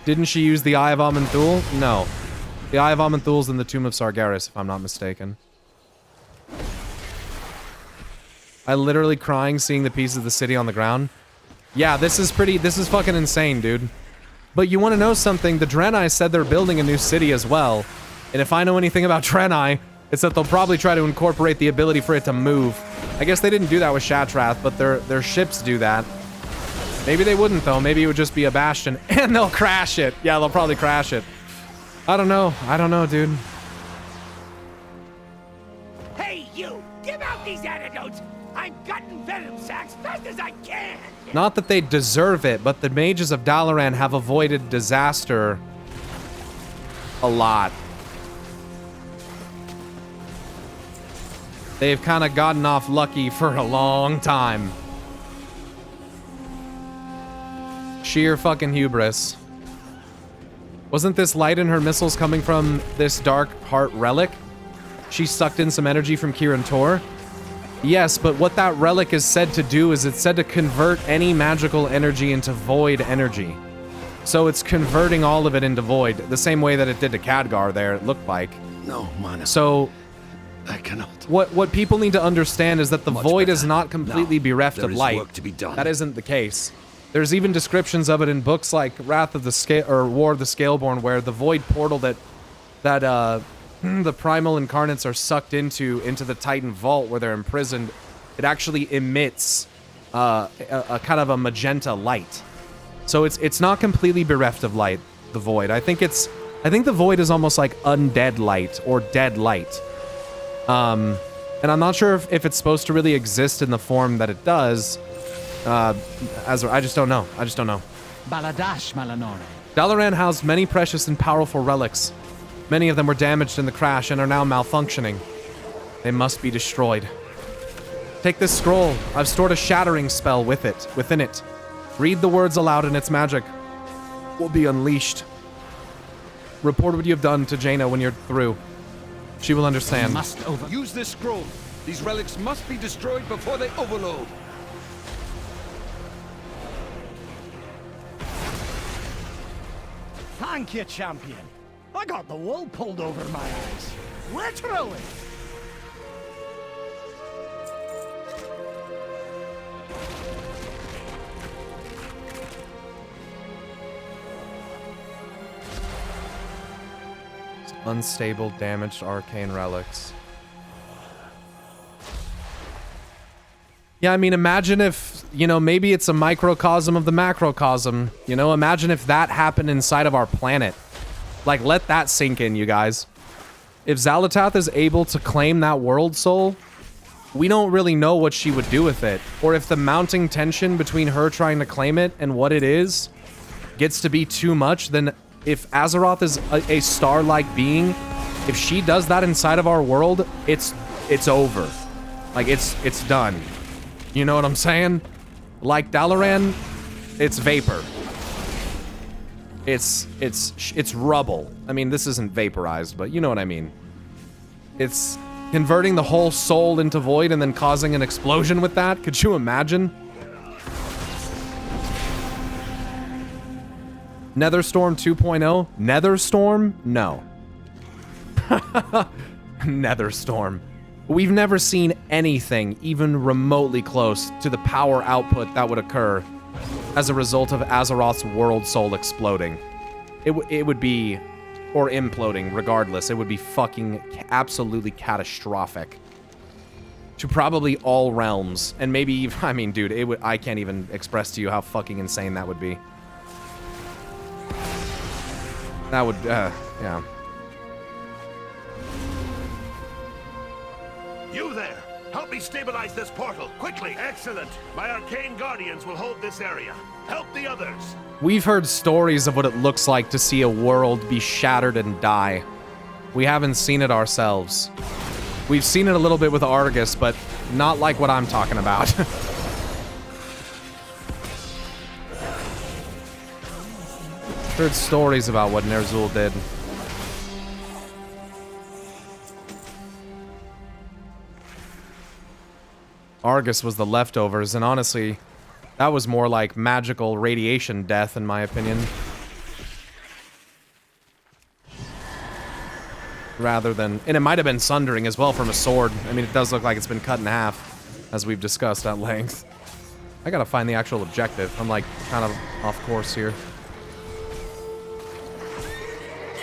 Didn't she use the Eye of Aman'Thul? No. The Eye of Aman'Thul's in the Tomb of Sargeras, if I'm not mistaken. I literally crying seeing the pieces of the city on the ground. Yeah, this is fucking insane, dude. But you want to know something? The Draenei said they're building a new city as well. And if I know anything about Draenei, it's that they'll probably try to incorporate the ability for it to move. I guess they didn't do that with Shattrath, but their ships do that. Maybe they wouldn't, though. Maybe it would just be a bastion, and they'll crash it. Yeah, they'll probably crash it. I don't know. I don't know, dude. Hey, you! Give out these antidotes! I'm cutting venom sacks fast as I can! Not that they deserve it, but the mages of Dalaran have avoided disaster a lot. They've kind of gotten off lucky for a long time. Sheer fucking hubris. Wasn't this light in her missiles coming from this Dark Heart relic? She sucked in some energy from Kirin Tor? Yes, but what that relic is said to do is it's said to convert any magical energy into void energy. So it's converting all of it into void, the same way that it did to Khadgar there, it looked like. No, mana. So I cannot. What people need to understand is that the void is not completely bereft of light. Work to be done. That isn't the case. There's even descriptions of it in books like Wrath of the Scale or War of the Scaleborn, where the void portal that the primal incarnates are sucked into the Titan vault where they're imprisoned, it actually emits a kind of a magenta light. So it's not completely bereft of light, the void. I think the void is almost like undead light or dead light. And I'm not sure if it's supposed to really exist in the form that it does. I just don't know. Baladash Malanore. Dalaran housed many precious and powerful relics. Many of them were damaged in the crash and are now malfunctioning. They must be destroyed. Take this scroll. I've stored a shattering spell within it. Read the words aloud and its magic will be unleashed. Report what you have done to Jaina when you're through. She will understand. Use this scroll. These relics must be destroyed before they overload. Thank you, champion. I got the wool pulled over my eyes. Literally. Unstable, damaged arcane relics. Yeah, I mean, imagine if, maybe it's a microcosm of the macrocosm. Imagine if that happened inside of our planet. Like, let that sink in, you guys. If Xal'atath is able to claim that world soul, we don't really know what she would do with it. Or if the mounting tension between her trying to claim it and what it is gets to be too much, then if Azeroth is a star-like being, if she does that inside of our world, it's over. Like, it's done. You know what I'm saying? Like Dalaran, it's vapor. It's rubble. I mean, this isn't vaporized, but you know what I mean. It's converting the whole soul into void and then causing an explosion with that. Could you imagine? Netherstorm 2.0? Netherstorm? No. Netherstorm. We've never seen anything even remotely close to the power output that would occur as a result of Azeroth's world soul exploding. It would be, or imploding, regardless. It would be fucking absolutely catastrophic to probably all realms, and maybe even, I mean, dude, I can't even express to you how fucking insane that would be. That would, yeah. You there! Help me stabilize this portal, quickly! Excellent! My arcane guardians will hold this area. Help the others! We've heard stories of what it looks like to see a world be shattered and die. We haven't seen it ourselves. We've seen it a little bit with Argus, but not like what I'm talking about. Heard stories about what Ner'zhul did. Argus was the leftovers, and honestly, that was more like magical radiation death, in my opinion. rather than... And it might have been sundering as well from a sword. I mean, it does look like it's been cut in half, as we've discussed at length. I gotta find the actual objective. I'm, like, kind of off course here.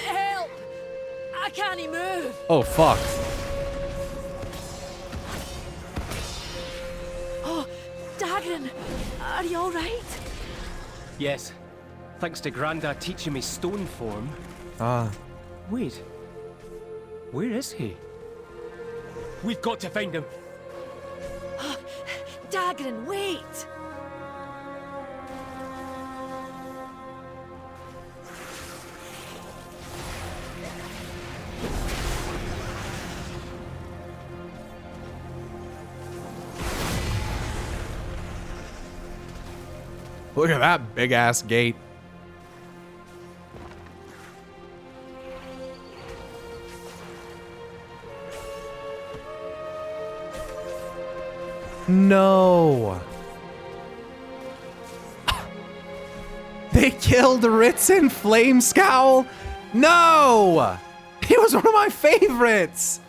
Help! I can't move. Oh, fuck. Oh, Dagon, are you all right? Yes. Thanks to Grandad teaching me stone form. Ah. Wait. Where is he? We've got to find him. Dagon, wait! Look at that big-ass gate. No. They killed Ritson Flamescowl? No! He was one of my favorites!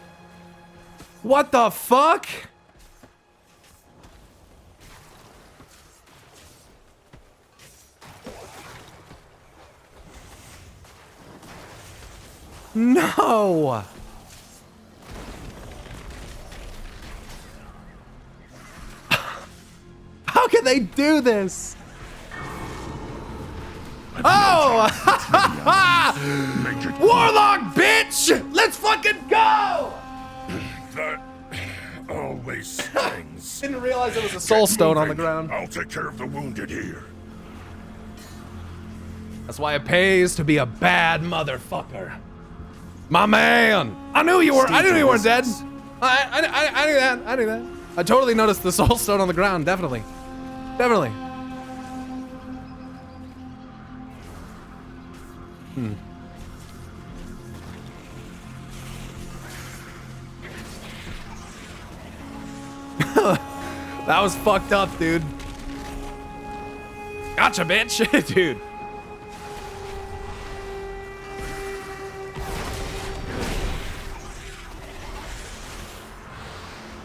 What the fuck? No! How can they do this? Oh! Warlock, bitch! Let's fucking go! That always stings. Didn't realize there was a soul stone on the ground. I'll take care of the wounded here. That's why it pays to be a bad motherfucker. My man! I knew you were. I knew you weren't dead. I knew that. I knew that. I totally noticed the soul stone on the ground. Definitely. Definitely. That was fucked up, dude. Gotcha, bitch. Dude.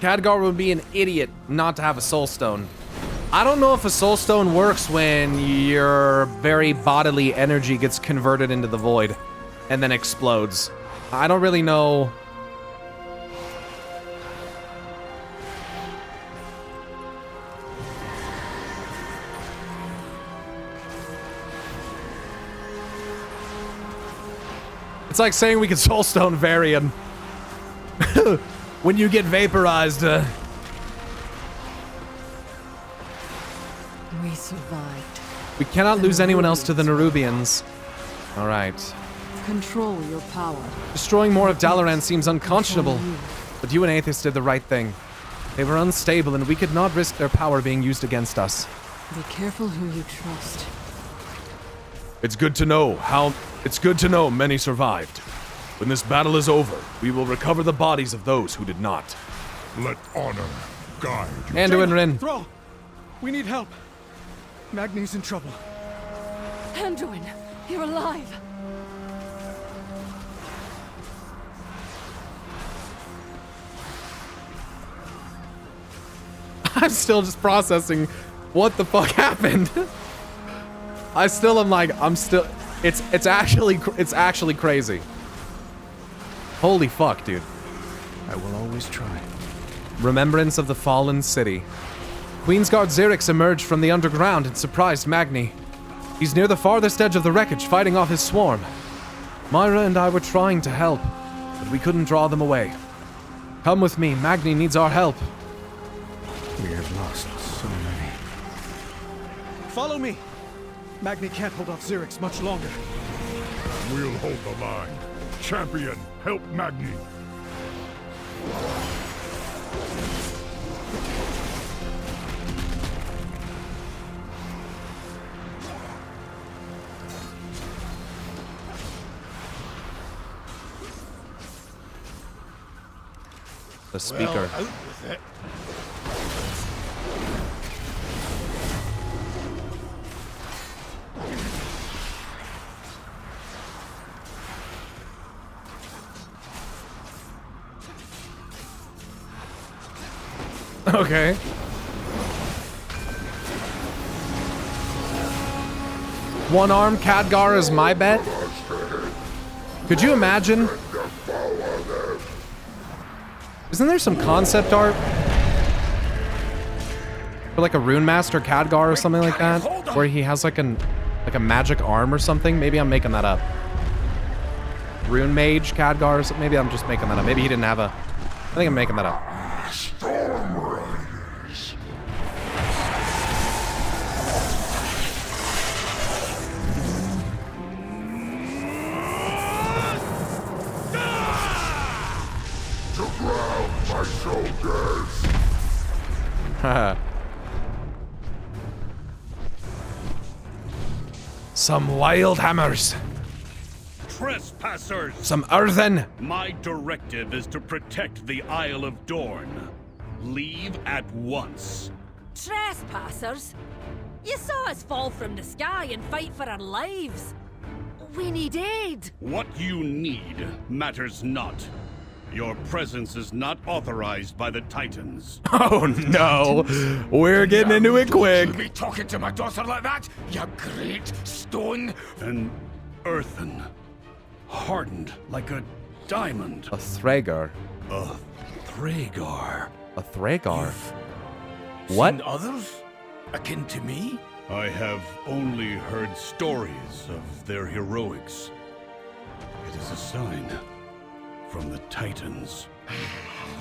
Khadgar would be an idiot not to have a soul stone. I don't know if a soul stone works when your very bodily energy gets converted into the void and then explodes. I don't really know. It's like saying we can soul stone Varian. When you get vaporized, We survived. we cannot lose anyone else to the Nerubians. All right. Control your power. Destroying more of Dalaran seems unconscionable, but you and Aethys did the right thing. They were unstable, and we could not risk their power being used against us. Be careful who you trust. It's good to know many survived. When this battle is over, we will recover the bodies of those who did not. Let honor guide you. Anduin Rin. Throw! We need help. Magni's in trouble. Anduin, you're alive. I'm still just processing what the fuck happened. I still am like, it's actually crazy. Holy fuck, dude. I will always try. Remembrance of the fallen city. Queensguard Xerix emerged from the underground and surprised Magni. He's near the farthest edge of the wreckage, fighting off his swarm. Myra and I were trying to help, but we couldn't draw them away. Come with me, Magni needs our help. We have lost so many. Follow me! Magni can't hold off Xerix much longer. We'll hold the line. Champion, help Magni. The speaker. Out with it. Okay. One-armed Khadgar is my bet. Could you imagine? Isn't there some concept art for like a Rune Master Khadgar or something like that, where he has like a magic arm or something? Maybe I'm making that up. Rune Mage Khadgar or something. Maybe I'm just making that up. Maybe he didn't have a. I think I'm making that up. Some wild hammers. Trespassers! Some earthen. My directive is to protect the Isle of Dorne. Leave at once. Trespassers? You saw us fall from the sky and fight for our lives. We need aid. What you need matters not. Your presence is not authorized by the Titans. Oh no, we're getting into it quick. Be talking to my daughter like that, you great stone. An earthen, hardened like a diamond. A Thragar. A Thragar. A Thragar. What? Seen others? Akin to me? I have only heard stories of their heroics. It is a sign from the Titans.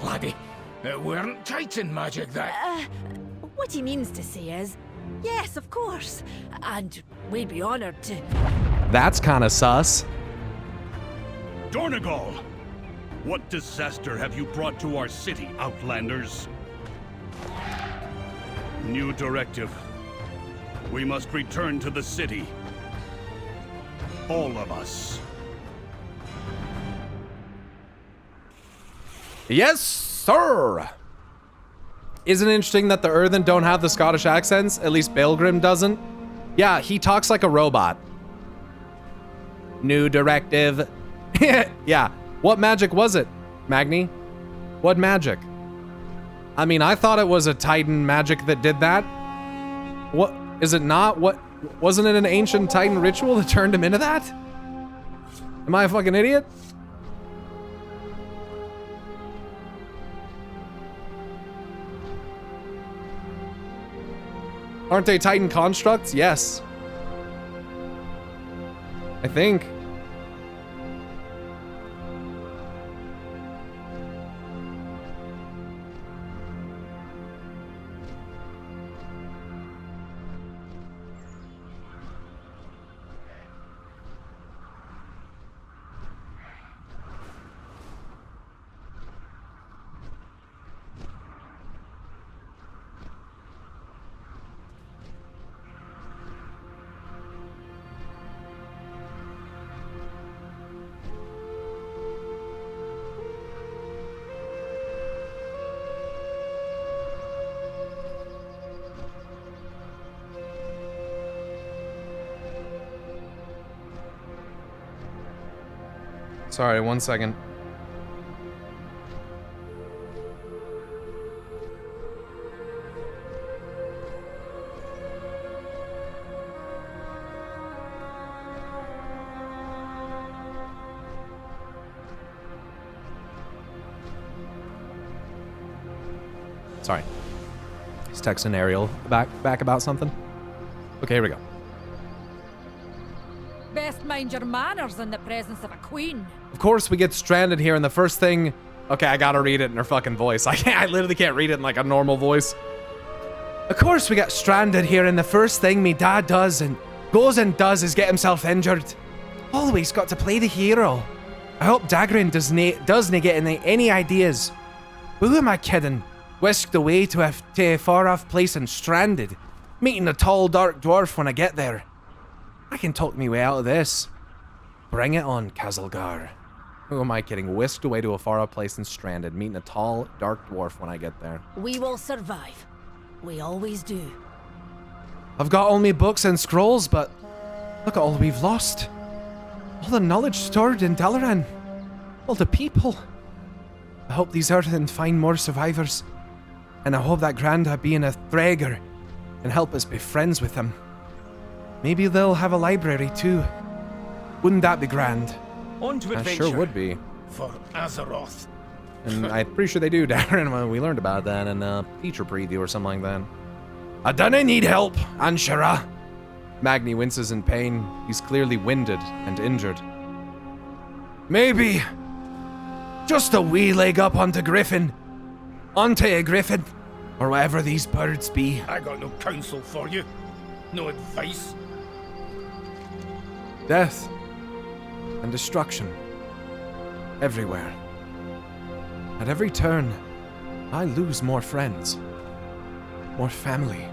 Laddie, it weren't Titan magic that... What he means to say is, yes, of course. And we'd be honored to... That's kind of sus. Dornegal! What disaster have you brought to our city, Outlanders? New directive. We must return to the city. All of us. Yes, sir. Isn't it interesting that the Earthen don't have the Scottish accents? At least Baelgrim doesn't. Yeah, he talks like a robot. New directive. Yeah. What magic was it, Magni? What magic? I mean, I thought it was a Titan magic that did that. What is it not? What wasn't it an ancient Titan ritual that turned him into that? Am I a fucking idiot? Aren't they Titan constructs? Yes. I think. Sorry, 1 second. Sorry. He's texting Ariel back about something. Okay, here we go. Best mind your manners in the presence of a queen. Of course, we get stranded here, and the first thing... Okay, I gotta read it in her fucking voice. I literally can't read it in like a normal voice. Of course, we get stranded here, and the first thing me dad does is get himself injured. Always got to play the hero. I hope Dagrin doesn't get any ideas. Who am I kidding? Whisked away to a far-off place and stranded. Meeting a tall, dark dwarf when I get there. I can talk me way out of this. Bring it on, Khazalgar. Who am I kidding? Whisked away to a far-off place and stranded. Meeting a tall, dark dwarf when I get there. We will survive. We always do. I've got all my books and scrolls, but look at all we've lost. All the knowledge stored in Dalaran. All the people. I hope these Earthen find more survivors And I hope that Granda being a Thrager can help us be friends with them. Maybe they'll have a library too. Wouldn't that be grand? On to I adventure. sure would be. For Azeroth. And I'm pretty sure they do, Darren. Well, we learned about that in a feature preview or something like that. I dunna need help, Anshara. Magni winces in pain. He's clearly winded and injured. Maybe just a wee leg up onto Griffin. Onto a Griffin. Or whatever these birds be. I got no counsel for you. No advice. Death and destruction. Everywhere. At every turn, I lose more friends. More family.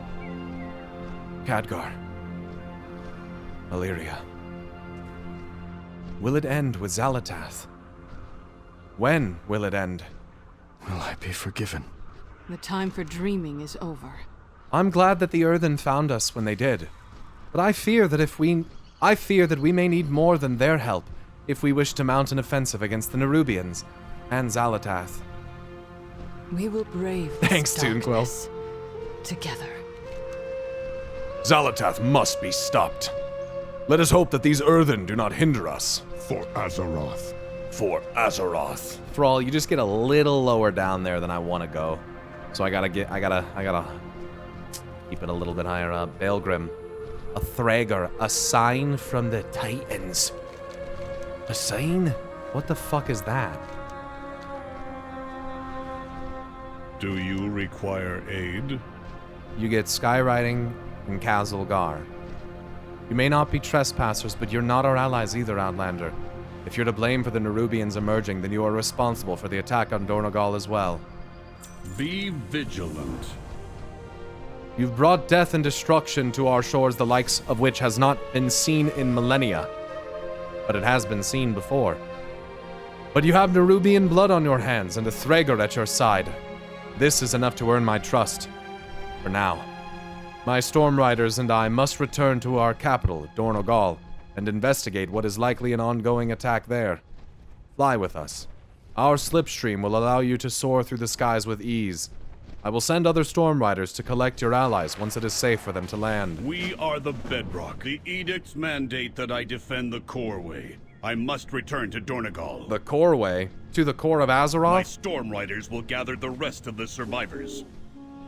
Khadgar. Illyria. Will it end with Xalatath? When will it end? Will I be forgiven? The time for dreaming is over. I'm glad that the Earthen found us when they did. But I fear that we may need more than their help if we wish to mount an offensive against the Nerubians and Xalatath. We will brave this Thanks, Toonquill. darkness together. Xalatath must be stopped. Let us hope that these Earthen do not hinder us. For Azeroth. For Azeroth. Thrall, you just get a little lower down there than I want to go. So I gotta keep it a little bit higher up. Baelgrim. A Thrager. A sign from the Titans. A sign? What the fuck is that? Do you require aid? You get skywriting in Khazulgar. You may not be trespassers, but you're not our allies either, Outlander. If you're to blame for the Nerubians emerging, then you are responsible for the attack on Dornogal as well. Be vigilant. You've brought death and destruction to our shores, the likes of which has not been seen in millennia. But it has been seen before. But you have Nerubian blood on your hands and a Thrager at your side. This is enough to earn my trust. For now. My Storm Riders and I must return to our capital, Dornogal, and investigate what is likely an ongoing attack there. Fly with us. Our slipstream will allow you to soar through the skies with ease. I will send other Storm Riders to collect your allies once it is safe for them to land. We are the bedrock. The edicts mandate that I defend the core way. I must return to Dornogal. The core way? To the core of My Azeroth? Storm Riders will gather the rest of the survivors.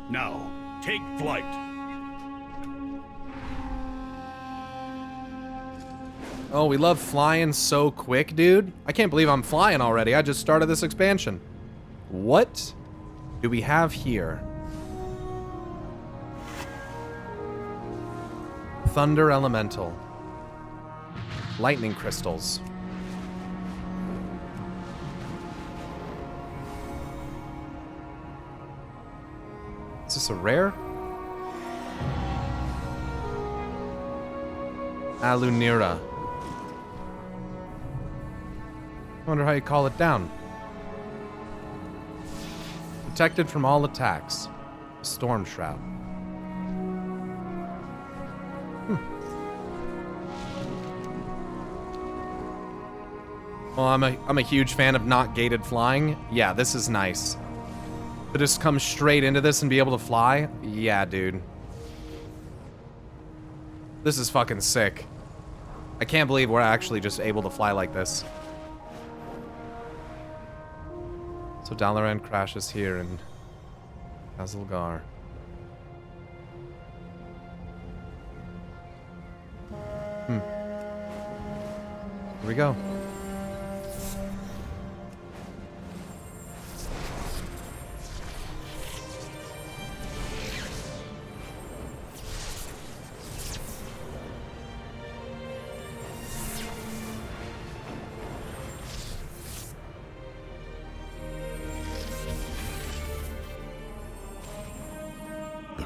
Now, take flight. Oh, we love flying so quick, dude. I can't believe I'm flying already. I just started this expansion. What do we have here? Thunder Elemental. Lightning Crystals. Is this a rare? Alunira. I wonder how you call it down. Protected from all attacks. Storm Shroud. Well, I'm a huge fan of not gated flying. Yeah, this is nice. To just come straight into this and be able to fly? Yeah, dude. This is fucking sick. I can't believe we're actually just able to fly like this. So Dalaran crashes here in Khazulgar. Here we go.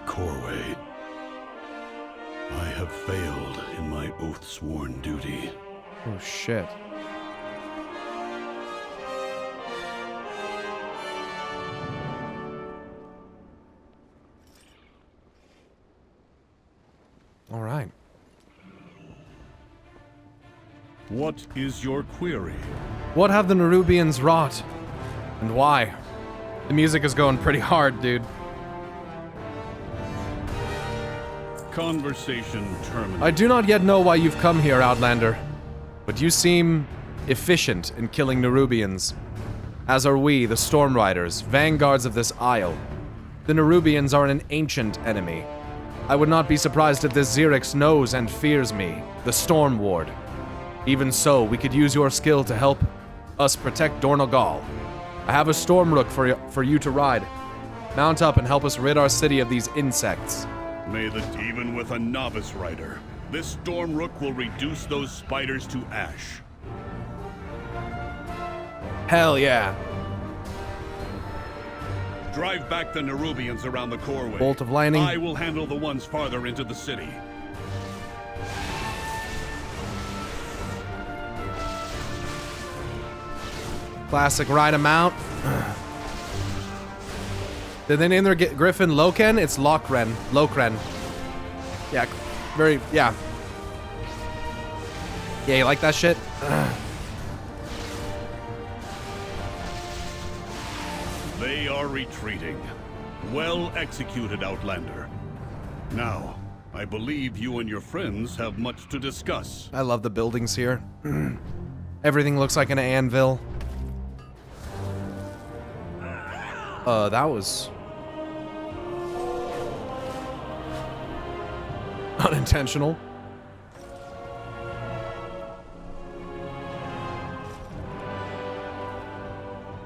Corway. I have failed in my oath-sworn duty. Oh shit. All right. What is your query? What have the Nerubians wrought? And why? The music is going pretty hard, dude. Conversation terminated. I do not yet know why you've come here, Outlander, but you seem efficient in killing Nerubians, as are we, the Storm Riders, vanguards of this isle. The Nerubians are an ancient enemy. I would not be surprised if this Xerix knows and fears me, the Storm Ward. Even so, we could use your skill to help us protect Dornogal. I have a Storm Rook for you to ride. Mount up and help us rid our city of these insects. Even with a novice rider, this Storm Rook will reduce those spiders to ash. Hell yeah. Drive back the Nerubians around the coreway. Bolt of lightning. I will handle the ones farther into the city. Classic ride 'em out. Did they name their griffin Loken? It's Lokren. Lokren. Yeah, very, yeah. Yeah, you like that shit? They are retreating. Well executed, Outlander. Now, I believe you and your friends have much to discuss. I love the buildings here. Everything looks like an anvil. That was unintentional.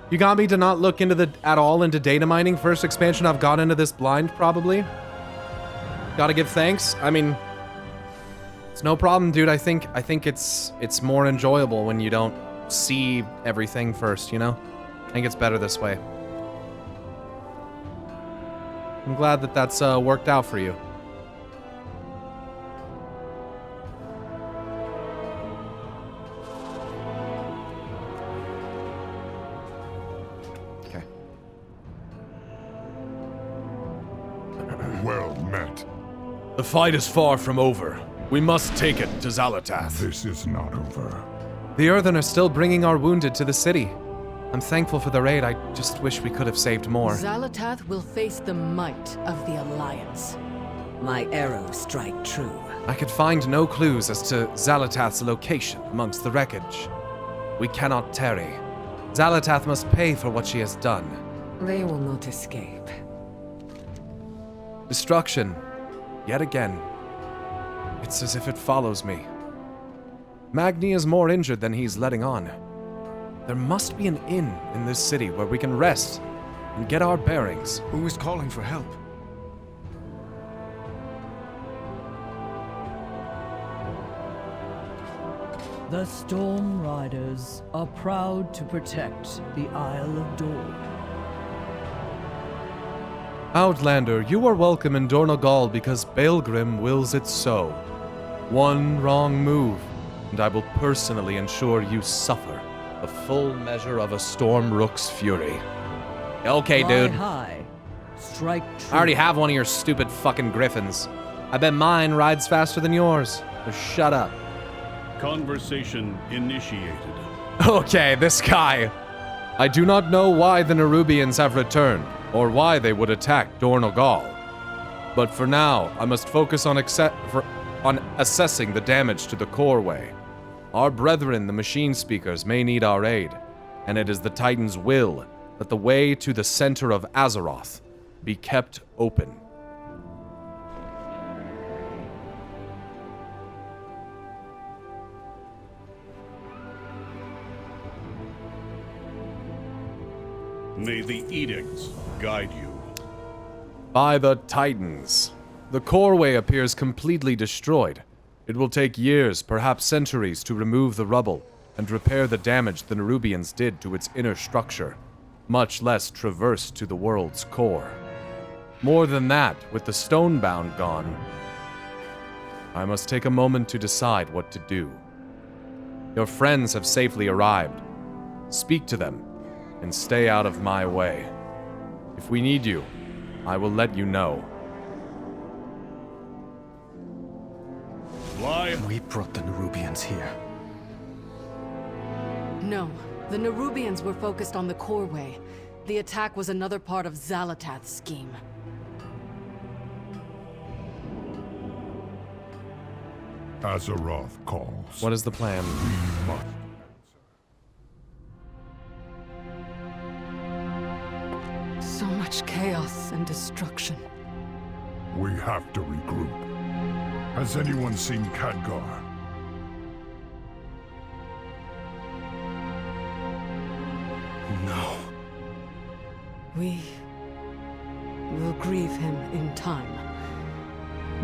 You got me to not look into at all into data mining. First expansion I've got into this blind, probably. Gotta give thanks. I mean, it's no problem, dude. I think it's more enjoyable when you don't see everything first, you know? I think it's better this way. I'm glad that that's worked out for you. Okay. Well met. The fight is far from over. We must take it to Xalatath. This is not over. The Earthen are still bringing our wounded to the city. I'm thankful for the raid. I just wish we could have saved more. Xalatath will face the might of the Alliance. My arrows strike true. I could find no clues as to Xalatath's location amongst the wreckage. We cannot tarry. Xalatath must pay for what she has done. They will not escape. Destruction. Yet again. It's as if it follows me. Magni is more injured than he's letting on. There must be an inn in this city where we can rest and get our bearings. Who is calling for help? The Storm Riders are proud to protect the Isle of Dorn. Outlander, you are welcome in Dornogal because Baelgrim wills it so. One wrong move, and I will personally ensure you suffer the full measure of a Storm Rook's fury. Okay, dude. High. Strike true. I already have one of your stupid fucking griffins. I bet mine rides faster than yours. So shut up. Conversation initiated. Okay, this guy. I do not know why the Nerubians have returned, or why they would attack Dornogal. But for now, I must focus on assessing the damage to the coreway. Our brethren, the machine speakers, may need our aid, and it is the Titan's will that the way to the center of Azeroth be kept open. May the edicts guide you. By the Titans. The coreway appears completely destroyed. It will take years, perhaps centuries, to remove the rubble and repair the damage the Nerubians did to its inner structure, much less traverse to the world's core. More than that, with the Stonebound gone, I must take a moment to decide what to do. Your friends have safely arrived. Speak to them, and stay out of my way. If we need you, I will let you know. Why? We brought the Nerubians here. No, the Nerubians were focused on the coreway. The attack was another part of Xalatath's scheme. Azeroth calls. What is the plan? We must. So much chaos and destruction. We have to regroup. Has anyone seen Khadgar? No. We will grieve him in time.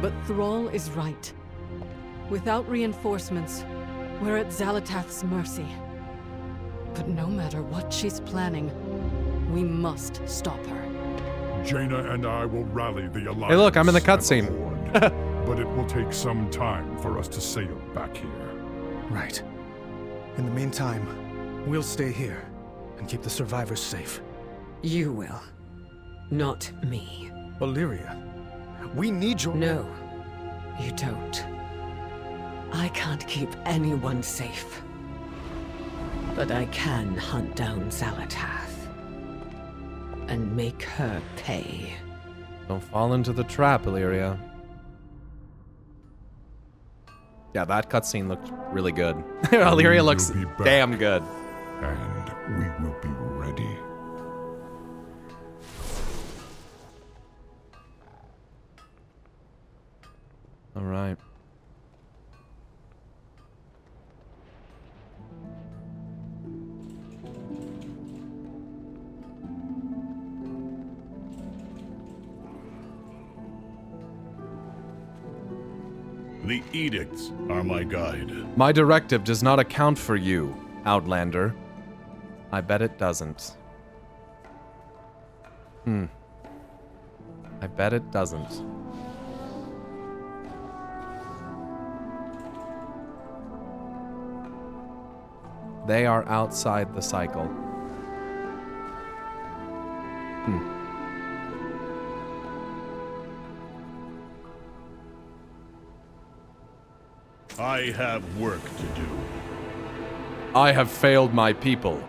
But Thrall is right. Without reinforcements, we're at Xalatath's mercy. But no matter what she's planning, we must stop her. Jaina and I will rally the Alliance. Hey, look, I'm in the and cutscene. Horde, but it will take some time for us to sail back here. Right. In the meantime, we'll stay here and keep the survivors safe. You will. Not me. Valyria, we need your... No, you don't. I can't keep anyone safe. But I can hunt down Xalatath. And make her pay. Don't fall into the trap, Illyria. Yeah, that cutscene looked really good. Illyria looks We will be back. damn good. And we will be ready. All right. The edicts are my guide. My directive does not account for you, Outlander. I bet it doesn't. I bet it doesn't. They are outside the cycle. I have work to do. I have failed my people.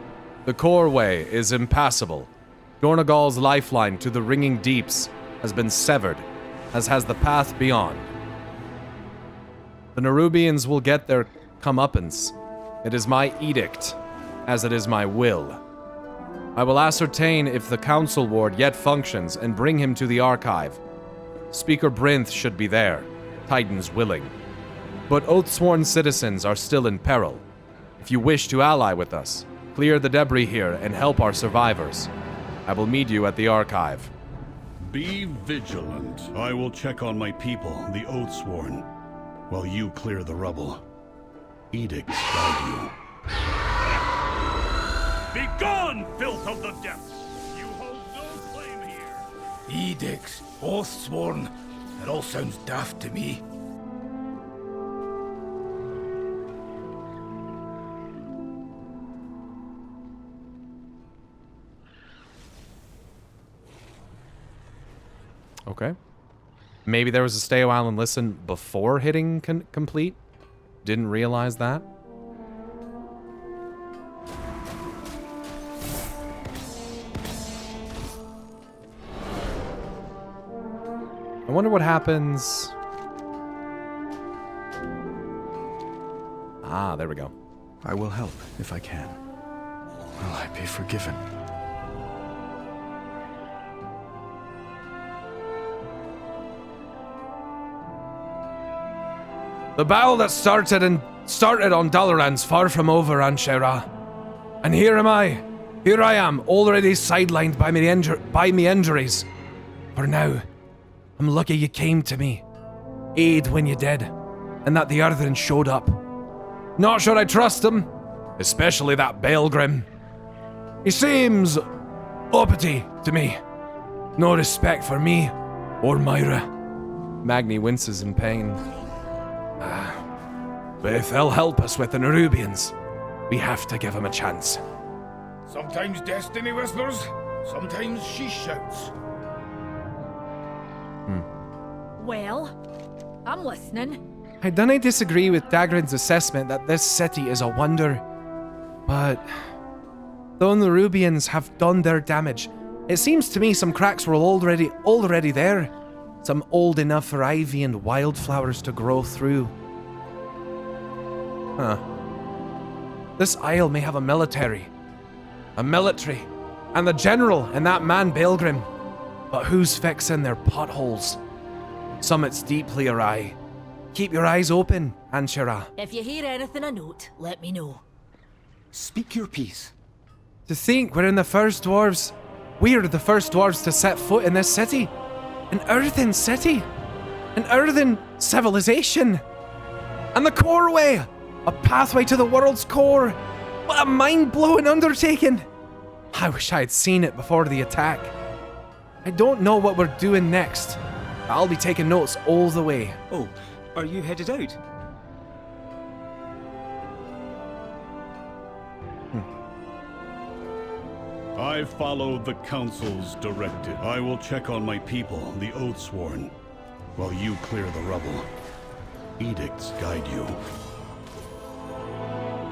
The core way is impassable. Dornagal's lifeline to the ringing deeps has been severed, as has the path beyond. The Nerubians will get their comeuppance. It is my edict, as it is my will. I will ascertain if the Council Ward yet functions and bring him to the Archive. Speaker Brinth should be there, Titans willing. But oath-sworn citizens are still in peril. If you wish to ally with us, clear the debris here and help our survivors. I will meet you at the Archive. Be vigilant. I will check on my people, the Oathsworn, while you clear the rubble. Edicts guide you. Be gone, filth of the depths! You hold no claim here. Edicts, Oathsworn. That all sounds daft to me. Okay. Maybe there was a stay a while and listen before hitting complete? Didn't realize that? I wonder what happens... Ah, there we go. I will help if I can. Will I be forgiven? The battle that started on Dalaran's far from over, Anshera. And here am I. Here I am, already sidelined by me injuries. For now, I'm lucky you came to me. Aid when you did, and that the Earthen showed up. Not sure I trust him, especially that Baelgrim. He seems uppity to me. No respect for me or Myra. Magni winces in pain. But if they'll help us with the Nerubians, we have to give them a chance. Sometimes destiny whispers, sometimes she shouts. Well, I'm listening. I don't disagree with Dagran's assessment that this city is a wonder, but though the Nerubians have done their damage, it seems to me some cracks were already there. Some old enough for ivy and wildflowers to grow through. Huh. This isle may have a military, and the general and that man Pilgrim. But who's fixing their potholes? Summit's deeply awry. Keep your eyes open, Anshara. If you hear anything of note, let me know. Speak your piece. To think we're the first dwarves to set foot in this city. An earthen city. An earthen civilization. And the core way. A pathway to the world's core. What a mind-blowing undertaking. I wish I had seen it before the attack. I don't know what we're doing next. I'll be taking notes all the way. Oh, are you headed out? I follow the Council's directive. I will check on my people, the Oathsworn, while you clear the rubble. Edicts guide you.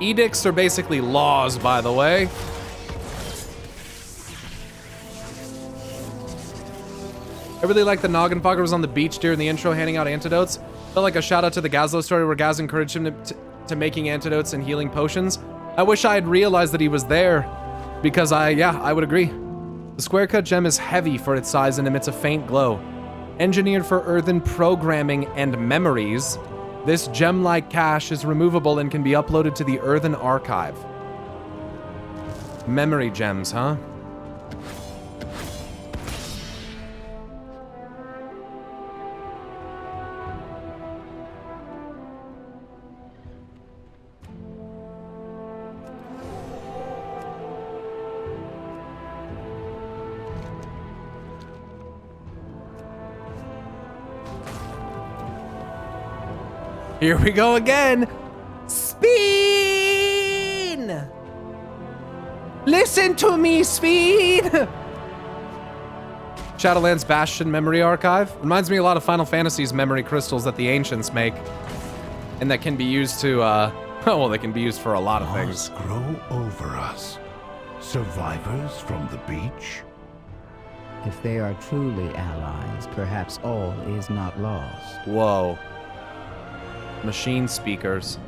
Edicts are basically laws, by the way. I really like the Noggin Fucker was on the beach during the intro handing out antidotes. Felt like a shout out to the Gazlo story where Gaz encouraged him to making antidotes and healing potions. I wish I had realized that he was there because I would agree. The square cut gem is heavy for its size and emits a faint glow. Engineered for earthen programming and memories, this gem-like cache is removable and can be uploaded to the earthen archive. Memory gems, huh? Here we go again. Spin! Listen to me, Spin! Shadowlands Bastion Memory Archive. Reminds me a lot of Final Fantasy's memory crystals that the Ancients make. And that can be used to, well, they can be used for a lot of things. Grow over us. Survivors from the beach? If they are truly allies, perhaps all is not lost. Whoa. Machine speakers.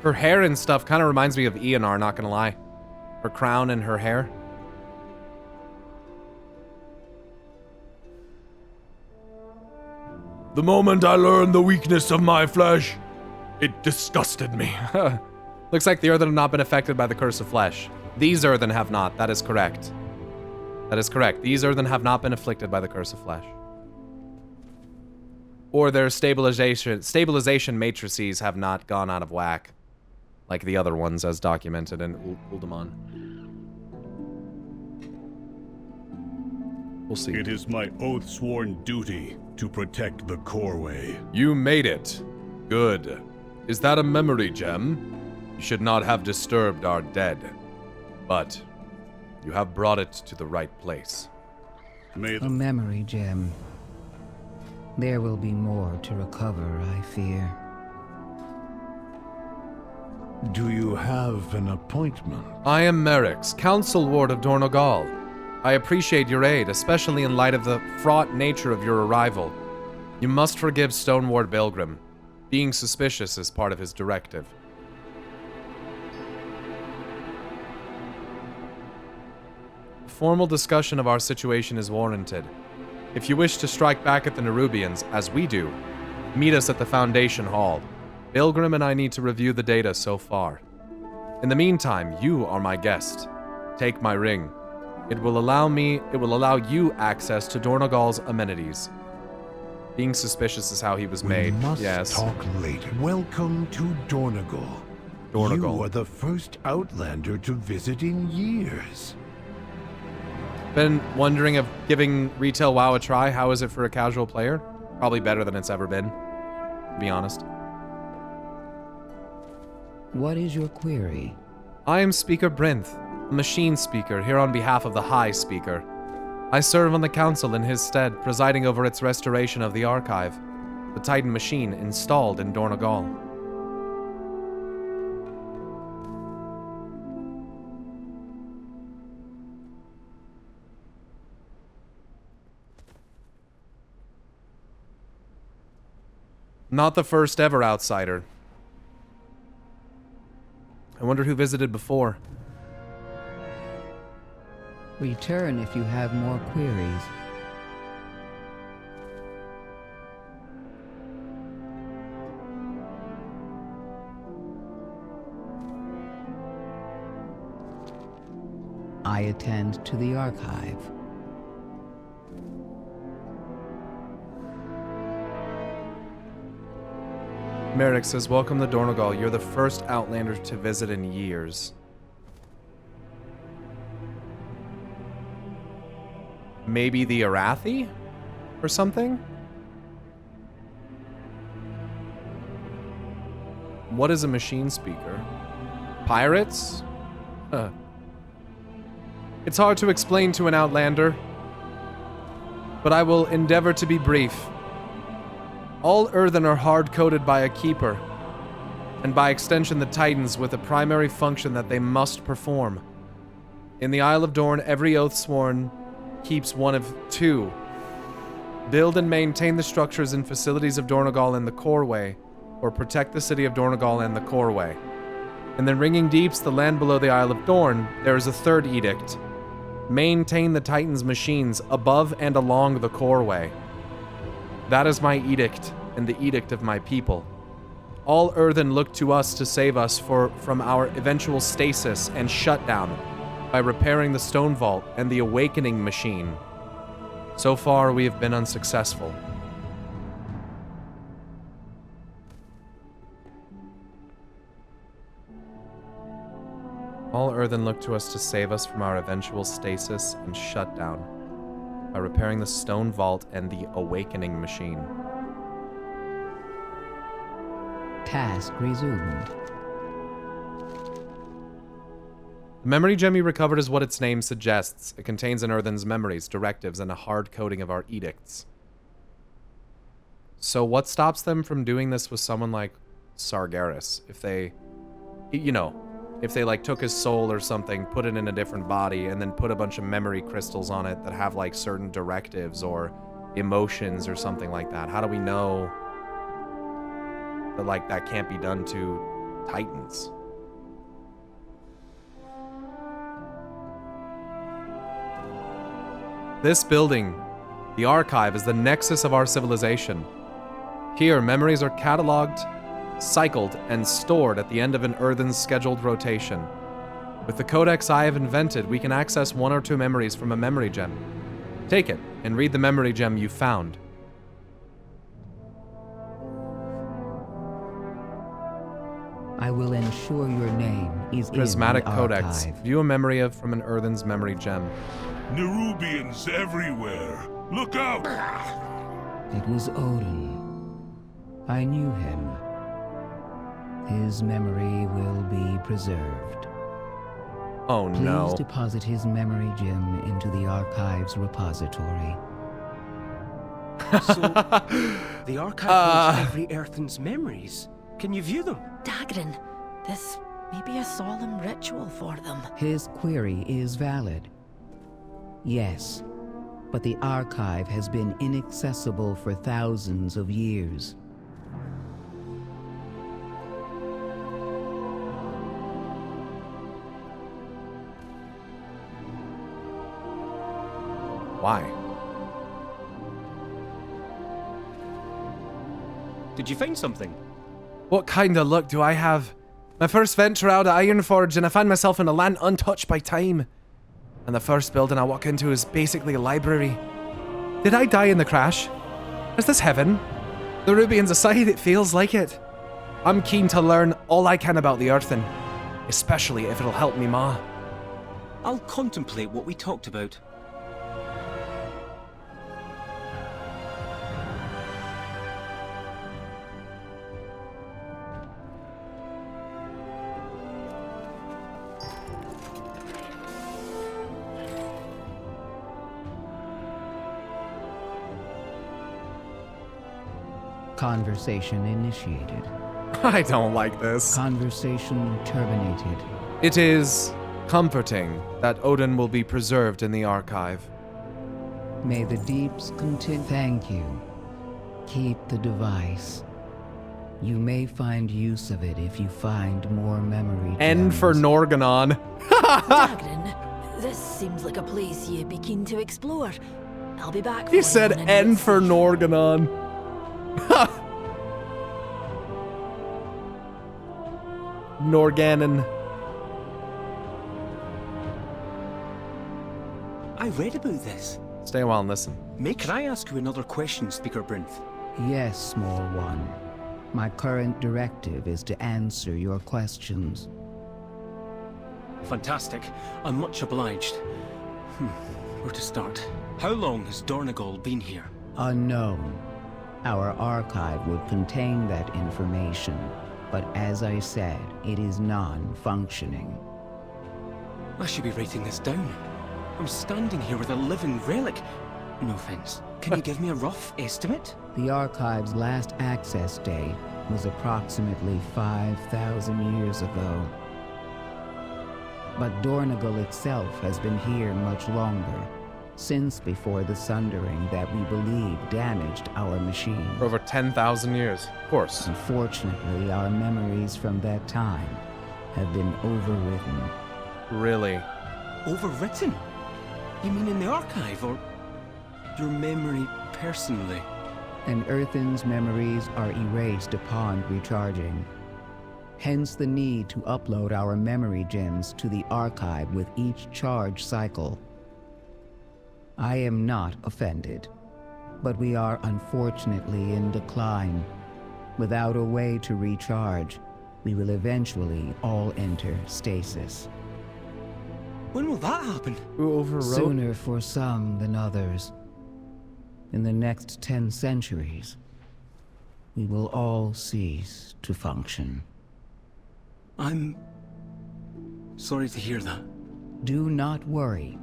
Her hair and stuff kind of reminds me of Eonar, not gonna lie. Her crown and her hair. The moment I learned the weakness of my flesh, it disgusted me. Looks like the Earthen have not been affected by the curse of flesh. These Earthen have not. That is correct. That is correct. These Earthen have not been afflicted by the curse of flesh. Or their stabilization matrices have not gone out of whack, like the other ones as documented in Uldaman. We'll see. It is my oath-sworn duty to protect the Coreway. You made it. Good. Is that a memory gem? You should not have disturbed our dead. But you have brought it to the right place. A memory gem. There will be more to recover, I fear. Do you have an appointment? I am Merix, Council Ward of Dornogal. I appreciate your aid, especially in light of the fraught nature of your arrival. You must forgive Stoneward Pilgrim. Being suspicious is part of his directive. A formal discussion of our situation is warranted. If you wish to strike back at the Nerubians, as we do, meet us at the Foundation Hall. Pilgrim and I need to review the data so far. In the meantime, you are my guest. Take my ring. It will allow you access to Dornogal's amenities. Being suspicious is how he was made. We must yes. talk later. Welcome to Dornogal. Dornogal. You are the first Outlander to visit in years. Been wondering of giving retail WoW a try. How is it for a casual player? Probably better than it's ever been, to be honest. What is your query? I am Speaker Brinth, a machine speaker here on behalf of the High Speaker. I serve on the council in his stead, presiding over its restoration of the archive, the Titan machine installed in Dornogal. Not the first ever outsider. I wonder who visited before. Return if you have more queries. I attend to the archive. Merrick says, welcome to Dornogal. You're the first Outlander to visit in years. Maybe the Arathi? Or something? What is a machine speaker? Pirates? Huh. It's hard to explain to an Outlander, but I will endeavor to be brief. All Earthen are hard-coded by a keeper, and by extension the Titans, with a primary function that they must perform. In the Isle of Dorn, every oath sworn keeps one of two. Build and maintain the structures and facilities of Dornogal and the Coreway, or protect the city of Dornogal and the Coreway. In the Ringing Deeps, the land below the Isle of Dorn, there is a third edict. Maintain the Titans' machines above and along the Coreway. That is my edict, and the edict of my people. All Earthen look to us to save us from our eventual stasis and shutdown by repairing the Stone Vault and the Awakening Machine. So far, we have been unsuccessful. All Earthen look to us to save us from our eventual stasis and shutdown by repairing the Stone Vault and the Awakening Machine. Task resumed. The memory gem you recovered is what its name suggests. It contains an Earthen's memories, directives, and a hard coding of our edicts. So what stops them from doing this with someone like Sargeras? If they, you know, if they like took his soul or something, put it in a different body, and then put a bunch of memory crystals on it that have like certain directives or emotions or something like that. How do we know that like that can't be done to Titans? This building, the archive, is the nexus of our civilization. Here, memories are cataloged, cycled, and stored at the end of an Earthen's scheduled rotation. With the codex I have invented, we can access one or two memories from a memory gem. Take it, and read the memory gem you found. I will ensure your name is Prismatic in the Codex. archive. View a memory from an Earthen's memory gem. Nerubians everywhere! Look out! It was Odin. I knew him. His memory will be preserved. Oh no. Please deposit his memory gem into the archive's repository. So, the archive holds every Earthen's memories. Can you view them? Dagrin, this may be a solemn ritual for them. His query is valid. Yes, but the archive has been inaccessible for thousands of years. Why? Did you find something? What kind of luck do I have? My first venture out of Ironforge, and I find myself in a land untouched by time. And the first building I walk into is basically a library. Did I die in the crash? Is this heaven? The Rubians aside, it feels like it. I'm keen to learn all I can about the Earthen, especially if it'll help me ma. I'll contemplate what we talked about. Conversation initiated. I don't like this. Conversation terminated. It is comforting that Odin will be preserved in the archive. May the deeps continue. Thank you. Keep the device. You may find use of it if you find more memory N for gems. Norganon. Dagrin, this seems like a place you'd be keen to explore. I'll be back. He said N for Norganon. Norganon. I read about this. Stay a while and listen. Can I ask you another question, Speaker Brinth? Yes, small one. My current directive is to answer your questions. Fantastic. I'm much obliged. Where to start? How long has Dornegal been here? Unknown. Our archive would contain that information, but as I said, it is non-functioning. I should be writing this down. I'm standing here with a living relic. No offense. Can you give me a rough estimate? The archive's last access date was approximately 5,000 years ago. But Dornegal itself has been here much longer, since before the sundering that we believe damaged our machine. For over 10,000 years, of course. Unfortunately, our memories from that time have been overwritten. Really? Overwritten? You mean in the archive, or your memory personally? And Earthen's memories are erased upon recharging. Hence the need to upload our memory gems to the archive with each charge cycle. I am not offended, but we are unfortunately in decline. Without a way to recharge, we will eventually all enter stasis. When will that happen? Who overwrote? Sooner for some than others. In the next 10 centuries, we will all cease to function. I'm sorry to hear that. Do not worry.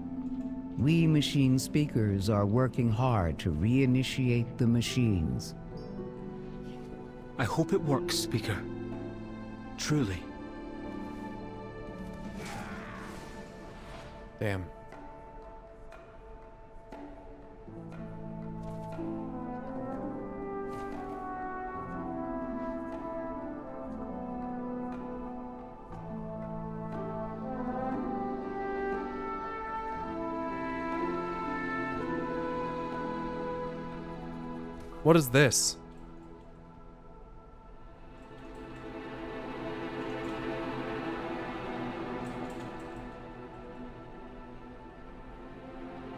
We machine speakers are working hard to reinitiate the machines. I hope it works, Speaker. Truly. Damn. What is this?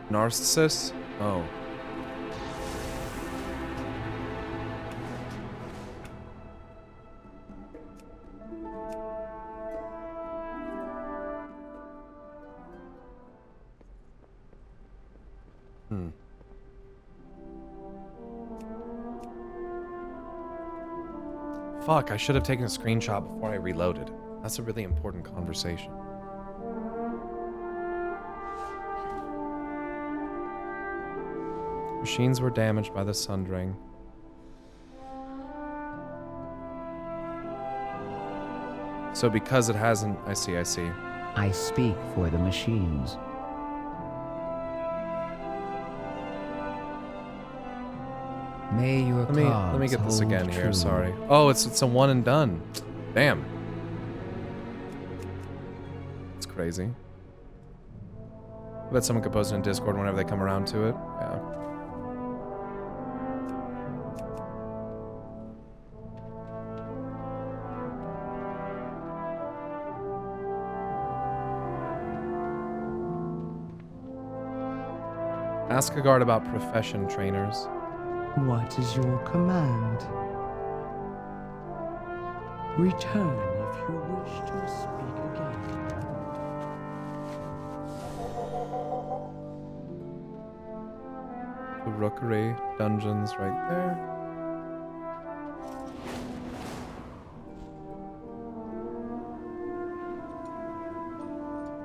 Narcissus? Oh. Fuck, I should have taken a screenshot before I reloaded. That's a really important conversation. Machines were damaged by the sundering. So because it hasn't... I see. I speak for the machines. May your let me get this again here, sorry. Oh, it's a one and done. Damn. It's crazy. I bet someone could post it in Discord whenever they come around to it. Yeah. Ask a guard about profession trainers. What is your command? Return if you wish to speak again. The Rookery dungeons right there.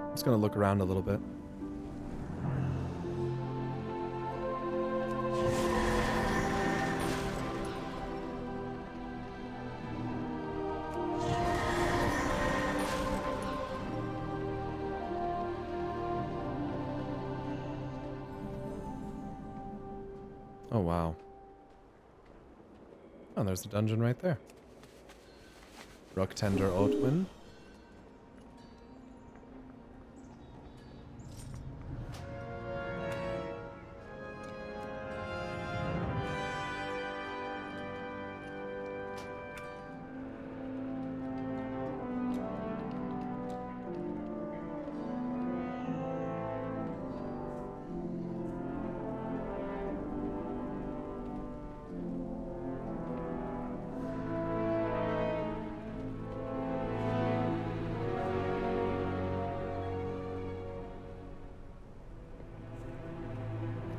I'm just gonna look around a little bit. Oh, wow. Oh, there's the dungeon right there. Rook Tender Oatwin.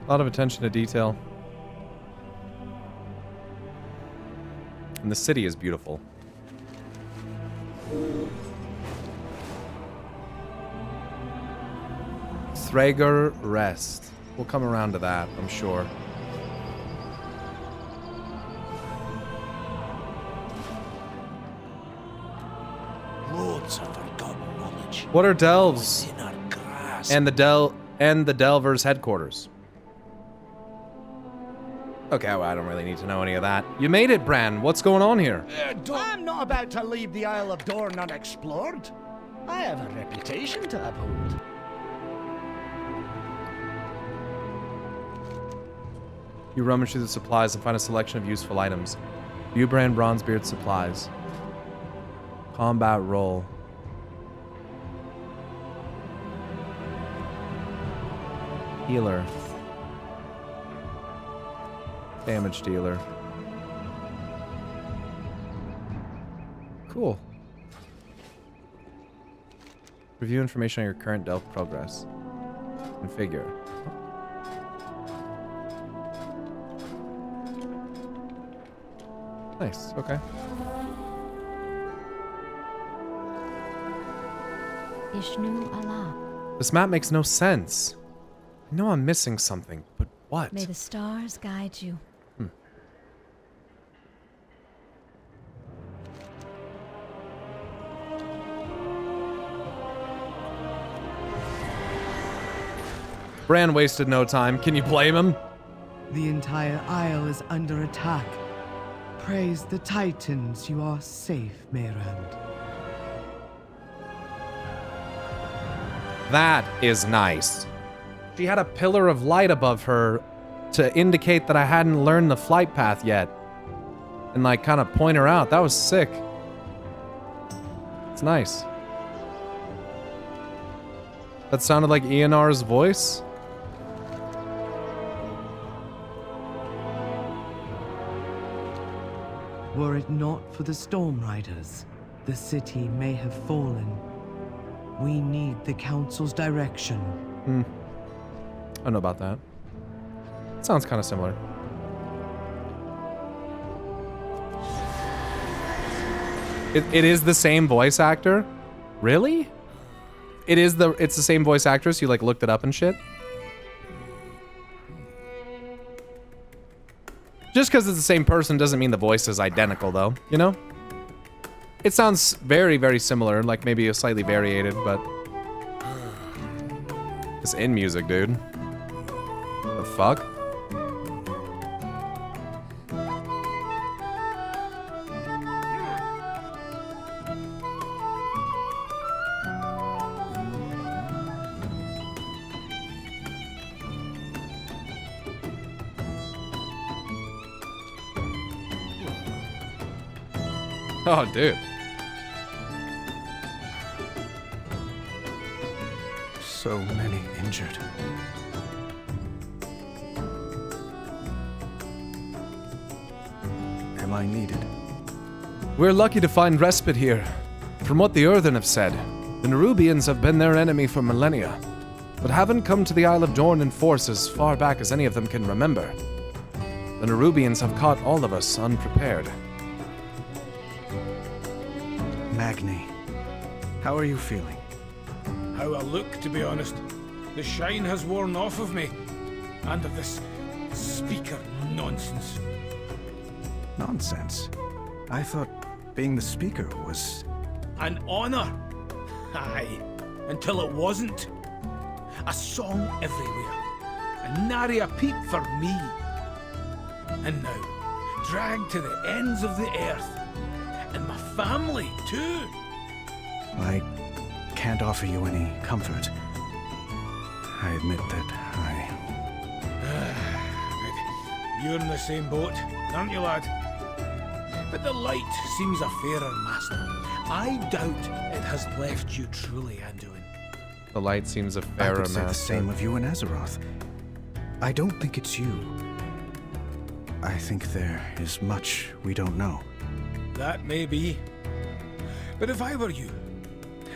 A lot of attention to detail. And the city is beautiful. Thrager Rest. We'll come around to that, I'm sure. Loads of forgotten knowledge. What are delves? In our grasp. And the Delvers headquarters. Okay, well, I don't really need to know any of that. You made it, Bran. What's going on here? I'm not about to leave the Isle of Dorne unexplored. I have a reputation to uphold. You rummage through the supplies and find a selection of useful items. View Bran Bronzebeard supplies. Combat roll. Healer. Damage dealer. Cool. Review information on your current delve progress. Configure. Nice, okay. Ishnu Allah. This map makes no sense. I know I'm missing something, but what? May the stars guide you. Bran wasted no time. Can you blame him? The entire isle is under attack. Praise the Titans, you are safe, Meyrand. That is nice. She had a pillar of light above her to indicate that I hadn't learned the flight path yet. And like kind of point her out. That was sick. It's nice. That sounded like Eonar's voice. Were it not for the Storm Riders, the city may have fallen. We need the Council's direction. I don't know about that. Sounds kind of similar. It is the same voice actor? Really? It's the same voice actress? You like looked it up and shit? Just because it's the same person doesn't mean the voice is identical though, you know? It sounds very, very similar, like maybe a slightly variated, but... It's in music, dude. The fuck? Oh, dude. So many injured. Am I needed? We're lucky to find respite here. From what the Earthen have said, the Nerubians have been their enemy for millennia, but haven't come to the Isle of Dorne in force as far back as any of them can remember. The Nerubians have caught all of us unprepared. Magni, how are you feeling? How I look, to be honest. The shine has worn off of me. And of this speaker nonsense. Nonsense? I thought being the speaker was... An honor. Aye, until it wasn't. A song everywhere. And nary a peep for me. And now, dragged to the ends of the earth. And my family, too. I can't offer you any comfort. I admit that You're in the same boat, aren't you, lad? But the light seems a fairer master. I doubt it has left you truly undoing. The light seems a I fairer could say the master. same of you and Azeroth. I don't think it's you. I think there is much we don't know. That may be. But if I were you,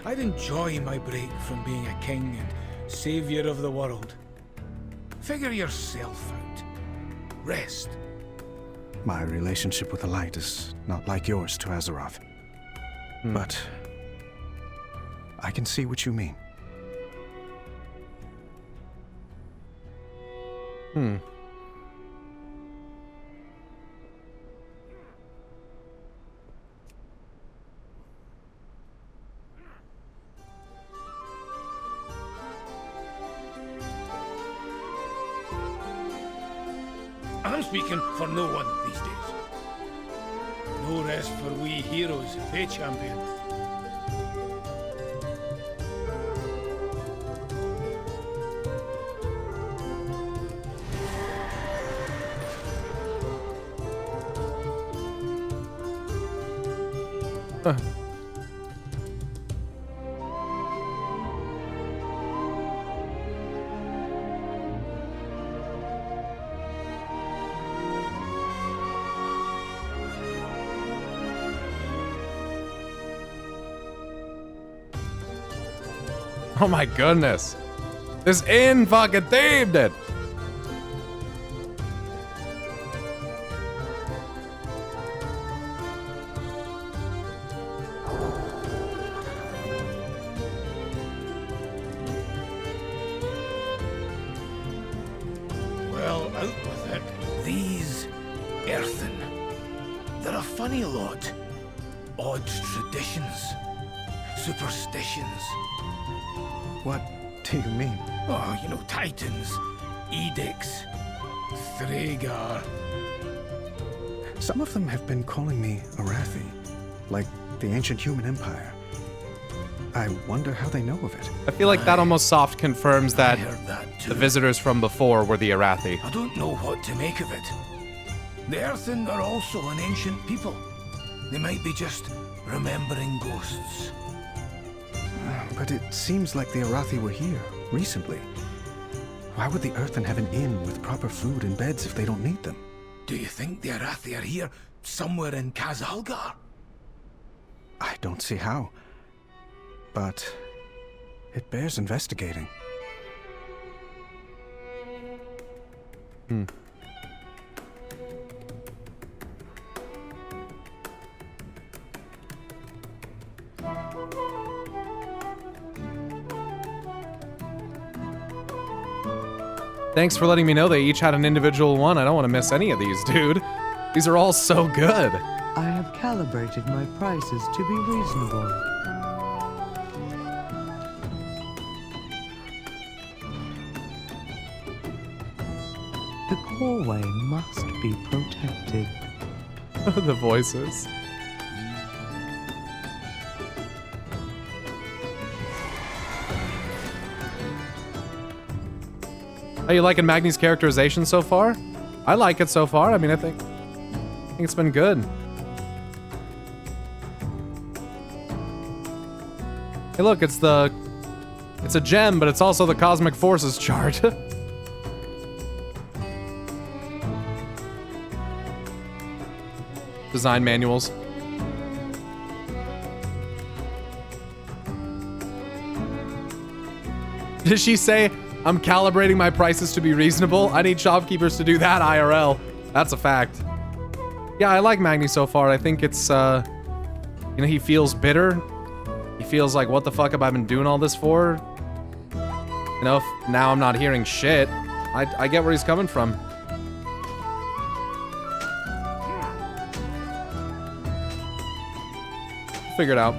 I'd enjoy my break from being a king and savior of the world. Figure yourself out. Rest. My relationship with the light is not like yours to Azeroth. But I can see what you mean. I'm speaking for no one these days. No rest for we heroes, eh, champion? Oh my goodness. This inn fucking themed it. Well, out with it. These earthen. They're a funny lot. Odd traditions. Superstitions. What do you mean? Oh, you know, titans, edicts, Thragar. Some of them have been calling me Arathi, like the ancient human empire. I wonder how they know of it. I feel like that almost soft confirms that, heard that too. the visitors from before were the Arathi. I don't know what to make of it. The Earthen are also an ancient people. They might be just remembering ghosts. But it seems like the Arathi were here, recently. Why would the Earthen have an inn with proper food and beds if they don't need them? Do you think the Arathi are here, somewhere in Khazalgar? I don't see how. But it bears investigating. Thanks for letting me know they each had an individual one. I don't want to miss any of these, dude. These are all so good. I have calibrated my prices to be reasonable. The coreway must be protected. The voices. How you liking Magni's characterization so far? I like it so far. I mean, I think it's been good. Hey, look, it's a gem, but it's also the Cosmic Forces chart. Design manuals. Did she say, I'm calibrating my prices to be reasonable? I need shopkeepers to do that IRL. That's a fact. Yeah, I like Magni so far. I think it's, he feels bitter. He feels like, what the fuck have I been doing all this for? You know, now I'm not hearing shit. I get where he's coming from. Figure it out.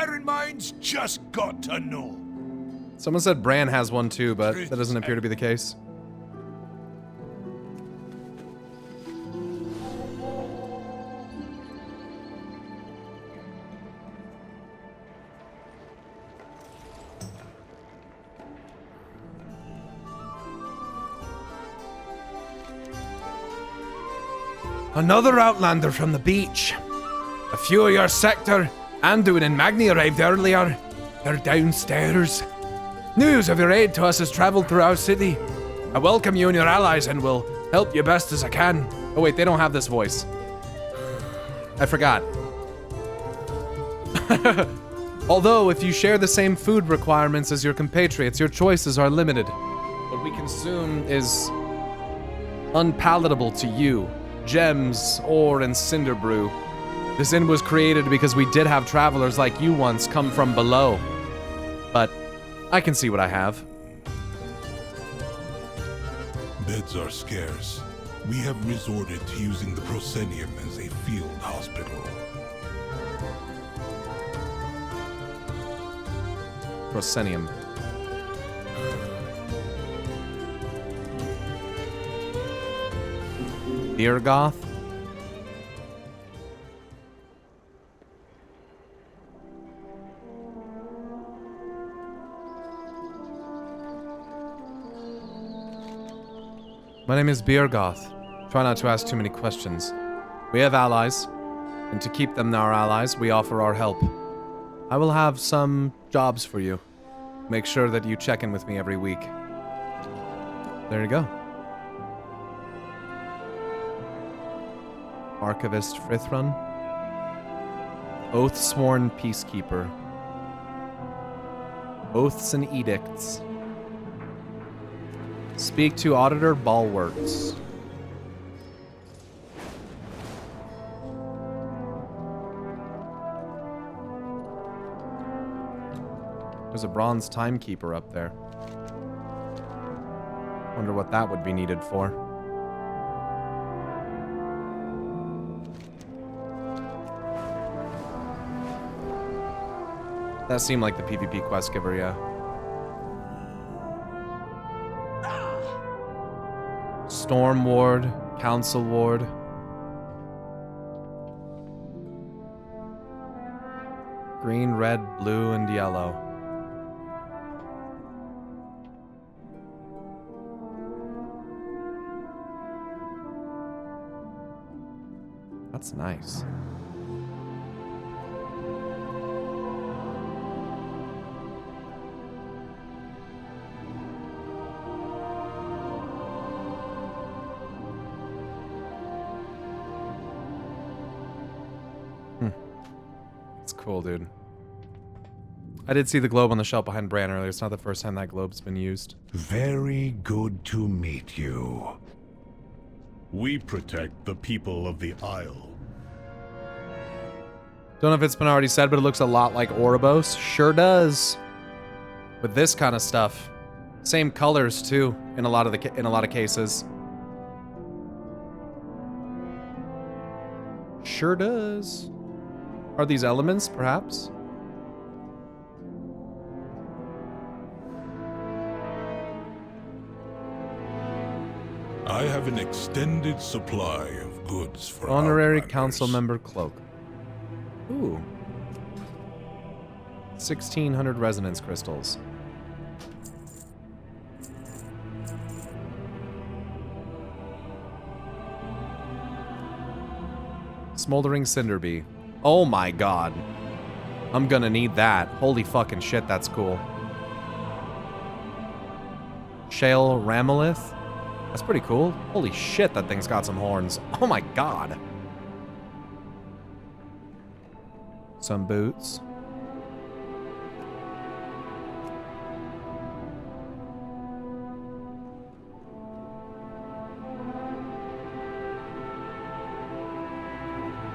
inquiring minds just got to know. Someone said Bran has one too, but that doesn't appear to be the case. Another outlander from the beach. A few of your sector, Anduin and Magni arrived earlier. They're downstairs. News of your aid to us has traveled through our city. I welcome you and your allies and will help you best as I can. Oh wait, they don't have this voice. I forgot. Although, if you share the same food requirements as your compatriots, your choices are limited. What we consume is unpalatable to you. Gems, ore, and cinder brew. This inn was created because we did have travelers like you once come from below. But I can see what I have. Beds are scarce. We have resorted to using the proscenium as a field hospital. Proscenium. Birgoth? My name is Birgoth. Try not to ask too many questions. We have allies, and to keep them our allies, we offer our help. I will have some jobs for you. Make sure that you check in with me every week. There you go. Archivist Frithrun. Oath-sworn peacekeeper. Oaths and edicts. Speak to Auditor Ballworks. There's a bronze timekeeper up there. Wonder what that would be needed for. That seemed like the PvP quest giver, yeah. Storm Ward, Council Ward. Green, red, blue, and yellow. That's nice. It's cool, dude. I did see the globe on the shelf behind Bran earlier. It's not the first time that globe's been used. Very good to meet you. We protect the people of the Isle. Don't know if it's been already said, but it looks a lot like Ouroboros. Sure does. With this kind of stuff. Same colors too, in a lot of cases. Sure does. Are these elements, perhaps? I have an extended supply of goods for Honorary our council member cloak. Ooh. 1,600 resonance crystals. Smoldering Cinderbee. Oh my god. I'm gonna need that. Holy fucking shit, that's cool. Shale Ramelith. That's pretty cool. Holy shit, that thing's got some horns. Oh my god. Some boots.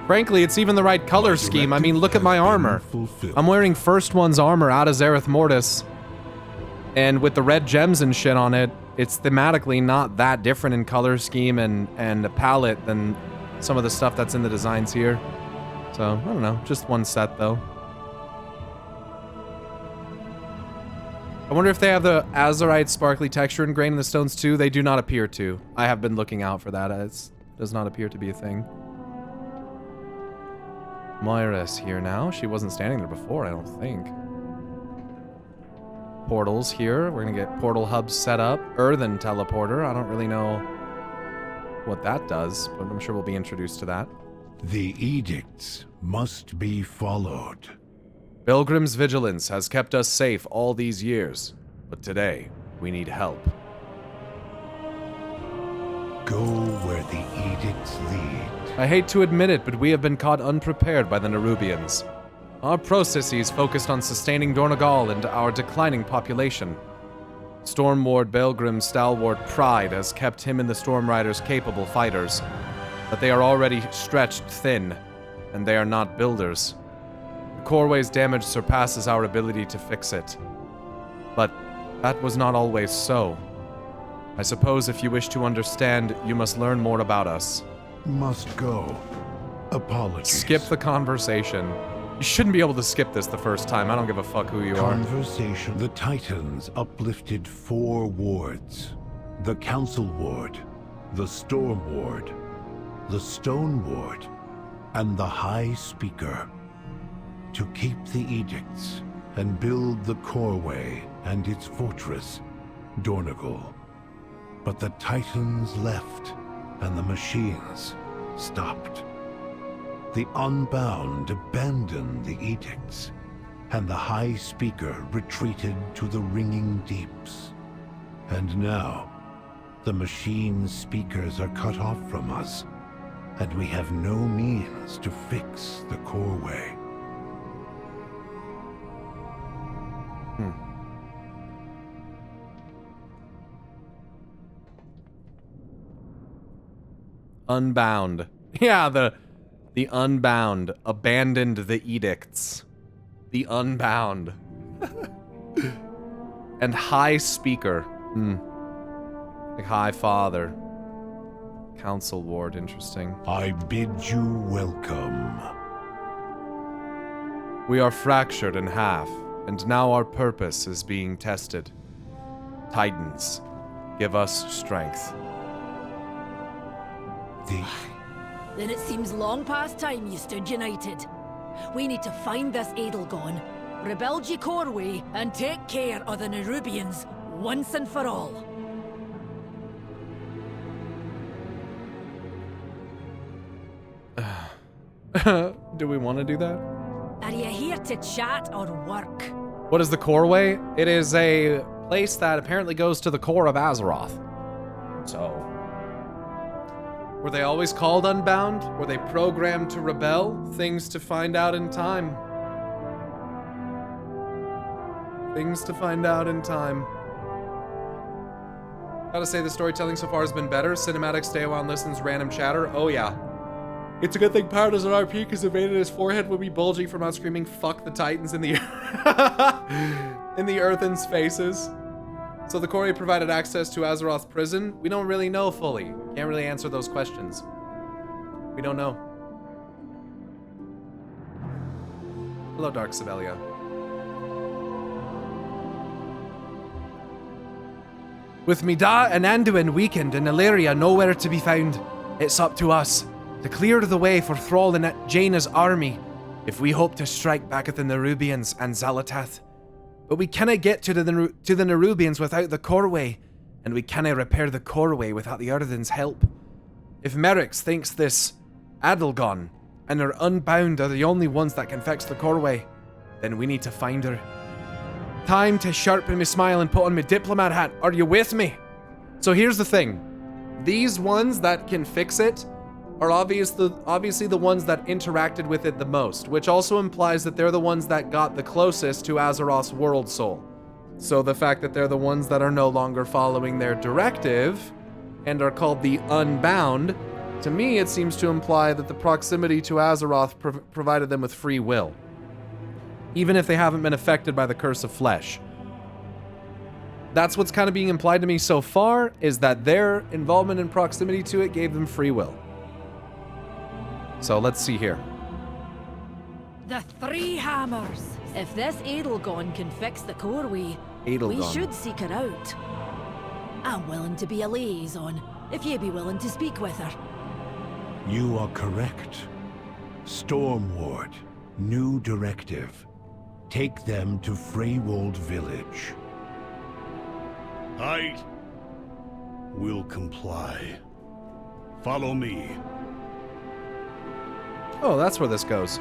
Frankly, it's even the right color scheme. I mean, look at my armor. I'm wearing First One's armor out of Zareth Mortis. And with the red gems and shit on it, it's thematically not that different in color scheme and palette than some of the stuff that's in the designs here. So, I don't know. Just one set, though. I wonder if they have the azurite sparkly texture ingrained in the stones too. They do not appear to. I have been looking out for that. It does not appear to be a thing. Moira's here now. She wasn't standing there before, I don't think. Portals here. We're gonna get portal hubs set up. Earthen teleporter. I don't really know what that does, but I'm sure we'll be introduced to that. The edicts must be followed. Pilgrim's vigilance has kept us safe all these years, but today we need help. Go where the edicts lead. I hate to admit it, but we have been caught unprepared by the Nerubians. Our processes focused on sustaining Dornegal and our declining population. Stormward Belgrim's stalwart pride has kept him and the Storm Riders capable fighters, but they are already stretched thin, and they are not builders. The Coreway's damage surpasses our ability to fix it. But that was not always so. I suppose if you wish to understand, you must learn more about us. Must go. Apologies. Skip the conversation. You shouldn't be able to skip this the first time. I don't give a fuck who you are. Conversation. The Titans uplifted 4 wards. The Council Ward, the Storm Ward, the Stone Ward, and the High Speaker. To keep the edicts and build the Coreway and its fortress, Dornegal. But the Titans left, and the machines stopped. The Unbound abandoned the edicts, and the High Speaker retreated to the ringing deeps. And now, the machine speakers are cut off from us, and we have no means to fix the Coreway. Unbound. Yeah, the Unbound abandoned the edicts. The Unbound. And High Speaker. Like High Father. Council Ward, interesting. I bid you welcome. We are fractured in half, and now our purpose is being tested. Titans, give us strength. Then it seems long past time you stood united. We need to find this Edelgon, rebuild ye Coreway, and take care of the Nerubians once and for all. Do we want to do that? Are you here to chat or work? What is the Coreway? It is a place that apparently goes to the core of Azeroth. So... were they always called Unbound? Were they programmed to rebel? Things to find out in time. Things to find out in time. Gotta say, the storytelling so far has been better. Cinematics, stay while listens, random chatter. Oh yeah. It's a good thing Pyro doesn't RP because if his forehead would be bulging from not screaming "fuck the Titans" in the in the Earthen's faces. So the Corey provided access to Azeroth prison? We don't really know fully. Can't really answer those questions. We don't know. Hello, Dark Sibelia. With Midah and Anduin weakened and Illyria nowhere to be found, it's up to us to clear the way for Thrall and Jaina's army if we hope to strike back at the Nerubians and Xal'atath. But we cannot get to the Nerubians without the Coreway, and we cannot repair the Coreway without the Earthen's help. If Merryx thinks this Adelgon and her Unbound are the only ones that can fix the Coreway, then we need to find her. Time to sharpen my smile and put on my diplomat hat. Are you with me? So here's the thing. These ones that can fix it are obviously the ones that interacted with it the most, which also implies that they're the ones that got the closest to Azeroth's world soul. So the fact that they're the ones that are no longer following their directive and are called the Unbound, to me it seems to imply that the proximity to Azeroth provided them with free will, even if they haven't been affected by the curse of flesh. That's what's kind of being implied to me so far, is that their involvement and proximity to it gave them free will. So let's see here. The 3 hammers, If this Edelgone can fix the Coreway, we Edelgone. should seek her out. I'm willing to be a liaison, if ye be willing to speak with her. You are correct. Storm Ward, new directive. Take them to Freywold Village. I will comply. Follow me. Oh, that's where this goes.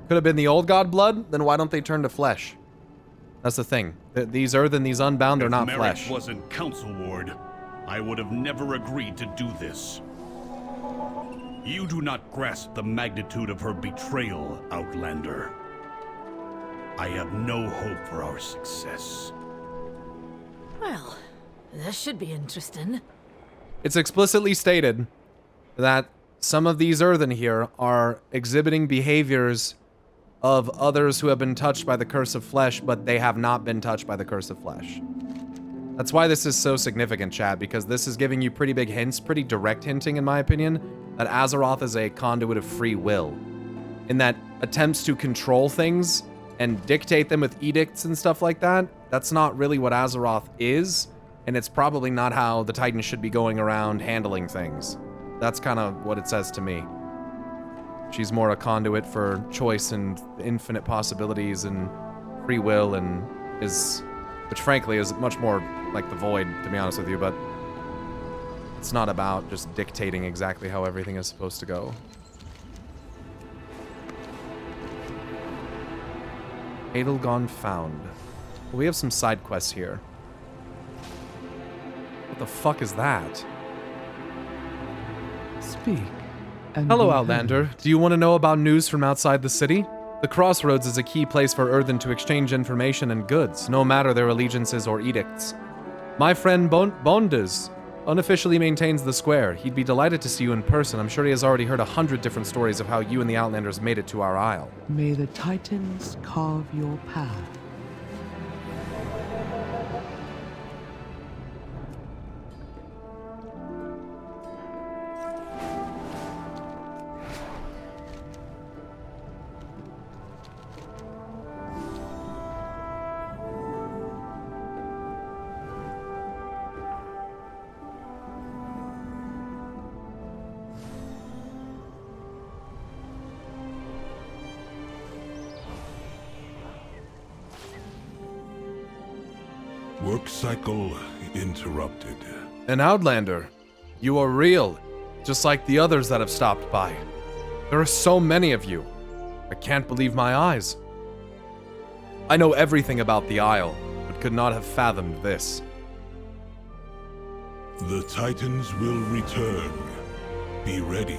Could have been the old god blood, then why don't they turn to flesh? That's the thing. These earthen, these unbound are not If flesh. Merrick wasn't Council Ward, I would have never agreed to do this. You do not grasp the magnitude of her betrayal, Outlander. I have no hope for our success. Well, this should be interesting. It's explicitly stated that some of these earthen here are exhibiting behaviors of others who have been touched by the curse of flesh, but they have not been touched by the curse of flesh. That's why this is so significant, chat, because this is giving you pretty big hints, pretty direct hinting, in my opinion, that Azeroth is a conduit of free will. In that attempts to control things and dictate them with edicts and stuff like that, that's not really what Azeroth is, and it's probably not how the Titans should be going around handling things. That's kind of what it says to me. She's more a conduit for choice and infinite possibilities and free will, and which frankly is much more like the Void, to be honest with you, but it's not about just dictating exactly how everything is supposed to go. Edelgone found. Well, we have some side quests here. What the fuck is that? Speak. Hello, Outlander. Do you want to know about news from outside the city? The Crossroads is a key place for Earthen to exchange information and goods, no matter their allegiances or edicts. My friend Bondes unofficially maintains the square. He'd be delighted to see you in person. I'm sure he has already heard 100 different stories of how you and the Outlanders made it to our isle. May the Titans carve your path. Work cycle interrupted. An Outlander. You are real, just like the others that have stopped by. There are so many of you. I can't believe my eyes. I know everything about the Isle, but could not have fathomed this. The Titans will return. Be ready.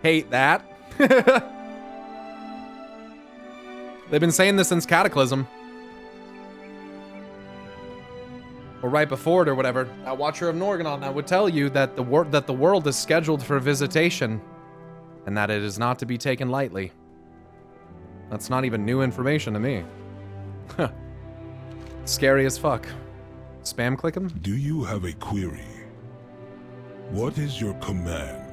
Hate that. They've been saying this since Cataclysm. Or right before it or whatever. That Watcher of Norganon that would tell you that the world is scheduled for visitation. And that it is not to be taken lightly. That's not even new information to me. Scary as fuck. Spam click him? Do you have a query? What is your command?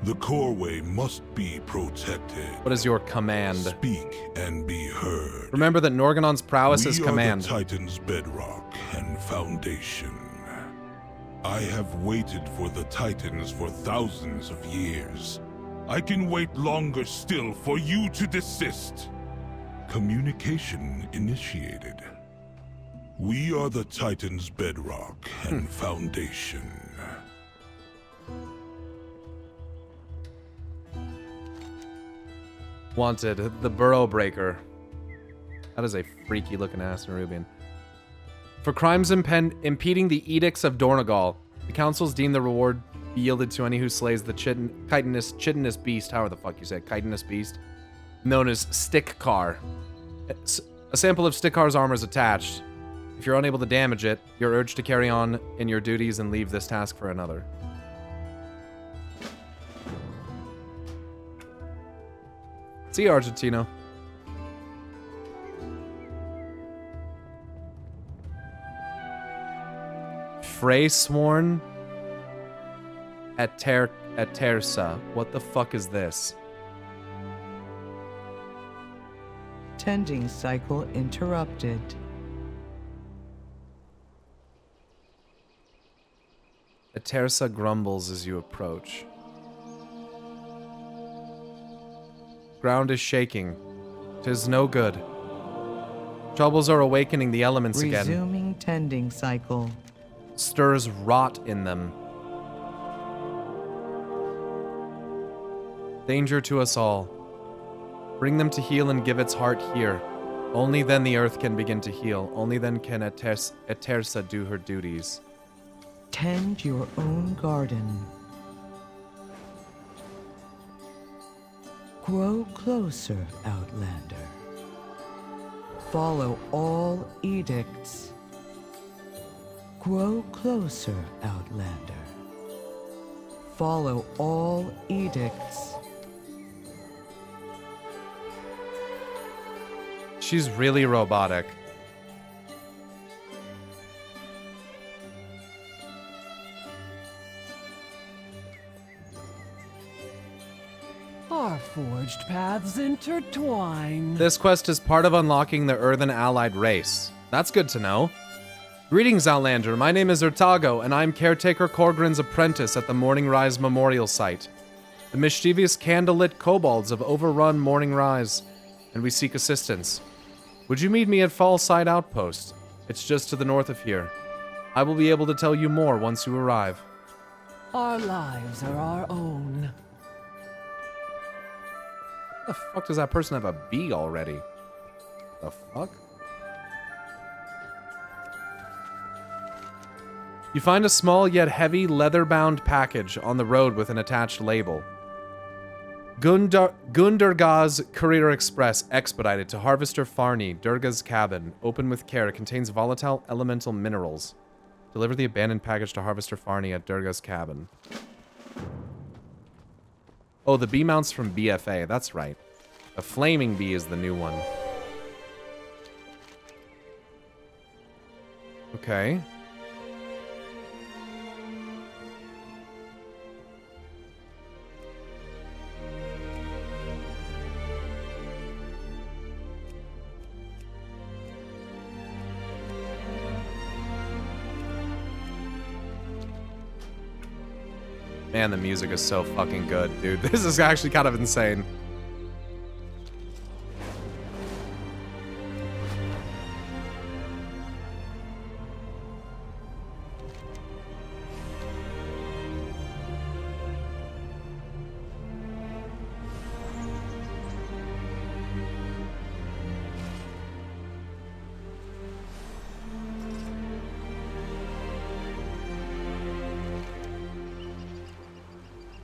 The Coreway must be protected. What is your command? Speak and be heard. Remember that Norganon's prowess is command. We are the Titan's bedrock and foundation. I have waited for the Titans for thousands of years. I can wait longer still for you to desist. Communication initiated. We are the Titan's bedrock and foundation. Wanted, the Burrow Breaker. That is a freaky looking ass Nerubian. For crimes impeding the edicts of Dornogal, The councils deem the reward be yielded to any who slays the chitinous beast, however the fuck you say, chitinous beast, known as Stickcar. A sample of Stickcar's armor is attached. If you're unable to damage it, you're urged to carry on in your duties and leave this task for another. See you, Argentino. Frey sworn at Tersa. What the fuck is this? Tending cycle interrupted. Tersa grumbles as you approach. Ground is shaking. 'Tis no good. Troubles are awakening the elements again. Resuming tending cycle. Stirs rot in them. Danger to us all. Bring them to heal and give its heart here. Only then the earth can begin to heal. Only then can Etersa do her duties. Tend your own garden. Grow closer, Outlander. Follow all edicts. Grow closer, Outlander. Follow all edicts. She's really robotic. Our forged paths intertwine. This quest is part of unlocking the Earthen Allied race. That's good to know. Greetings, Outlander. My name is Urtago, and I'm Caretaker Corgrin's apprentice at the Morning Rise Memorial Site. The mischievous candlelit kobolds have overrun Morning Rise, and we seek assistance. Would you meet me at Fallside Outpost? It's just to the north of here. I will be able to tell you more once you arrive. Our lives are our own. The fuck does that person have a B already? The fuck? You find a small yet heavy leather-bound package on the road with an attached label. Gundargaz Courier Express expedited to Harvester Farney, Durga's cabin. Open with care. Contains volatile elemental minerals. Deliver the abandoned package to Harvester Farney at Durga's cabin. Oh, the bee mounts from BFA. That's right. The flaming bee is the new one. Okay. Man, the music is so fucking good, dude. This is actually kind of insane.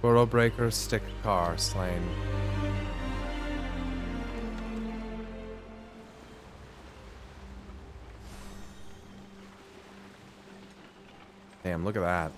Burrowbreaker, stick car, slain. Damn, look at that.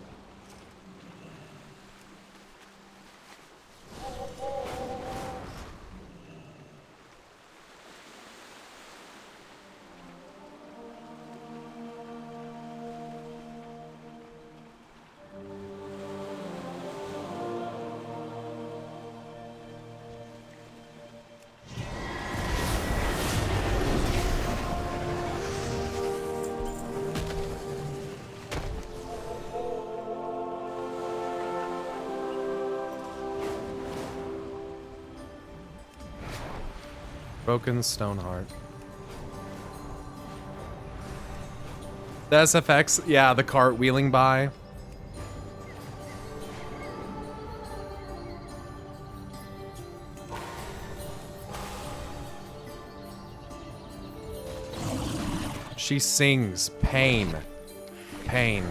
Broken Stoneheart. The SFX, yeah, the cart wheeling by. She sings pain. Pain.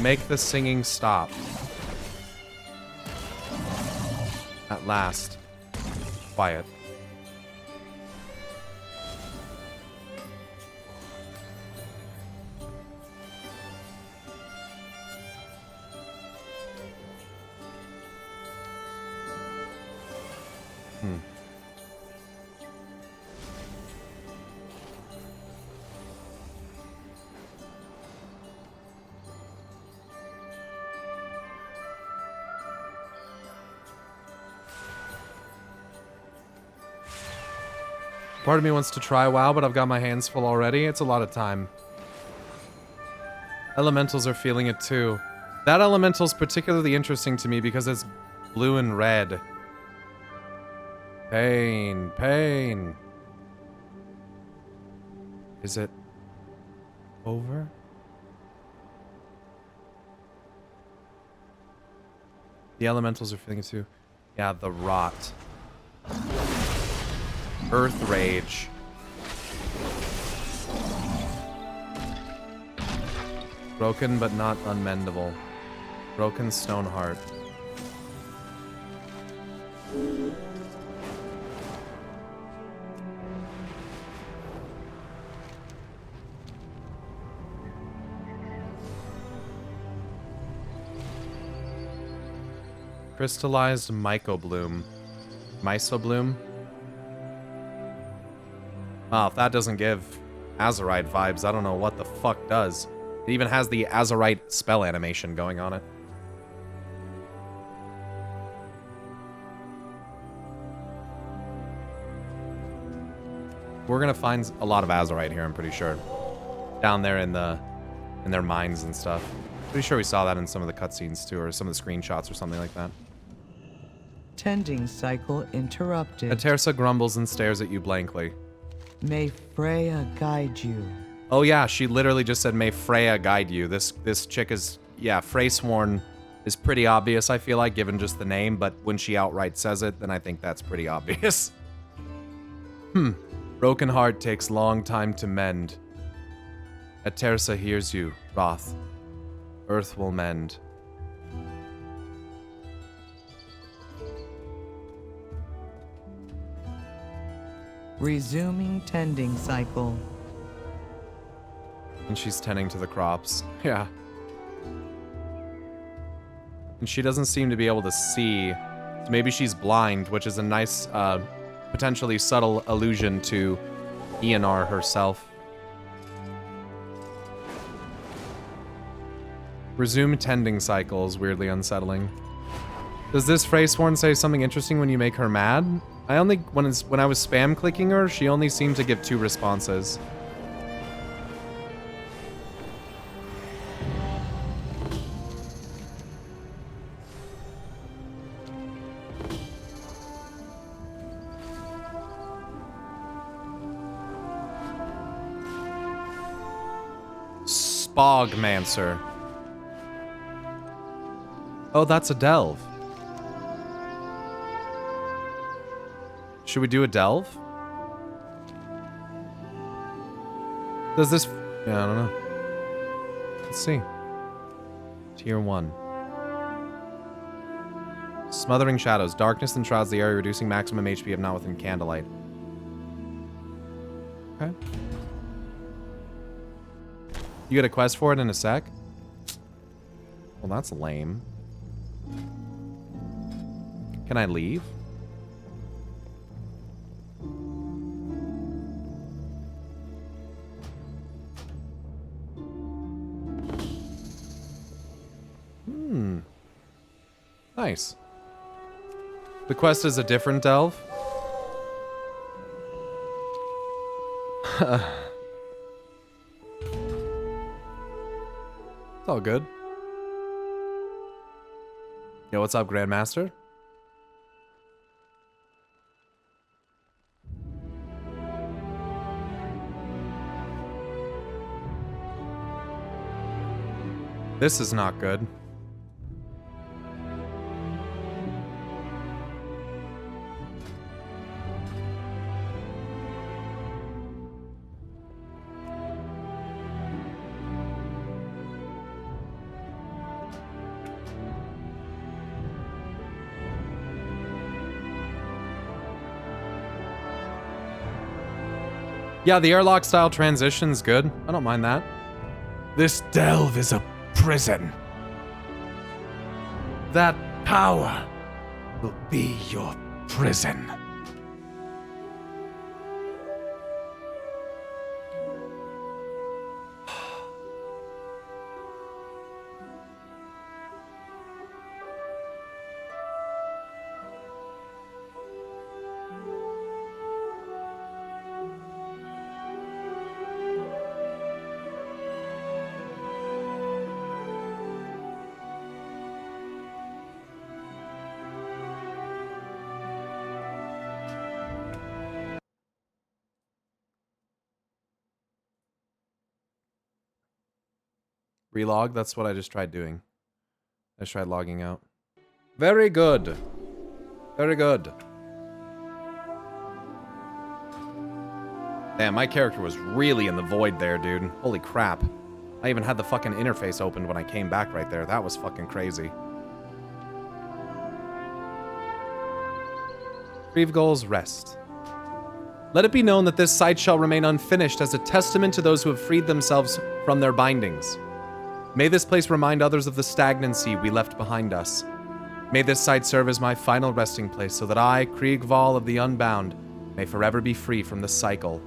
Make the singing stop. At last. Quiet. Part of me wants to try WoW, but I've got my hands full already. It's a lot of time. Elementals are feeling it too. That elemental's particularly interesting to me because it's blue and red. Pain, pain. Is it over? The elementals are feeling it too. Yeah, the rot. Earth Rage. Broken but not unmendable. Broken Stone Heart. Crystallized Mycobloom. Mysobloom? Wow, if that doesn't give Azerite vibes, I don't know what the fuck does. It even has the Azerite spell animation going on it. We're gonna find a lot of Azerite here, I'm pretty sure. Down there in their mines and stuff. Pretty sure we saw that in some of the cutscenes too, or some of the screenshots or something like that. Tending cycle interrupted. Atersa grumbles and stares at you blankly. May Freya guide you. Oh yeah, she literally just said, may Freya guide you. This chick is, yeah, Freysworn is pretty obvious, I feel like, given just the name, but when she outright says it, then I think that's pretty obvious. Broken heart takes long time to mend. Atersa hears you, Roth. Earth will mend. Resuming tending cycle. And she's tending to the crops. Yeah. And she doesn't seem to be able to see. So maybe she's blind, which is a nice, potentially subtle allusion to Eonar herself. Resume tending cycles, weirdly unsettling. Does this Freysworn say something interesting when you make her mad? I only, when I was spam clicking her, she only seemed to give 2 responses. Spogmancer. Oh, that's a delve. Should we do a delve? Does this... Yeah, I don't know. Let's see. Tier 1. Smothering shadows. Darkness enshrouds the area, reducing maximum HP if not within candlelight. Okay. You get a quest for it in a sec? Well, that's lame. Can I leave? Nice. The quest is a different delve? It's all good. Yo, what's up, Grandmaster? This is not good. Yeah, the airlock style transition's good. I don't mind that. This delve is a prison. That power will be your prison. Relog, that's what I just tried doing. I just tried logging out. Very good. Very good. Damn, my character was really in the void there, dude. Holy crap. I even had the fucking interface opened when I came back right there. That was fucking crazy. Grieve goals, rest. Let it be known that this site shall remain unfinished as a testament to those who have freed themselves from their bindings. May this place remind others of the stagnancy we left behind us. May this site serve as my final resting place so that I, Kriegval of the Unbound, may forever be free from the cycle.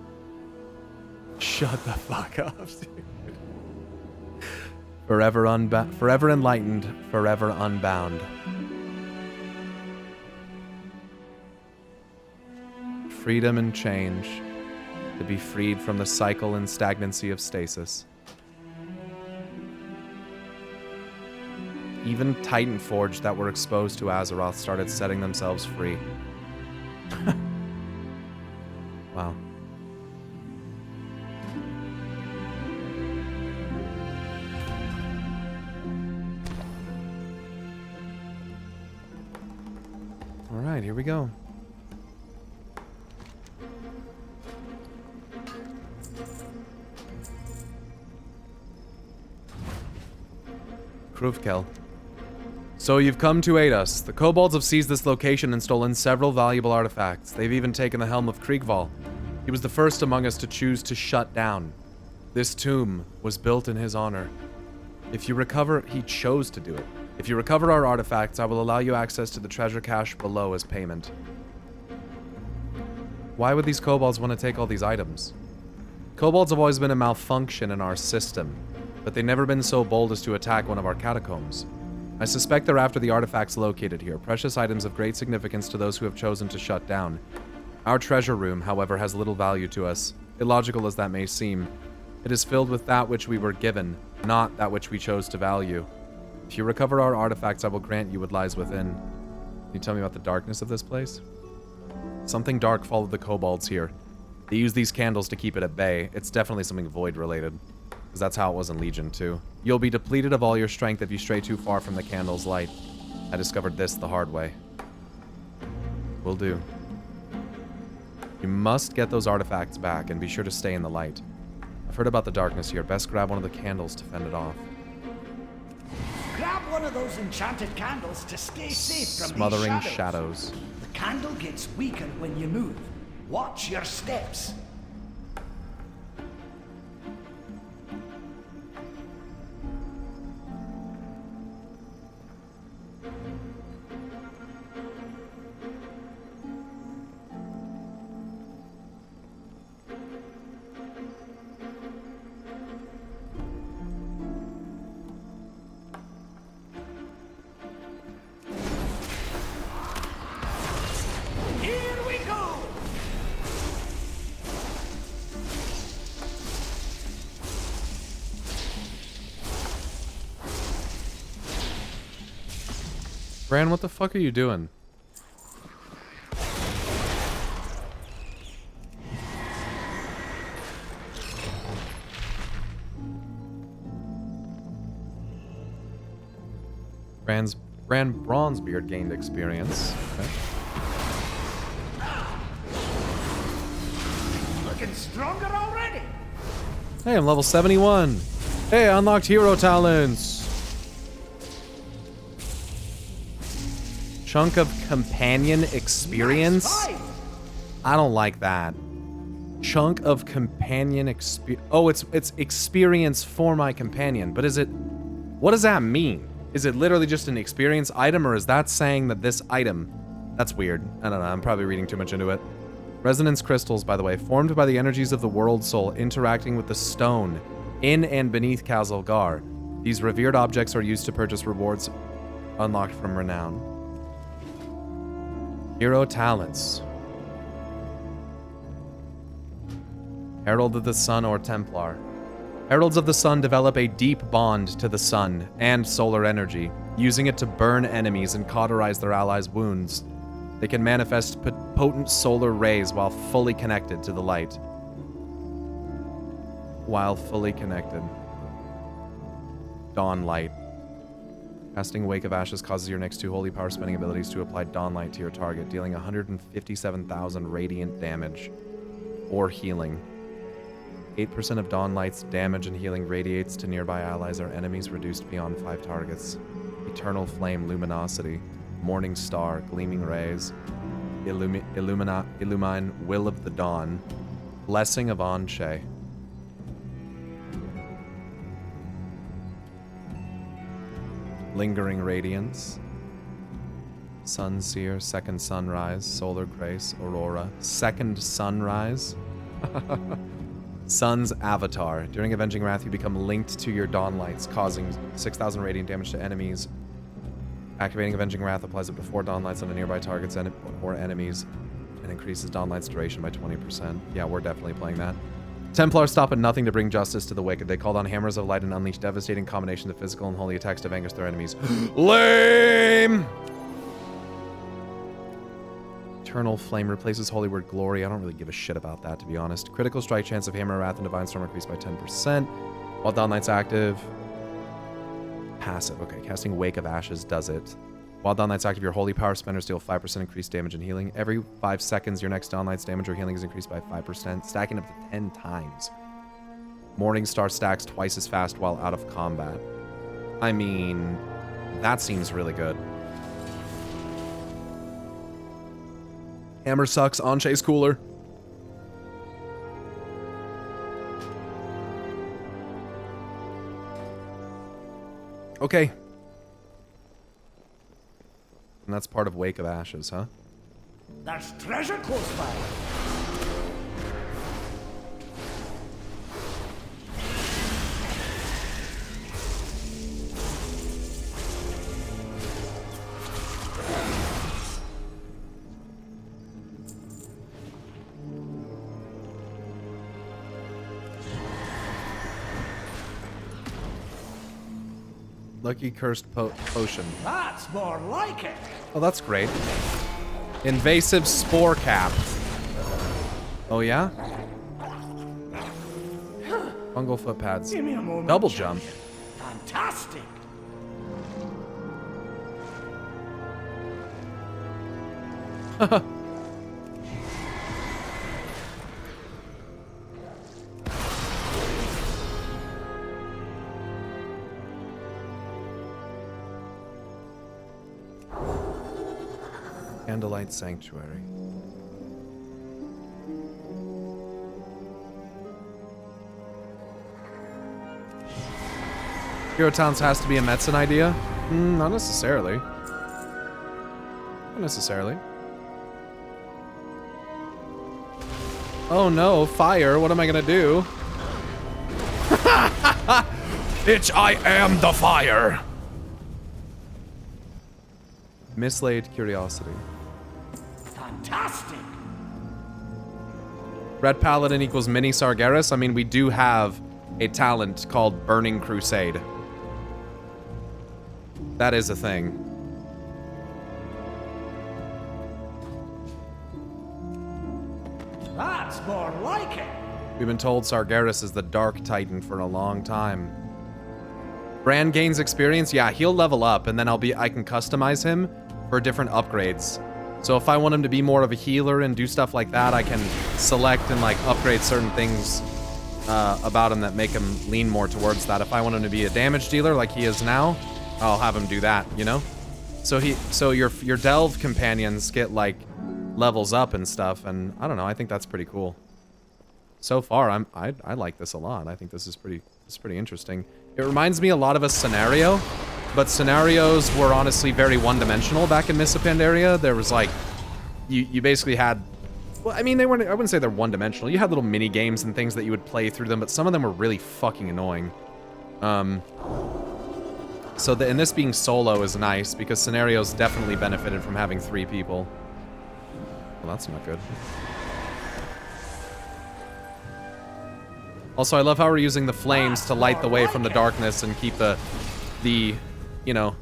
Shut the fuck up, dude. Forever enlightened, forever unbound. Freedom and change, to be freed from the cycle and stagnancy of stasis. Even Titan Forged that were exposed to Azeroth started setting themselves free. Wow. All right, here we go. Kruvkel. So you've come to aid us. The kobolds have seized this location and stolen several valuable artifacts. They've even taken the helm of Kriegval. He was the first among us to choose to shut down. This tomb was built in his honor. If you recover, he chose to do it. If you recover our artifacts, I will allow you access to the treasure cache below as payment. Why would these kobolds want to take all these items? Kobolds have always been a malfunction in our system, but they've never been so bold as to attack one of our catacombs. I suspect they're after the artifacts located here, precious items of great significance to those who have chosen to shut down. Our treasure room, however, has little value to us, illogical as that may seem. It is filled with that which we were given, not that which we chose to value. If you recover our artifacts, I will grant you what lies within. Can you tell me about the darkness of this place? Something dark followed the kobolds here. They use these candles to keep it at bay. It's definitely something void related. Because that's how it was in Legion too. You'll be depleted of all your strength if you stray too far from the candle's light. I discovered this the hard way. Will do. You must get those artifacts back and be sure to stay in the light. I've heard about the darkness here. Best grab one of the candles to fend it off. Grab one of those enchanted candles to stay safe from Smothering these shadows. The candle gets weaker when you move. Watch your steps. Bran, what the fuck are you doing? Bran Bronzebeard gained experience. Okay. Looking stronger already. Hey, I'm level 71. Hey, I unlocked hero talents. Chunk of companion experience? I don't like that. Chunk of companion oh, it's experience for my companion. But is it... What does that mean? Is it literally just an experience item, or is that saying that this item... That's weird. I don't know. I'm probably reading too much into it. Resonance crystals, by the way, formed by the energies of the world soul interacting with the stone in and beneath Kazalgar. These revered objects are used to purchase rewards unlocked from renown. Hero talents. Herald of the Sun or Templar. Heralds of the Sun develop a deep bond to the sun and solar energy, using it to burn enemies and cauterize their allies' wounds. They can manifest potent solar rays while fully connected to the light. Dawn Light. Casting Wake of Ashes causes your next 2 holy power spending abilities to apply Dawn Light to your target, dealing 157,000 radiant damage or healing. 8% of Dawn Light's damage and healing radiates to nearby allies or enemies, reduced beyond 5 targets. Eternal Flame Luminosity. Morning Star, Gleaming Rays, Illumine, Will of the Dawn, Blessing of Anshe. Lingering Radiance, Sunseer, Second Sunrise, Solar Grace, Aurora, Second Sunrise, Sun's Avatar. During Avenging Wrath, you become linked to your Dawn Lights, causing 6,000 radiant damage to enemies. Activating Avenging Wrath applies it before Dawn Lights on the nearby targets or enemies and increases Dawn Light's duration by 20%. Yeah, we're definitely playing that. Templars stop at nothing to bring justice to the wicked. They called on Hammers of Light and unleashed devastating combinations of physical and holy attacks to vanquish their enemies. Lame! Eternal Flame replaces Holy Word Glory. I don't really give a shit about that, to be honest. Critical strike chance of Hammer of Wrath and Divine Storm increased by 10%. While Dawn Light's active... Passive. Okay, casting Wake of Ashes does it. While Dawn Light's active, your holy power spenders deal 5% increased damage and healing. Every 5 seconds, your next Dawn Light's damage or healing is increased by 5%, stacking up to 10 times. Morning Star stacks twice as fast while out of combat. I mean, that seems really good. Hammer sucks. Anshe's cooler. Okay. And that's part of Wake of Ashes, huh? There's treasure close by. Lucky Cursed Potion. That's more like it. Oh, that's great. Invasive Spore Cap. Oh, yeah? Fungal Foot Pads. Give me a moment, Double Jump. Fantastic. Candlelight Sanctuary. Hero Talents has to be a Metzen idea? Not necessarily. Not necessarily. Oh no, fire. What am I gonna do? Bitch, I am the fire. Mislaid Curiosity. Fantastic. Red Paladin equals Mini Sargeras. I mean, we do have a talent called Burning Crusade. That is a thing. That's more like it. We've been told Sargeras is the Dark Titan for a long time. Bran gains experience. Yeah, he'll level up, and then I can customize him for different upgrades. So if I want him to be more of a healer and do stuff like that, I can select and like upgrade certain things about him that make him lean more towards that. If I want him to be a damage dealer like he is now, I'll have him do that, you know? So your delve companions get like levels up and stuff, and I don't know, I think that's pretty cool. so far, I like this a lot. I think this is pretty interesting. It reminds me a lot of a scenario, but scenarios were honestly very one-dimensional back in Missa Pandaria. There was like, you basically had, well, I mean, they weren't, I wouldn't say they're one-dimensional. You had little mini games and things that you would play through them, but some of them were really fucking annoying. So and this being solo is nice because scenarios definitely benefited from having 3 people. Well, that's not good. Also, I love how we're using the flames to light the way from the darkness and keep the you know,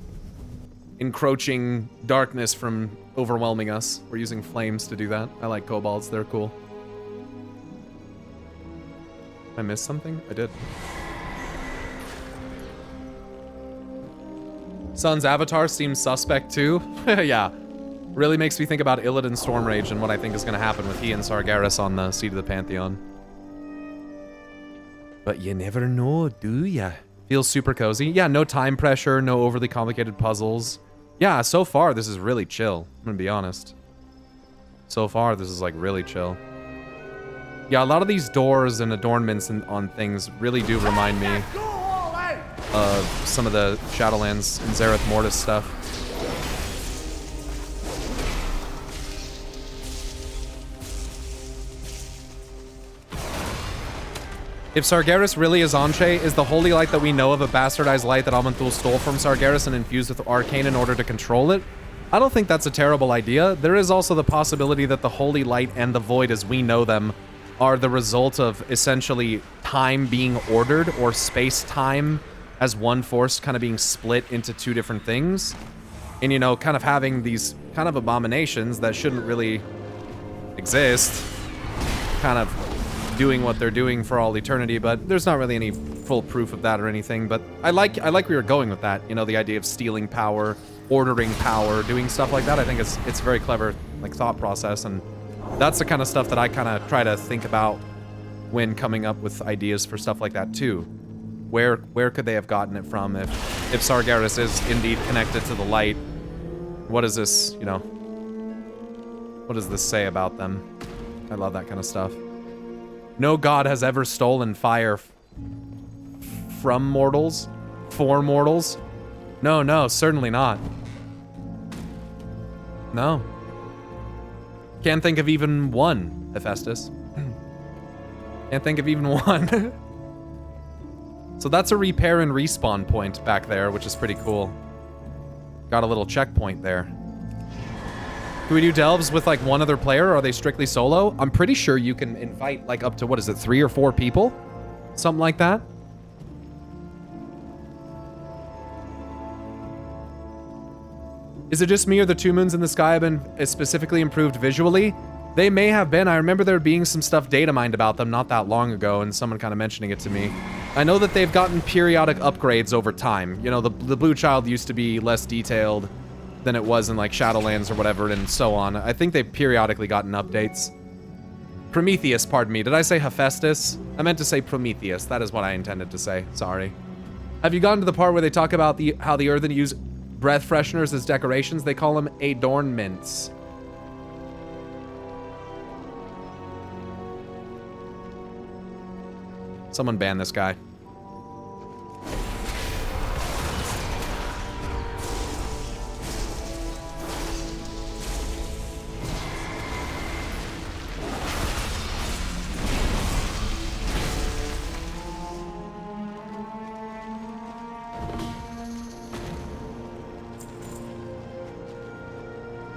encroaching darkness from overwhelming us. We're using flames to do that. I like kobolds, they're cool. I missed something? I did. Sun's avatar seems suspect too. Yeah. Really makes me think about Illidan Stormrage and what I think is going to happen with he and Sargeras on the seat of the Pantheon. But you never know, do ya? Feels super cozy. Yeah, no time pressure, no overly complicated puzzles. Yeah, so far this is really chill. I'm gonna be honest. So far this is like really chill. Yeah, a lot of these doors and adornments on things really do remind me of some of the Shadowlands and Zareth Mortis stuff. If Sargeras really is Anche, is the holy light that we know of a bastardized light that Aman'Thul stole from Sargeras and infused with arcane in order to control it? I don't think that's a terrible idea. There is also the possibility that the holy light and the void as we know them are the result of essentially time being ordered or space-time as one force kind of being split into 2 different things. And, you know, kind of having these kind of abominations that shouldn't really exist kind of doing what they're doing for all eternity, but there's not really any full proof of that or anything. But I like where you're going with that, you know, the idea of stealing power, ordering power, doing stuff like that. I think it's very clever, like, thought process, and that's the kind of stuff that I kind of try to think about when coming up with ideas for stuff like that too. Where could they have gotten it from if Sargeras is indeed connected to the light? What does this, you know, what does this say about them? I love that kind of stuff. No god has ever stolen fire from mortals, for mortals. No, certainly not. No. Can't think of even one, Hephaestus. Can't think of even one. So that's a repair and respawn point back there, which is pretty cool. Got a little checkpoint there. Do we do delves with like one other player, or are they strictly solo? I'm pretty sure you can invite like up to, what is it, 3 or 4 people? Something like that. Is it just me or the 2 moons in the sky have been specifically improved visually? They may have been. I remember there being some stuff data mined about them not that long ago and someone kind of mentioning it to me. I know that they've gotten periodic upgrades over time. You know, the Blue Child used to be less detailed than it was in like Shadowlands or whatever and so on. I think they've periodically gotten updates. Prometheus, pardon me. Did I say Hephaestus? I meant to say Prometheus. That is what I intended to say. Sorry. Have you gotten to the part where they talk about how the Earthen use breath fresheners as decorations? They call them adornments. Someone ban this guy.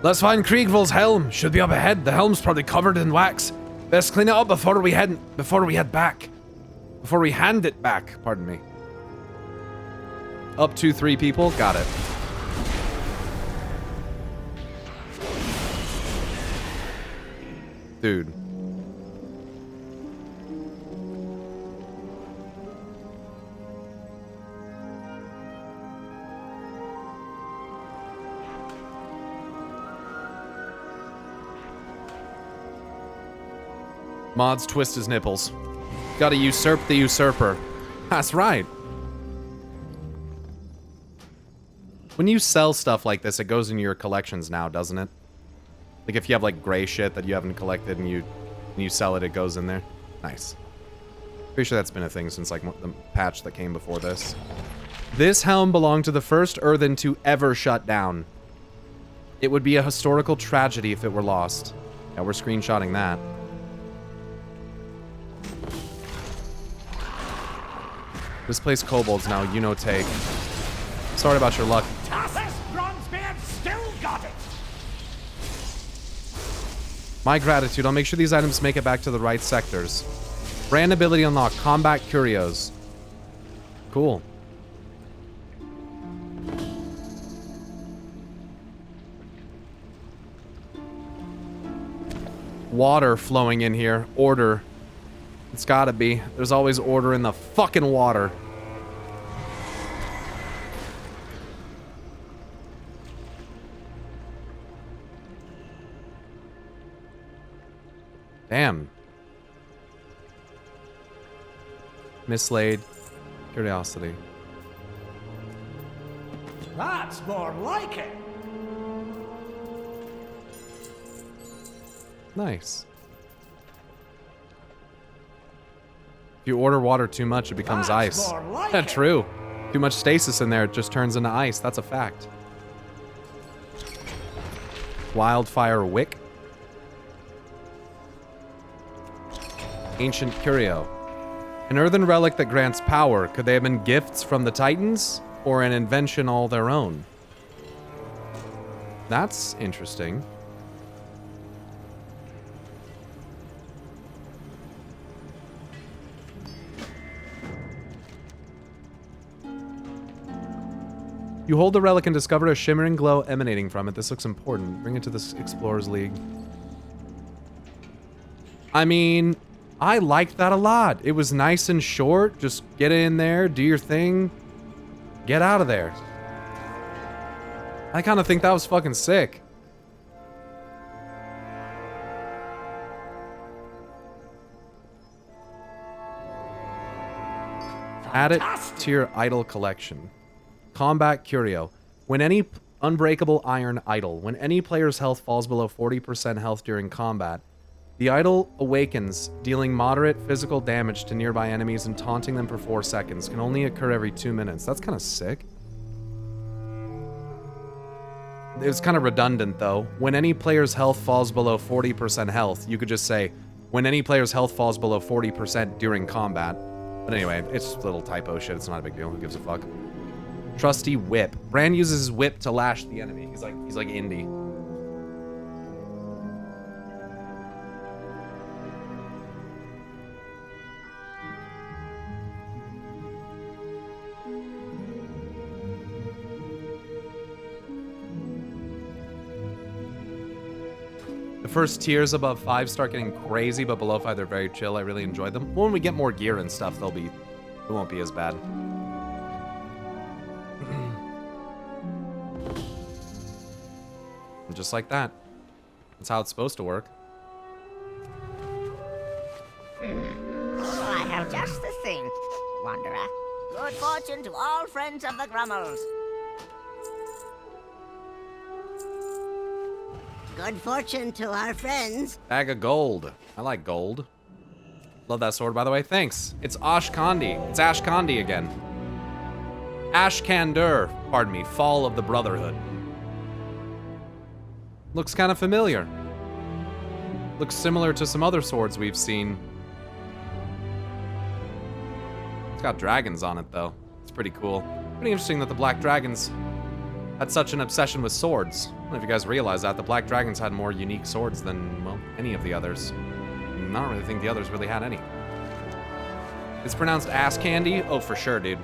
Let's find Kriegville's helm. Should be up ahead. The helm's probably covered in wax. Best clean it up before we head back. Before we hand it back, pardon me. Up to 3 people? Got it. Dude. Mods twist his nipples. Gotta usurp the usurper. That's right. When you sell stuff like this, it goes into your collections now, doesn't it? Like if you have like gray shit that you haven't collected and you sell it, it goes in there. Nice. Pretty sure that's been a thing since like the patch that came before this. This helm belonged to the first Earthen to ever shut down. It would be a historical tragedy if it were lost. Yeah, we're screenshotting that. Displace kobolds now, you know take. Sorry about your luck. Tassus Bronzebeard still got it! My gratitude. I'll make sure these items make it back to the right sectors. Brand ability unlocked. Combat Curios. Cool. Water flowing in here. Order. It's gotta be. There's always order in the fucking water. Damn. Mislaid. Curiosity. That's more like it! Nice. If you order water too much, it becomes ice. More like it. True. Too much stasis in there, it just turns into ice. That's a fact. Wildfire Wick. Ancient Curio. An earthen relic that grants power. Could they have been gifts from the Titans? Or an invention all their own? That's interesting. You hold the relic and discover a shimmering glow emanating from it. This looks important. Bring it to the Explorers League. I mean, I liked that a lot. It was nice and short. Just get in there, do your thing, get out of there. I kind of think that was fucking sick. Add it to your idol collection. Combat Curio. When any unbreakable iron idol. When any player's health falls below 40% health during combat, the idol awakens, dealing moderate physical damage to nearby enemies and taunting them for 4 seconds. Can only occur every 2 minutes. That's kind of sick. It's kind of redundant, though. When any player's health falls below 40% health, you could just say, when any player's health falls below 40% during combat. But anyway, it's a little typo shit. It's not a big deal. Who gives a fuck? Trusty Whip. Bran uses his whip to lash the enemy. He's like Indy. The first tiers above 5 start getting crazy, but below 5 they're very chill. I really enjoyed them. When we get more gear and stuff, it won't be as bad. Just like that. That's how it's supposed to work. I have just the thing, Wanderer. Good fortune to all friends of the Grummels. Good fortune to our friends. Bag of gold. I like gold. Love that sword, by the way. Thanks. It's Ashkandi. It's Ashkandi again. Ashkandur. Pardon me. Fall of the Brotherhood. Looks kind of familiar. Looks similar to some other swords we've seen. It's got dragons on it, though. It's pretty cool. Pretty interesting that the Black Dragons had such an obsession with swords. I don't know if you guys realize that. The Black Dragons had more unique swords than, well, any of the others. I don't really think the others really had any. It's pronounced ass candy? Oh, for sure, dude.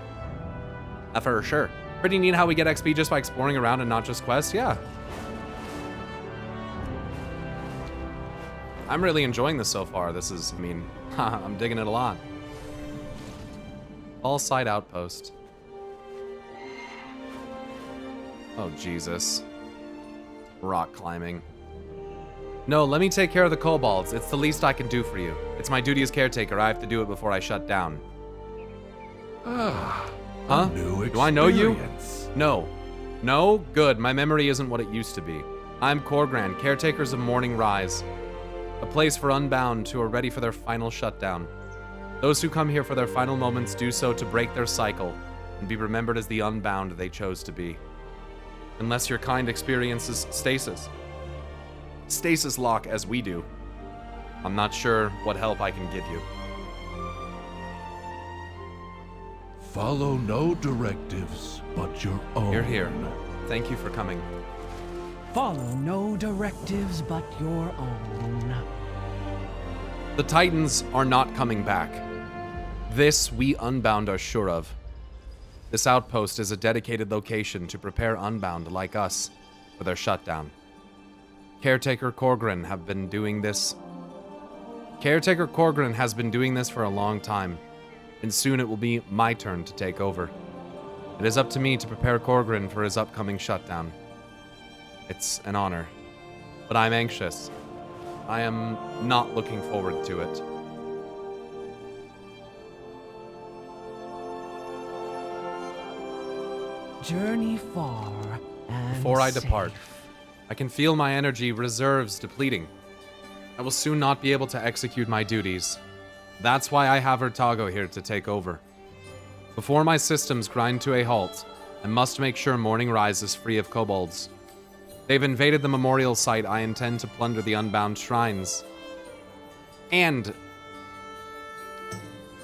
For sure. Pretty neat how we get XP just by exploring around and not just quests. Yeah. I'm really enjoying this so far. This is, I mean, I'm digging it a lot. All side outpost. Oh, Jesus. Rock climbing. No, let me take care of the kobolds. It's the least I can do for you. It's my duty as caretaker. I have to do it before I shut down. Huh? Do I know you? No. No? Good. My memory isn't what it used to be. I'm Korgran, caretakers of Morning Rise. A place for Unbound who are ready for their final shutdown. Those who come here for their final moments do so to break their cycle and be remembered as the Unbound they chose to be. Unless your kind experiences stasis lock as we do, I'm not sure what help I can give you. Follow no directives but your own. You're here. Thank you for coming. Follow no directives but your own. The Titans are not coming back. This we Unbound are sure of. This outpost is a dedicated location to prepare Unbound like us for their shutdown. Caretaker Corgrin has been doing this for a long time, and soon it will be my turn to take over. It is up to me to prepare Corgrin for his upcoming shutdown. It's an honor, but I'm anxious. I am not looking forward to it. Journey far and Before I safe. depart, I can feel my energy reserves depleting. I will soon not be able to execute my duties. That's why I have Urtago here to take over. Before my systems grind to a halt, I must make sure Morning Rise is free of kobolds. They've invaded the memorial site. I intend to plunder the Unbound shrines.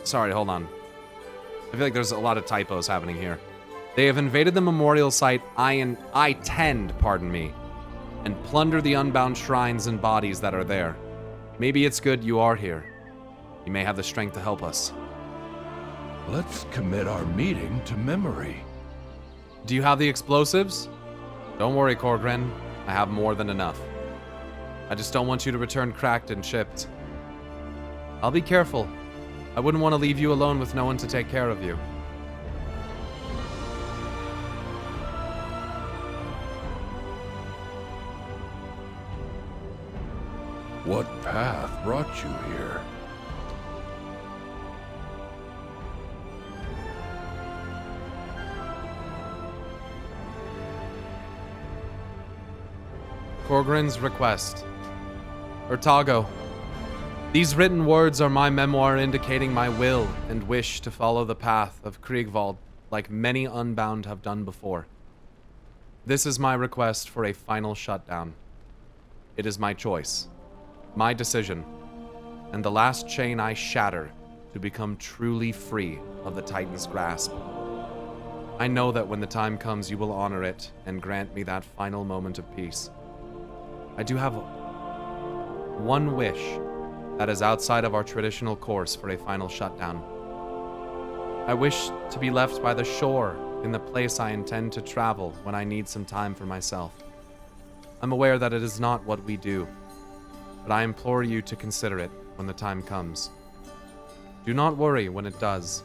Sorry, hold on. I feel like there's a lot of typos happening here. They have invaded the memorial site, and plunder the Unbound shrines and bodies that are there. Maybe it's good you are here. You may have the strength to help us. Let's commit our meeting to memory. Do you have the explosives? Don't worry, Corgrin. I have more than enough. I just don't want you to return cracked and chipped. I'll be careful. I wouldn't want to leave you alone with no one to take care of you. What path brought you here? Corgrin's request. Urtago, these written words are my memoir indicating my will and wish to follow the path of Kriegwald like many Unbound have done before. This is my request for a final shutdown. It is my choice, my decision, and the last chain I shatter to become truly free of the Titan's grasp. I know that when the time comes you will honor it and grant me that final moment of peace. I do have one wish that is outside of our traditional course for a final shutdown. I wish to be left by the shore in the place I intend to travel when I need some time for myself. I'm aware that it is not what we do, but I implore you to consider it when the time comes. Do not worry when it does.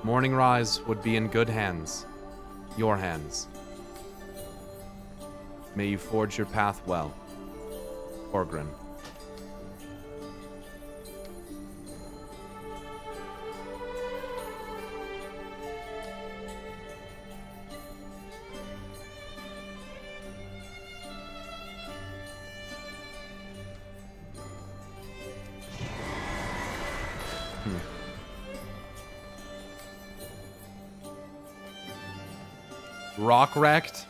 Morning Rise would be in good hands, your hands. May you forge your path well, Corgrin. Rock wrecked?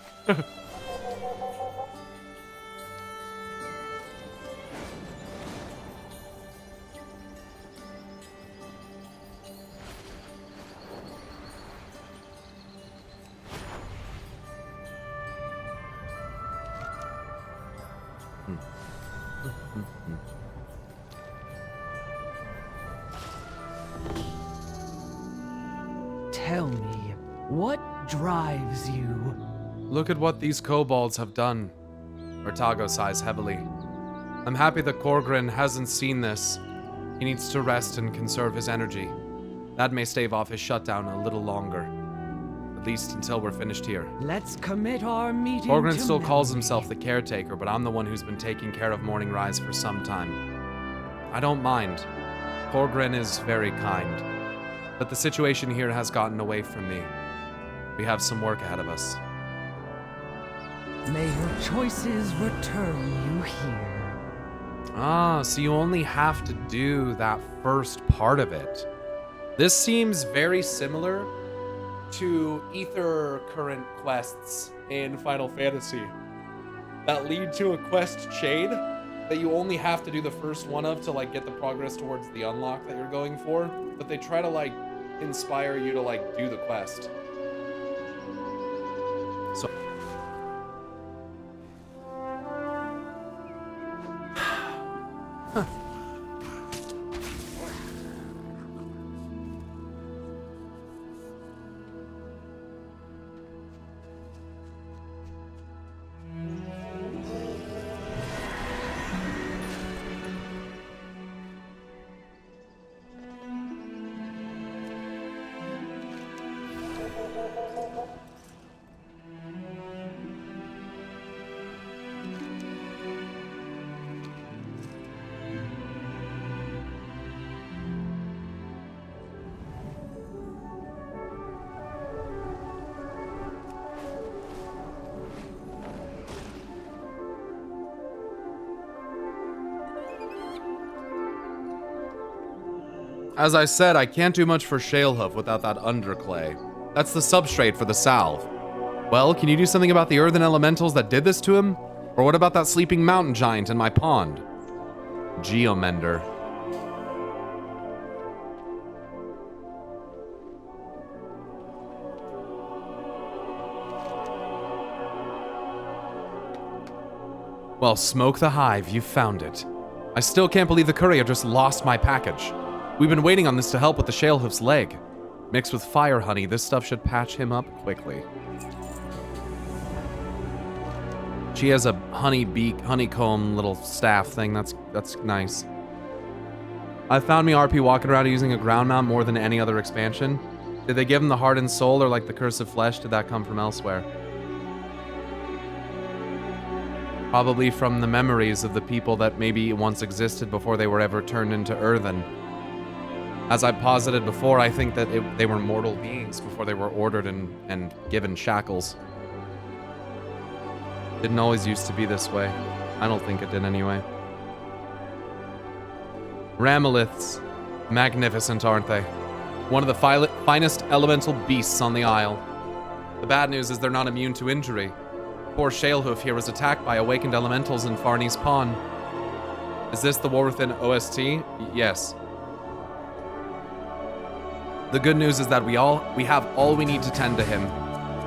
Tell me, what drives you? Look at what these kobolds have done. Urtago sighs heavily. I'm happy that Corgrin hasn't seen this. He needs to rest and conserve his energy. That may stave off his shutdown a little longer. At least until we're finished here. Let's commit our meeting Corgrin to still calls memory. himself the caretaker, but I'm the one who's been taking care of Morning Rise for some time. I don't mind. Corgrin is very kind. But the situation here has gotten away from me. We have some work ahead of us. May your choices return you here. Ah, so you only have to do that first part of it. This seems very similar to Ether current quests in Final Fantasy that lead to a quest chain that you only have to do the first one of to like get the progress towards the unlock that you're going for, but they try to like inspire you to like do the quest. So as I said, I can't do much for Shalehoof without that underclay. That's the substrate for the salve. Well, can you do something about the earthen elementals that did this to him? Or what about that sleeping mountain giant in my pond? Geomender. Well, smoke the hive, you found it. I still can't believe the courier just lost my package. We've been waiting on this to help with the Shalehoof's leg. Mixed with fire honey, this stuff should patch him up quickly. She has a honeycomb little staff thing. That's nice. I found me RP walking around using a ground mount more than any other expansion. Did they give him the heart and soul, or like the curse of flesh? Did that come from elsewhere? Probably from the memories of the people that maybe once existed before they were ever turned into earthen. As I posited before, I think that they were mortal beings before they were ordered and given shackles. Didn't always used to be this way. I don't think it did anyway. Ramoliths. Magnificent, aren't they? One of the finest elemental beasts on the Isle. The bad news is they're not immune to injury. Poor Shalehoof here was attacked by awakened elementals in Farney's Pond. Is this the war within OST? Yes. The good news is that we have all we need to tend to him.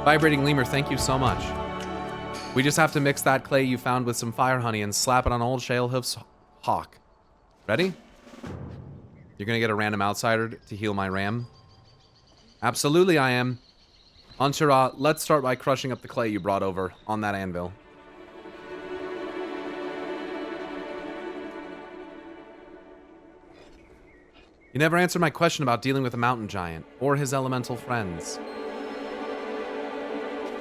Vibrating Lemur, thank you so much. We just have to mix that clay you found with some fire honey and slap it on old Shalehoof's hawk. Ready? You're gonna get a random outsider to heal my ram? Absolutely I am. Anshara, let's start by crushing up the clay you brought over on that anvil. You never answered my question about dealing with a mountain giant, or his elemental friends.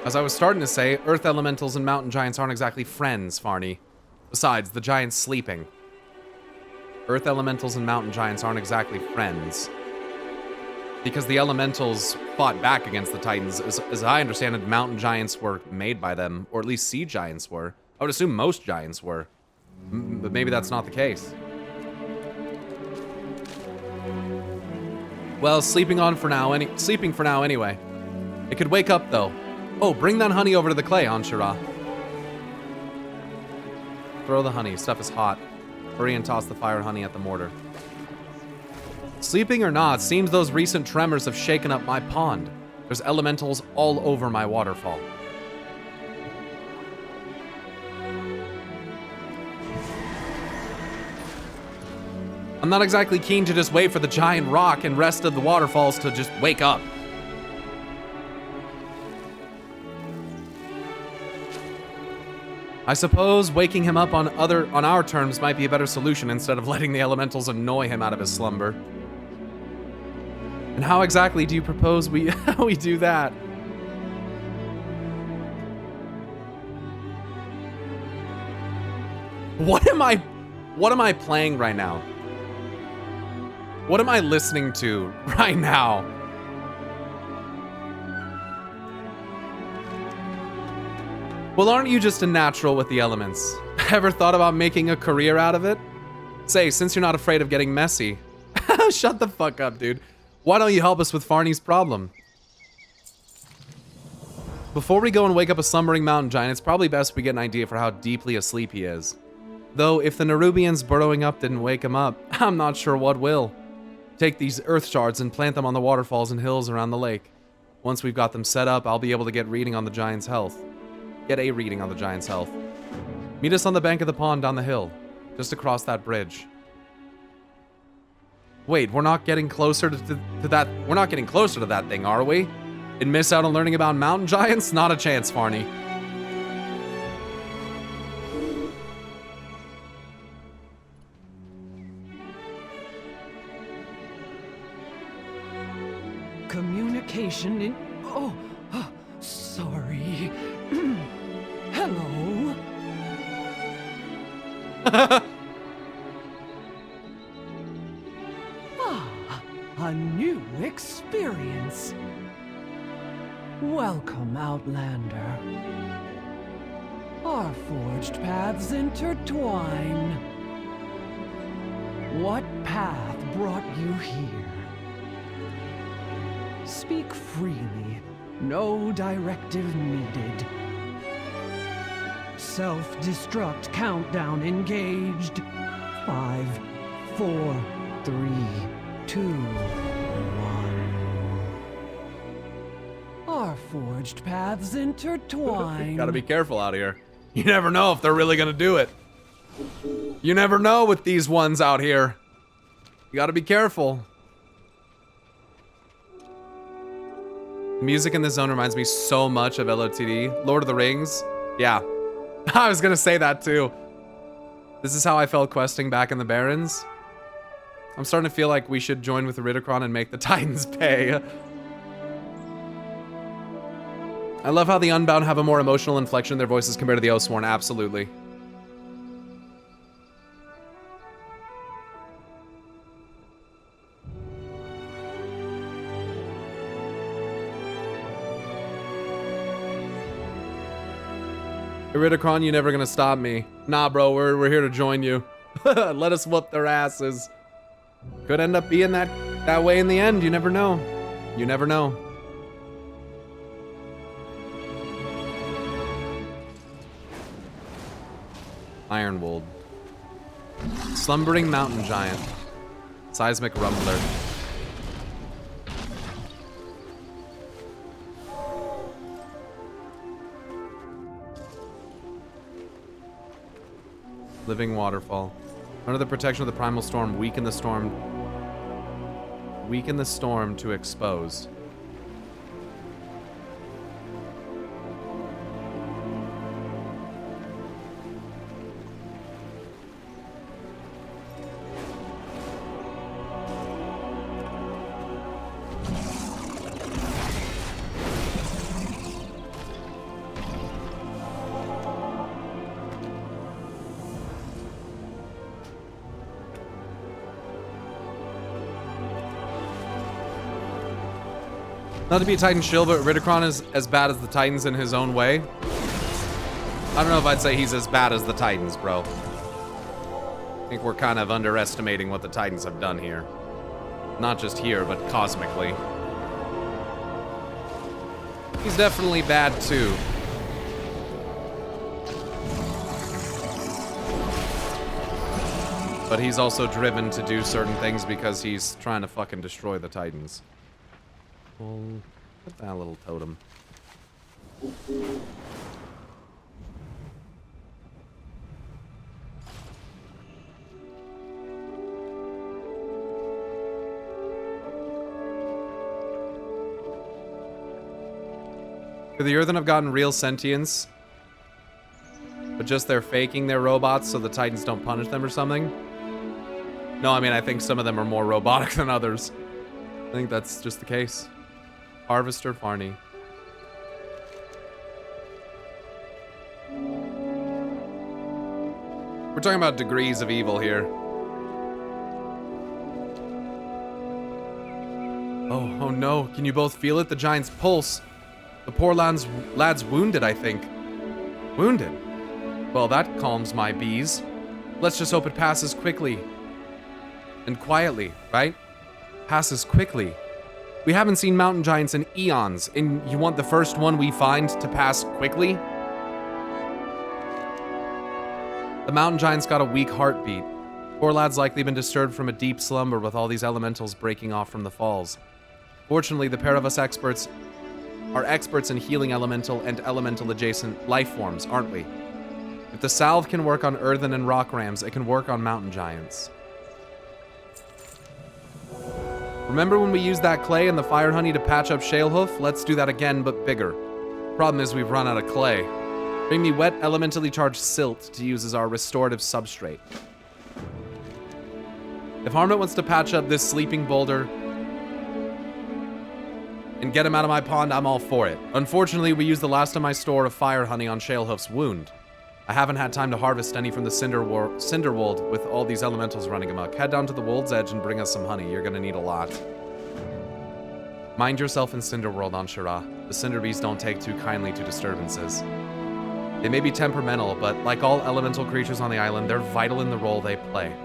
As I was starting to say, earth elementals and mountain giants aren't exactly friends, Farney. Besides, the giant's sleeping. Earth elementals and mountain giants aren't exactly friends. Because the elementals fought back against the titans. As I understand it, mountain giants were made by them, or at least sea giants were. I would assume most giants were. But maybe that's not the case. Well, sleeping for now anyway. It could wake up though. Oh, bring that honey over to the clay, Anshara. Throw the honey, stuff is hot. Hurry and toss the fire honey at the mortar. Sleeping or not, seems those recent tremors have shaken up my pond. There's elementals all over my waterfall. I'm not exactly keen to just wait for the giant rock and rest of the waterfalls to just wake up. I suppose waking him up on our terms might be a better solution instead of letting the elementals annoy him out of his slumber. And how exactly do you propose we do that? What am I playing right now? What am I listening to right now? Well, aren't you just a natural with the elements? Ever thought about making a career out of it? Say, since you're not afraid of getting messy. Shut the fuck up, dude. Why don't you help us with Farney's problem? Before we go and wake up a slumbering mountain giant, it's probably best we get an idea for how deeply asleep he is. Though, if the Nerubians burrowing up didn't wake him up, I'm not sure what will. Take these earth shards and plant them on the waterfalls and hills around the lake. Once we've got them set up, I'll be able to get a reading on the giant's health. Meet us on the bank of the pond down the hill, just across that bridge. Wait, we're not getting closer to that. We're not getting closer to that thing, are we? And miss out on learning about mountain giants? Not a chance, Farney. Communication in... Oh, sorry. Hello? A new experience. Welcome, Outlander. Our forged paths intertwine. What path brought you here? Speak freely. No directive needed. Self-destruct countdown engaged. 5, 4, 3, 2, 1. Our forged paths intertwine. Gotta be careful out here. You never know if they're really gonna do it. You never know with these ones out here. You gotta be careful. Music in this zone reminds me so much of LOTD. Lord of the Rings. Yeah. I was gonna say that too. This is how I felt questing back in the Barrens. I'm starting to feel like we should join with the Ridicron and make the Titans pay. I love how the Unbound have a more emotional inflection in their voices compared to the Oathsworn. Absolutely. Iridicron, you never gonna stop me. Nah, bro, we're here to join you. Let us whoop their asses. Could end up being that way in the end. You never know. You never know. Ironwold. Slumbering mountain giant. Seismic rumbler. Living waterfall. Under the protection of the primal storm, weaken the storm. Weaken the storm to expose. Not to be a Titan shill, but Ridicron is as bad as the Titans in his own way. I don't know if I'd say he's as bad as the Titans, bro. I think we're kind of underestimating what the Titans have done here. Not just here, but cosmically. He's definitely bad, too. But he's also driven to do certain things because he's trying to fucking destroy the Titans. We'll put that little totem. Could the Earthen have gotten real sentience? But just they're faking their robots so the Titans don't punish them or something? No, I mean, I think some of them are more robotic than others. I think that's just the case. Harvester Farney. We're talking about degrees of evil here. Oh no. Can you both feel it? The giant's pulse. The poor lad's wounded, I think. Wounded? Well, that calms my bees. Let's just hope it passes quickly. And quietly, right? Passes quickly. We haven't seen mountain giants in eons, and you want the first one we find to pass quickly? The mountain giant's got a weak heartbeat. Poor lad's likely been disturbed from a deep slumber with all these elementals breaking off from the falls. Fortunately, the pair of us experts are experts in healing elemental and elemental adjacent life forms, aren't we? If the salve can work on earthen and rock rams, it can work on mountain giants. Remember when we used that clay and the fire honey to patch up Shalehoof? Let's do that again, but bigger. Problem is we've run out of clay. Bring me wet, elementally charged silt to use as our restorative substrate. If Harmut wants to patch up this sleeping boulder and get him out of my pond, I'm all for it. Unfortunately, we used the last of my store of fire honey on Shalehoof's wound. I haven't had time to harvest any from the Cinderwold with all these elementals running amok. Head down to the Wold's Edge and bring us some honey. You're gonna need a lot. Mind yourself in Cinderworld, Anshara. The Cinderbees don't take too kindly to disturbances. They may be temperamental, but like all elemental creatures on the island, they're vital in the role they play.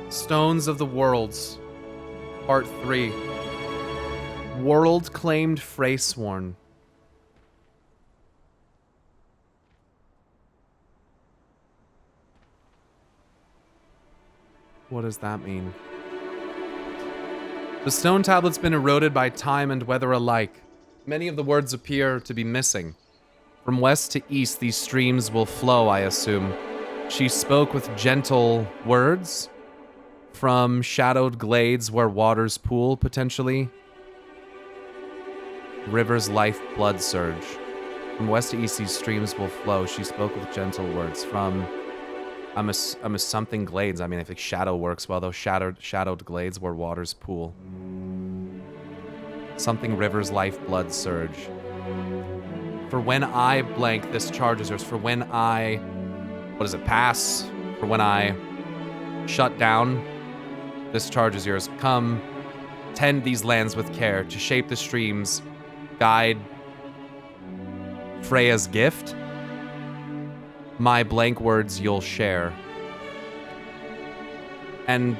Stones of the Worlds, Part 3. World-claimed Freysworn. What does that mean? The stone tablet's been eroded by time and weather alike. Many of the words appear to be missing. From west to east, these streams will flow, I assume. She spoke with gentle words. From shadowed glades where waters pool, potentially. River's life blood surge. From west to east, these streams will flow. She spoke with gentle words. From, I'm a something glades. I mean, I think shadow works well, though. Shadowed glades where waters pool. Something river's life blood surge. For when I blank, this charge is yours. For when I, what does it, pass? For when I shut down, this charge is yours. Come, tend these lands with care, to shape the streams, guide Freya's gift. My blank words you'll share. And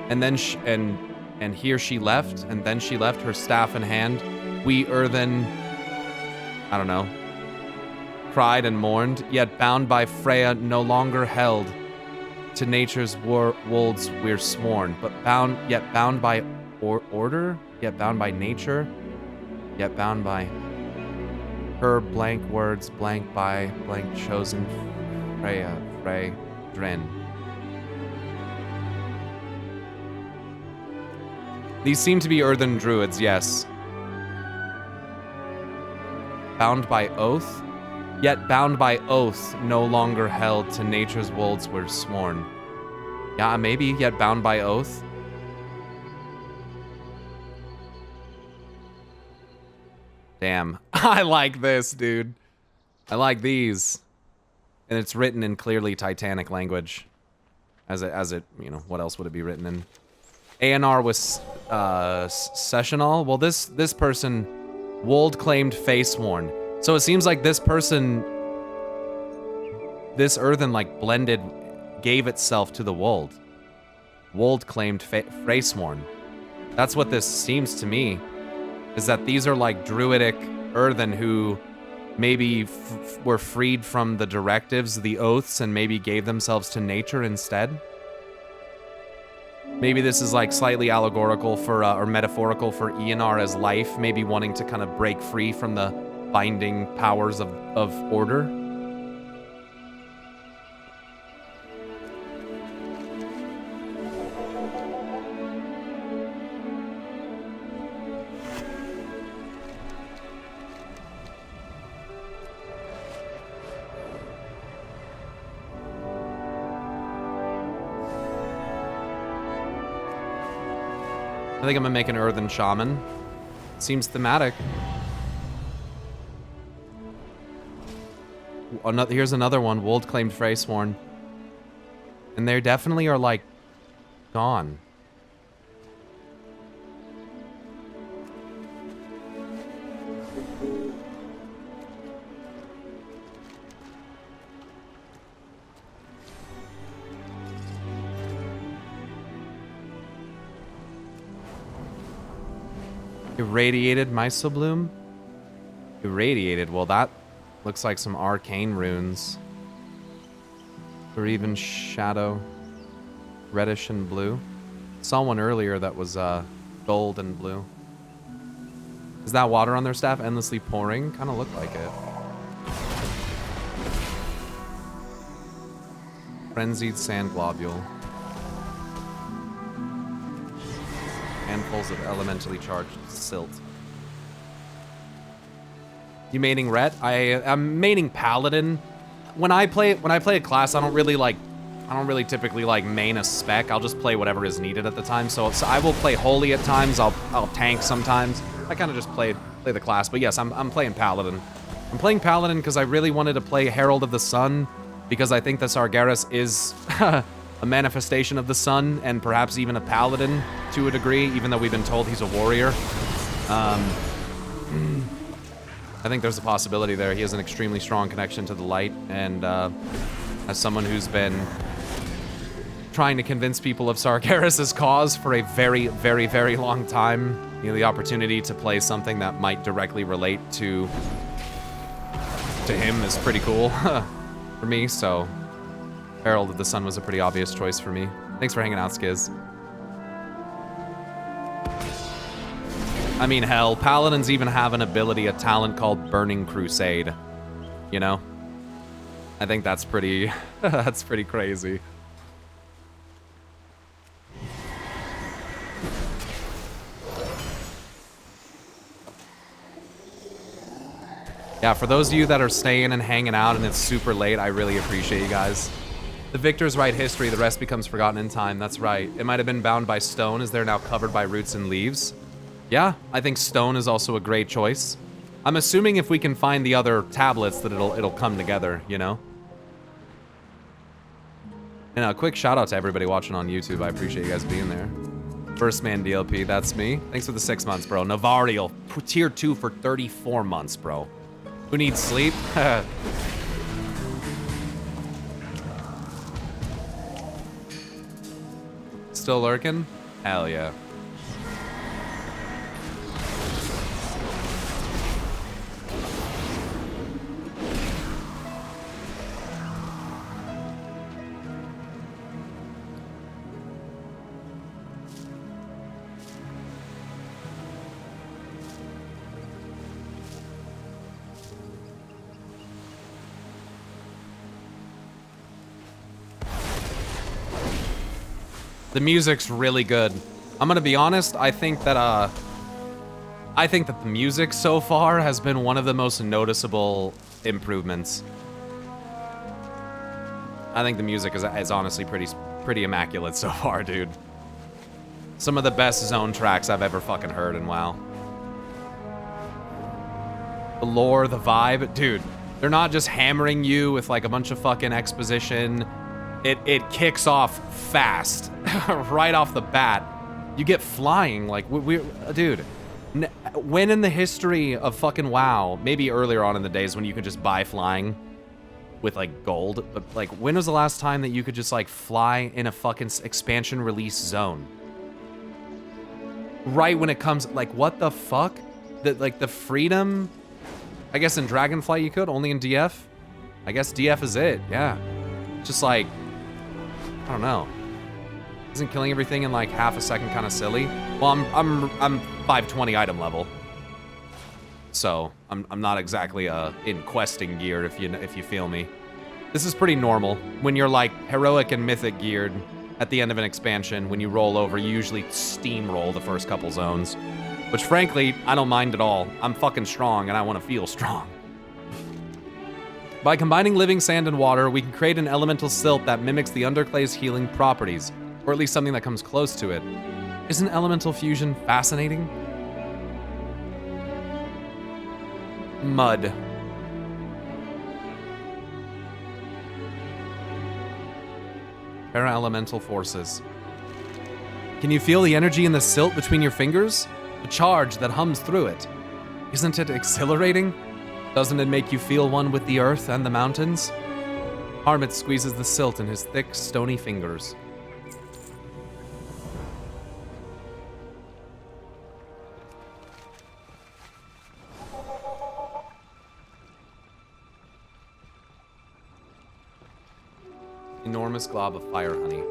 then and here she left, and then she left her staff in hand. We earthen, I don't know, cried and mourned, yet bound by Freya, no longer held. To nature's wolds we're sworn, but yet bound by order, yet bound by nature, yet bound by her blank words, blank by blank chosen Freya, Frey, Dren. These seem to be earthen druids, yes. Bound by oath? Yet bound by oath, no longer held to nature's wolds were sworn. Yeah, maybe, yet bound by oath. Damn. I like this, dude. I like these. And it's written in clearly Titanic language. As it, you know, what else would it be written in? ANR was, Sessional? Well, this person, Wold claimed Faceworn. So it seems like this person, this earthen, like, blended, gave itself to the Wold. Wold claimed Faceworn. That's what this seems to me, is that these are like druidic earthen who maybe were freed from the directives, the oaths, and maybe gave themselves to nature instead. Maybe this is like slightly allegorical for, or metaphorical for ENR as life, maybe wanting to kind of break free from the binding powers of order. I think I'm gonna make an earthen shaman. Seems thematic. Here's another one. Wold claimed Freysworn. And they definitely are, like, gone. Irradiated Mysobloom? Irradiated, well that looks like some arcane runes. Or even shadow. Reddish and blue. Saw one earlier that was gold and blue. Is that water on their staff endlessly pouring? Kind of looked like it. Frenzied sand globule. Handfuls of elementally charged silt. You maining Ret? I'm maining Paladin. When I play a class, I don't really typically like main a spec. I'll just play whatever is needed at the time. So I will play Holy at times. I'll tank sometimes. I kind of just play the class. But yes, I'm playing Paladin. I'm playing Paladin because I really wanted to play Herald of the Sun, because I think that Sargeras is a manifestation of the sun, and perhaps even a paladin to a degree, even though we've been told he's a warrior. I think there's a possibility there. He has an extremely strong connection to the light, and as someone who's been trying to convince people of Sargeras' cause for a very, very, very long time, you know, the opportunity to play something that might directly relate to him is pretty cool for me, so Herald of the Sun was a pretty obvious choice for me. Thanks for hanging out, Skiz. I mean, hell, Paladins even have an ability, a talent called Burning Crusade. You know? I think that's pretty... that's pretty crazy. Yeah, for those of you that are staying and hanging out and it's super late, I really appreciate you guys. The victors write history, the rest becomes forgotten in time. That's right. It might have been bound by stone, as they're now covered by roots and leaves. Yeah, I think stone is also a great choice. I'm assuming if we can find the other tablets that it'll come together, you know? And a quick shout out to everybody watching on YouTube. I appreciate you guys being there. First man DLP, that's me. Thanks for the 6 months, bro. Navariel, tier 2 for 34 months, bro. Who needs sleep? Still lurking? Hell yeah. The music's really good. I'm gonna be honest, I think that the music so far has been one of the most noticeable improvements. I think the music is honestly pretty immaculate so far, dude. Some of the best zone tracks I've ever fucking heard in WoW. The lore, the vibe, dude. They're not just hammering you with like a bunch of fucking exposition. It kicks off fast, right off the bat. You get flying, like, dude. When in the history of fucking WoW, maybe earlier on in the days when you could just buy flying with, like, gold, but, like, when was the last time that you could just, like, fly in a fucking expansion release zone? Right when it comes, like, what the fuck? The freedom, I guess in Dragonflight you could, only in DF? I guess DF is it, yeah. Just, like, I don't know. Isn't killing everything in like half a second kind of silly? Well, I'm 520 item level, so I'm not exactly in questing gear if you feel me. This is pretty normal when you're like heroic and mythic geared. At the end of an expansion, when you roll over, you usually steamroll the first couple zones, which frankly I don't mind at all. I'm fucking strong and I want to feel strong. By combining living sand and water, we can create an elemental silt that mimics the underclay's healing properties, or at least something that comes close to it. Isn't elemental fusion fascinating? Mud. Para-elemental forces. Can you feel the energy in the silt between your fingers? The charge that hums through it. Isn't it exhilarating? Doesn't it make you feel one with the earth and the mountains? Harmit squeezes the silt in his thick, stony fingers. Enormous glob of fire honey.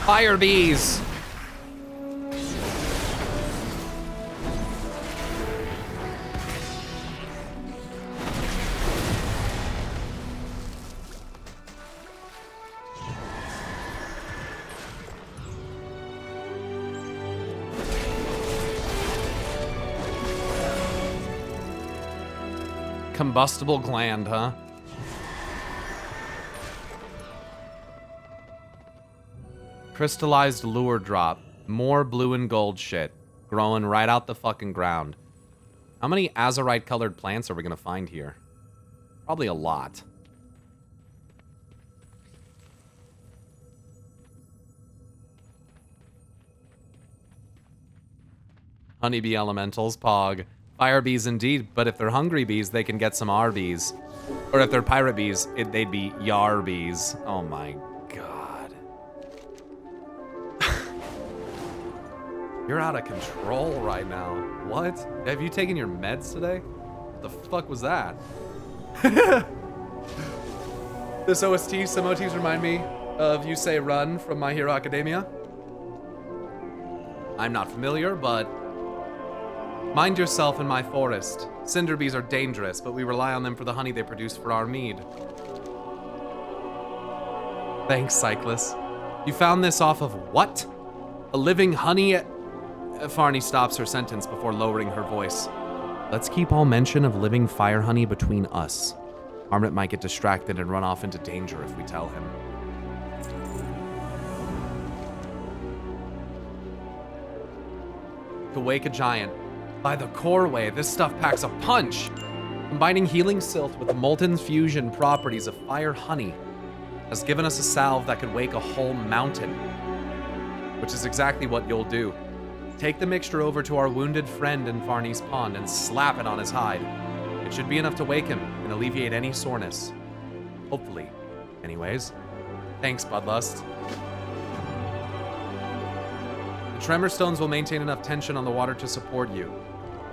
Fire bees! Combustible gland, huh? Crystallized lure drop. More blue and gold shit. Growing right out the fucking ground. How many azurite colored plants are we gonna find here? Probably a lot. Honeybee elementals, pog. Fire bees indeed, but if they're hungry bees, they can get some RBs. Or if they're pirate bees, they'd be yar bees. Oh my god. You're out of control right now. What? Have you taken your meds today? What the fuck was that? This OST, some OTs remind me of You Say Run from My Hero Academia. I'm not familiar, but mind yourself in my forest. Cinder bees are dangerous, but we rely on them for the honey they produce for our mead. Thanks, Cyclus. You found this off of what? A living honey? Farney stops her sentence before lowering her voice. Let's keep all mention of living fire honey between us. Harmit might get distracted and run off into danger if we tell him. To wake a giant. By the core way, this stuff packs a punch! Combining healing silt with the molten fusion properties of fire honey has given us a salve that could wake a whole mountain. Which is exactly what you'll do. Take the mixture over to our wounded friend in Farney's Pond and slap it on his hide. It should be enough to wake him and alleviate any soreness. Hopefully. Anyways. Thanks, Budlust. The tremor stones will maintain enough tension on the water to support you.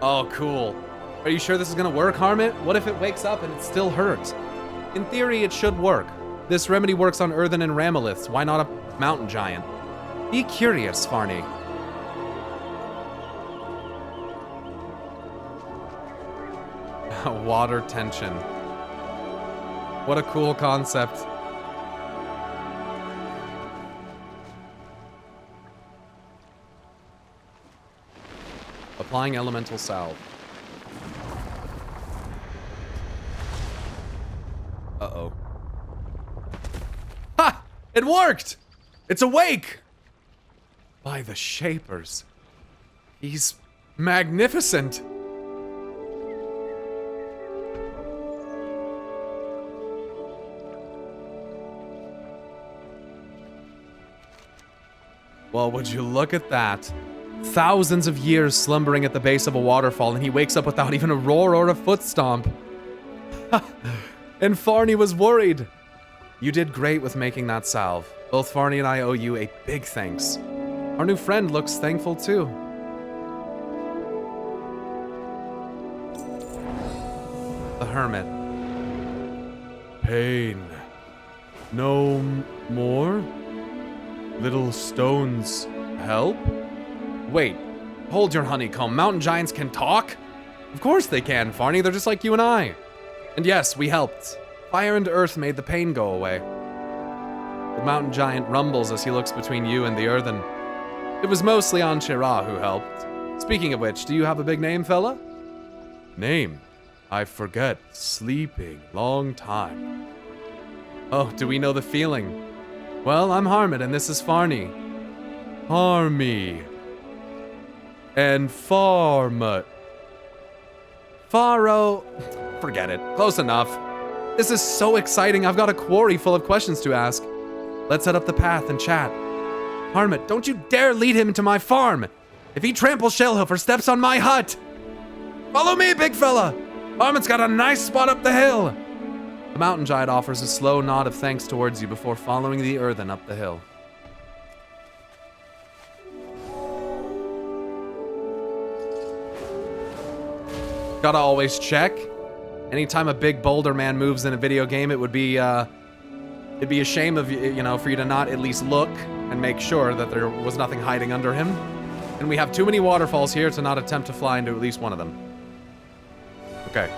Oh, cool. Are you sure this is gonna work, Harmit? What if it wakes up and it still hurts? In theory, it should work. This remedy works on earthen and ramoliths. Why not a mountain giant? Be curious, Farney. Water tension. What a cool concept. Applying elemental salve. Uh-oh. Ha! It worked! It's awake! By the Shapers. He's magnificent. Well, would you look at that? Thousands of years slumbering at the base of a waterfall, and he wakes up without even a roar or a foot stomp. And Farney was worried. You did great with making that salve. Both Farney and I owe you a big thanks. Our new friend looks thankful too. The Hermit. Pain. No more? Little stones help? Wait, hold your honeycomb. Mountain giants can talk? Of course they can, Farney. They're just like you and I. And yes, we helped. Fire and earth made the pain go away. The mountain giant rumbles as he looks between you and the earthen. It was mostly Anshira who helped. Speaking of which, do you have a big name, fella? Name? I forget. Sleeping. Long time. Oh, do we know the feeling? Well, I'm Harmit, and this is Farney. Harmy. and farm. Faro. Forget it. Close enough. This is so exciting. I've got a quarry full of questions to ask. Let's set up the path and chat. Harmut, don't you dare lead him into my farm. If he tramples Shellhoof or steps on my hut. Follow me, big fella. Harmut's got a nice spot up the hill. The mountain giant offers a slow nod of thanks towards you before following the earthen up the hill. Gotta always check. Anytime a big boulder man moves in a video game, it'd be a shame of for you to not at least look and make sure that there was nothing hiding under him. And we have too many waterfalls here to not attempt to fly into at least one of them. Okay.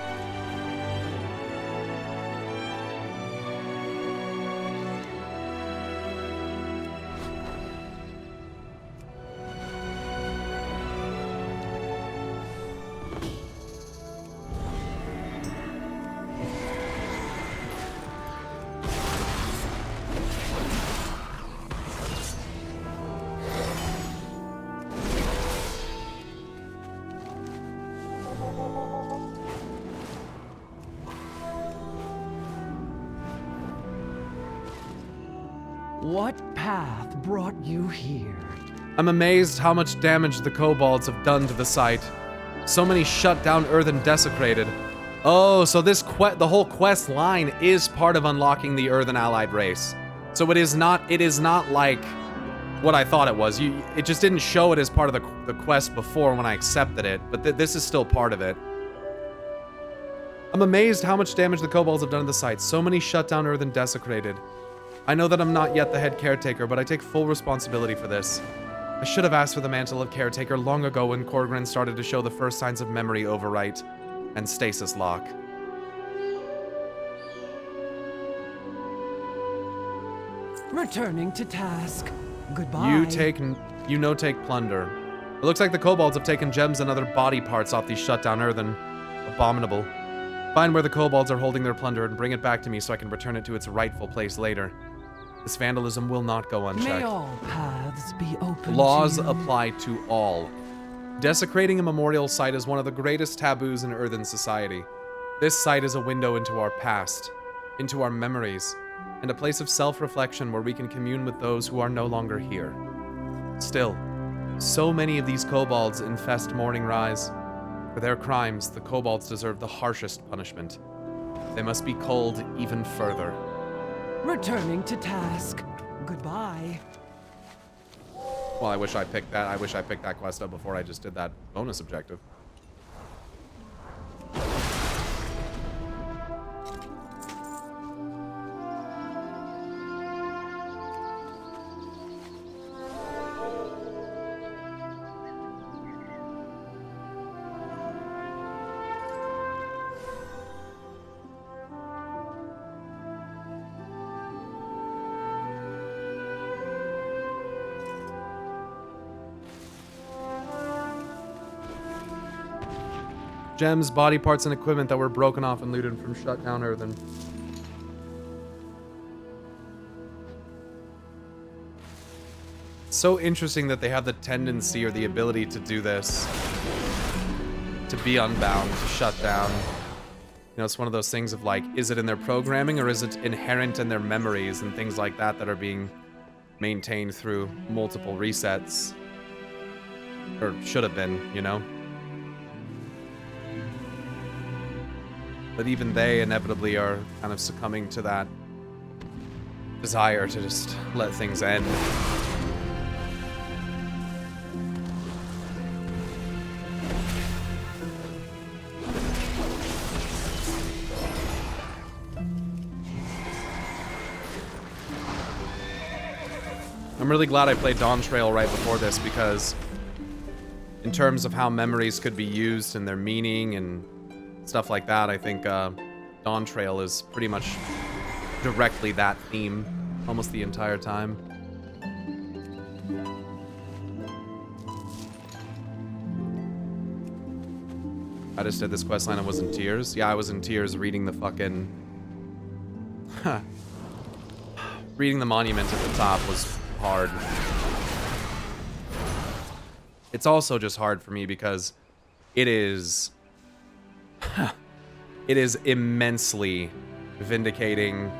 What path brought you here? I'm amazed how much damage the kobolds have done to the site. So many shut down earthen desecrated. Oh, so this the whole quest line is part of unlocking the earthen allied race. So it is not like what I thought it was. It just didn't show it as part of the quest before when I accepted it, but this is still part of it. I'm amazed how much damage the kobolds have done to the site. So many shut down earthen desecrated. I know that I'm not yet the head caretaker, but I take full responsibility for this. I should have asked for the mantle of caretaker long ago when Korgrin started to show the first signs of memory overwrite and stasis lock. Returning to task. Goodbye. Take plunder. It looks like the kobolds have taken gems and other body parts off these shutdown earthen. Abominable. Find where the kobolds are holding their plunder and bring it back to me so I can return it to its rightful place later. This vandalism will not go unchecked. May all paths be open. Laws to you. apply to all. Desecrating a memorial site is one of the greatest taboos in earthen society. This site is a window into our past, into our memories, and a place of self-reflection where we can commune with those who are no longer here. Still, so many of these kobolds infest Morning Rise. For their crimes, the kobolds deserve the harshest punishment. They must be culled even further. Returning to task. Goodbye. Well, I wish I picked that quest up before I just did that bonus objective. Gems, body parts, and equipment that were broken off and looted from shutdown earthen. So interesting that they have the tendency or the ability to do this. To be unbound, to shut down. You know, it's one of those things of like, is it in their programming or is it inherent in their memories and things like that that are being maintained through multiple resets? Or should have been, you know? But even they inevitably are kind of succumbing to that desire to just let things end. I'm really glad I played Dawn Trail right before this because in terms of how memories could be used and their meaning and stuff like that, I think Dawn Trail is pretty much directly that theme almost the entire time. I just did this questline and was in tears. Yeah, I was in tears reading the fucking... reading the monument at the top was hard. It's also just hard for me because it is it is immensely vindicating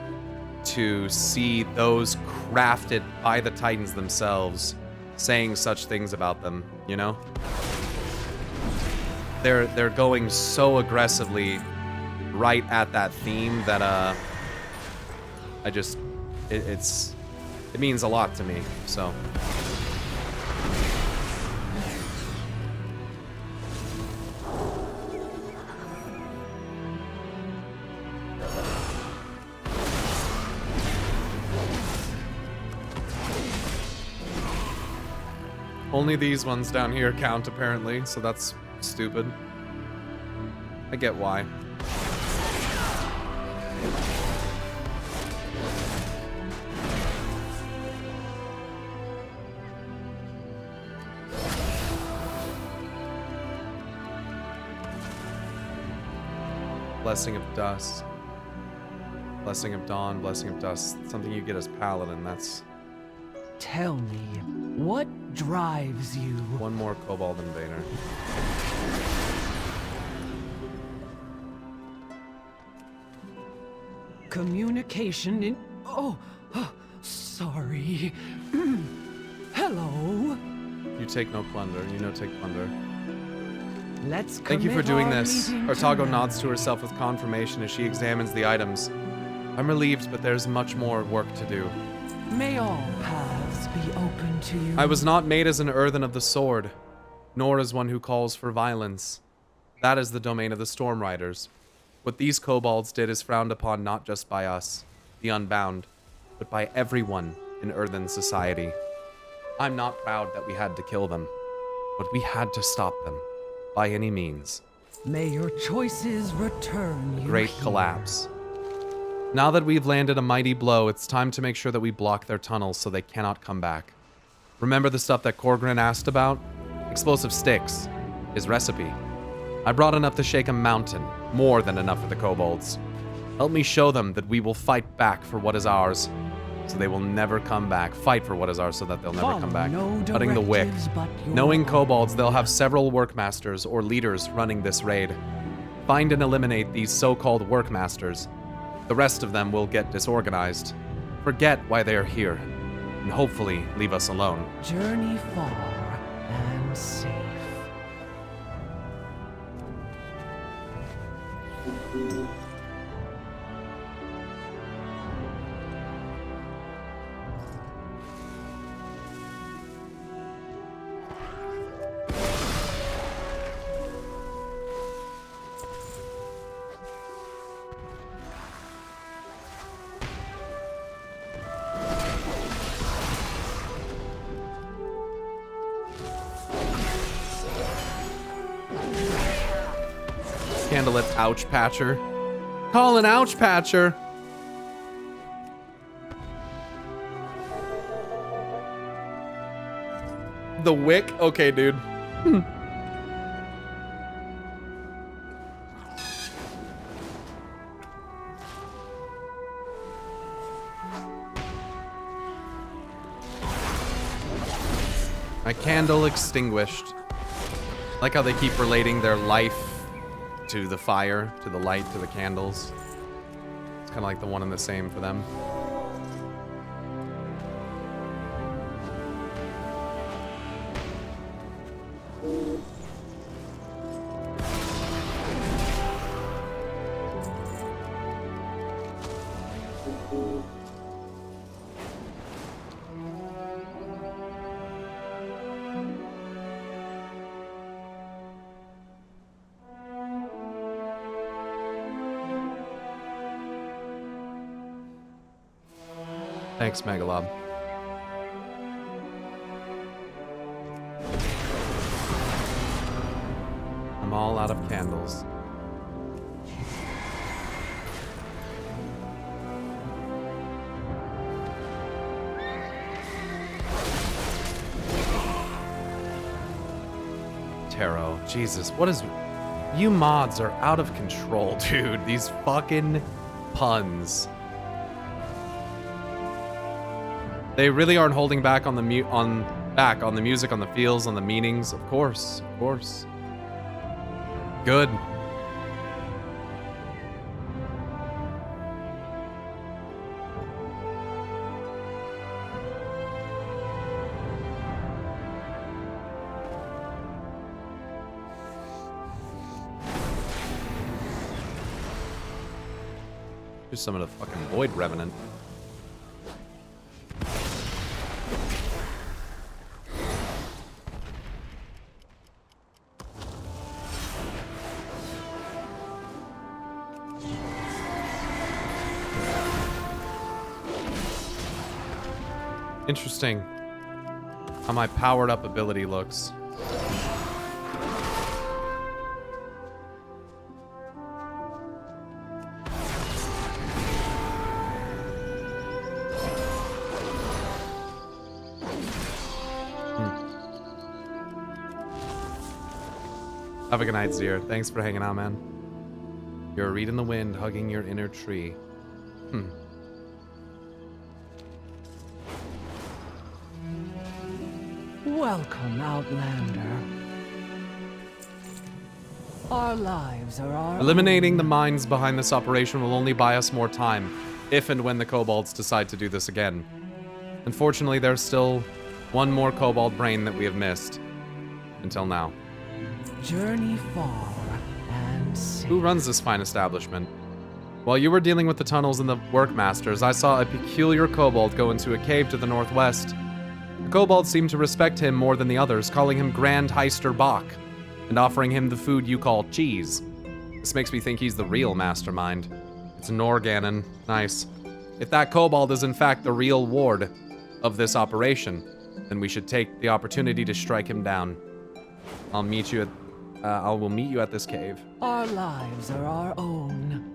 to see those crafted by the Titans themselves saying such things about them, you know? They're going so aggressively right at that theme that it means a lot to me, so. Only these ones down here count, apparently, so that's stupid. I get why. Blessing of Dust. Blessing of Dawn, Blessing of Dust. Something you get as Paladin, that's... Tell me, what drives you? One more Kobold Invader. Communication in... Oh, sorry. Hello? You take no plunder. You no take plunder. Let's Thank you for doing this. Artago tonight. nods to herself with confirmation as she examines the items. I'm relieved, but there's much more work to do. May all paths be open to you. I was not made as an earthen of the sword, nor as one who calls for violence. That is the domain of the Storm Riders. What these kobolds did is frowned upon not just by us, the Unbound, but by everyone in earthen society. I'm not proud that we had to kill them, but we had to stop them, by any means. May your choices return you Great here. collapse. Now that we've landed a mighty blow, it's time to make sure that we block their tunnels so they cannot come back. Remember the stuff that Korgrin asked about? Explosive sticks. His recipe. I brought enough to shake a mountain, more than enough for the kobolds. Help me show them that we will fight back for what is ours, so they will never come back. Fight for what is ours so that they'll never come back. Cutting the wick. Knowing kobolds, they'll have several workmasters or leaders running this raid. Find and eliminate these so-called workmasters. The rest of them will get disorganized, forget why they are here, and hopefully leave us alone. Journey far and safe. Candlelit Ouch Patcher. Call an Ouch Patcher. The wick? Okay, dude. My candle extinguished. Like how they keep relating their life to the fire, to the light, to the candles. It's kind of like the one and the same for them. Thanks, Megalob. I'm all out of candles. Tarot. Jesus, what is... You mods are out of control, dude. These fucking puns. They really aren't holding back on the Back on the music, on the feels, on the meanings. Of course, of course. Good. Just summon a fucking Void Revenant. Interesting how my powered up ability looks. Have a good night, Zir. Thanks for hanging out, man. You're a reed in the wind, hugging your inner tree. Welcome, Outlander. Our lives are our Eliminating the minds behind this operation will only buy us more time, if and when the kobolds decide to do this again. Unfortunately, there's still one more kobold brain that we have missed. Until now. Journey far and safe. Who runs this fine establishment? While you were dealing with the tunnels and the workmasters, I saw a peculiar kobold go into a cave to the northwest. The kobolds seemed to respect him more than the others, calling him Grand Heister Bach, and offering him the food you call cheese. This makes me think he's the real mastermind. It's Norganon. Nice. If that kobold is in fact the real ward of this operation, then we should take the opportunity to strike him down. I will meet you at this cave. Our lives are our own.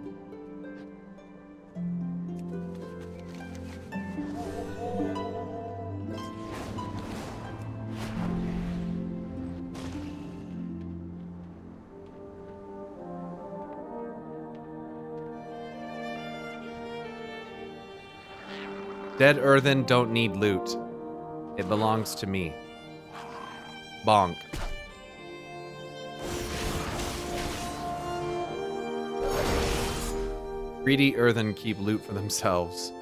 Dead earthen don't need loot. It belongs to me. Bonk. Greedy earthen keep loot for themselves.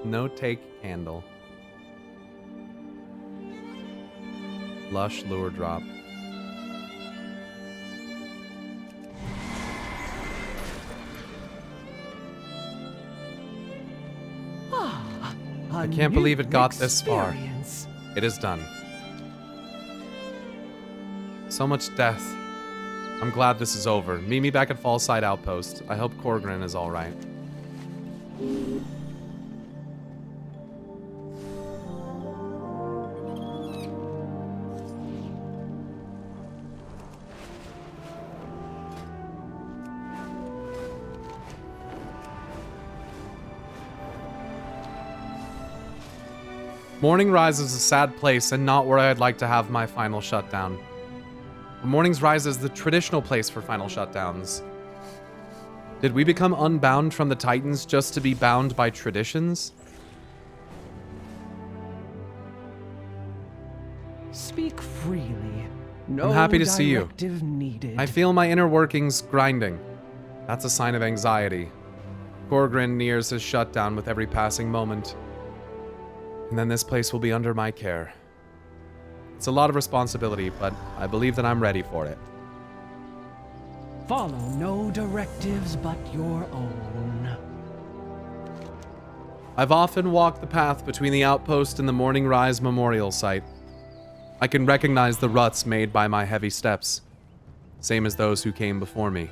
No take candle. Lush lure drop. I can't believe it got this far. It is done. So much death. I'm glad this is over. Meet me back at Fallside Outpost. I hope Corgrin is alright. Morning Rise is a sad place and not where I'd like to have my final shutdown. But Morning's Rise is the traditional place for final shutdowns. Did we become unbound from the Titans just to be bound by traditions? Speak freely. No I'm happy to see you. directive needed. I feel my inner workings grinding. That's a sign of anxiety. Corgrin nears his shutdown with every passing moment. And then this place will be under my care. It's a lot of responsibility, but I believe that I'm ready for it. Follow no directives but your own. I've often walked the path between the outpost and the Morning Rise memorial site. I can recognize the ruts made by my heavy steps, same as those who came before me.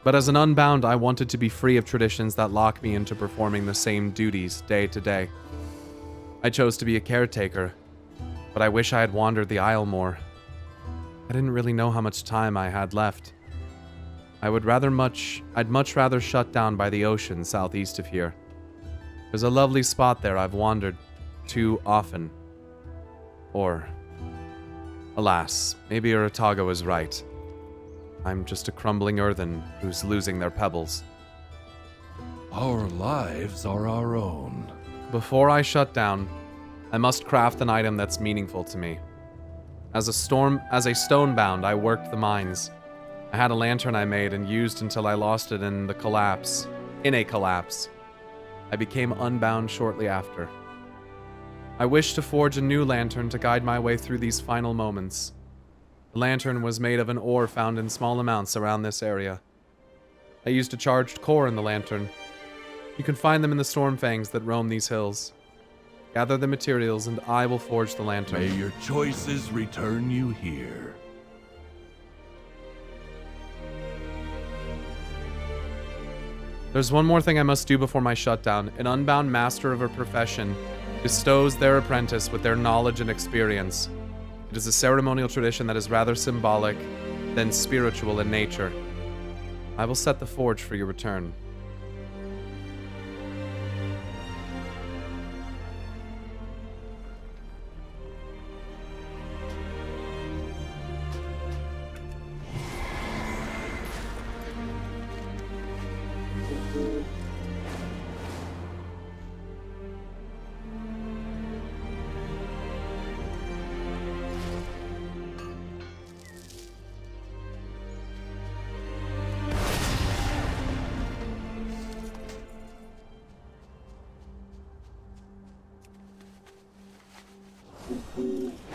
But as an unbound, I wanted to be free of traditions that lock me into performing the same duties day to day. I chose to be a caretaker, but I wish I had wandered the Isle more. I didn't really know how much time I had left. I'd much rather shut down by the ocean southeast of here. There's a lovely spot there I've wandered too often. Or, alas, maybe Uratago is right. I'm just a crumbling earthen who's losing their pebbles. Our lives are our own. Before I shut down, I must craft an item that's meaningful to me. As a stonebound, I worked the mines. I had a lantern I made and used until I lost it in a collapse. I became unbound shortly after. I wish to forge a new lantern to guide my way through these final moments. The lantern was made of an ore found in small amounts around this area. I used a charged core in the lantern. You can find them in the stormfangs that roam these hills. Gather the materials and I will forge the lantern. May your choices return you here. There's one more thing I must do before my shutdown. An unbound master of a profession bestows their apprentice with their knowledge and experience. It is a ceremonial tradition that is rather symbolic than spiritual in nature. I will set the forge for your return.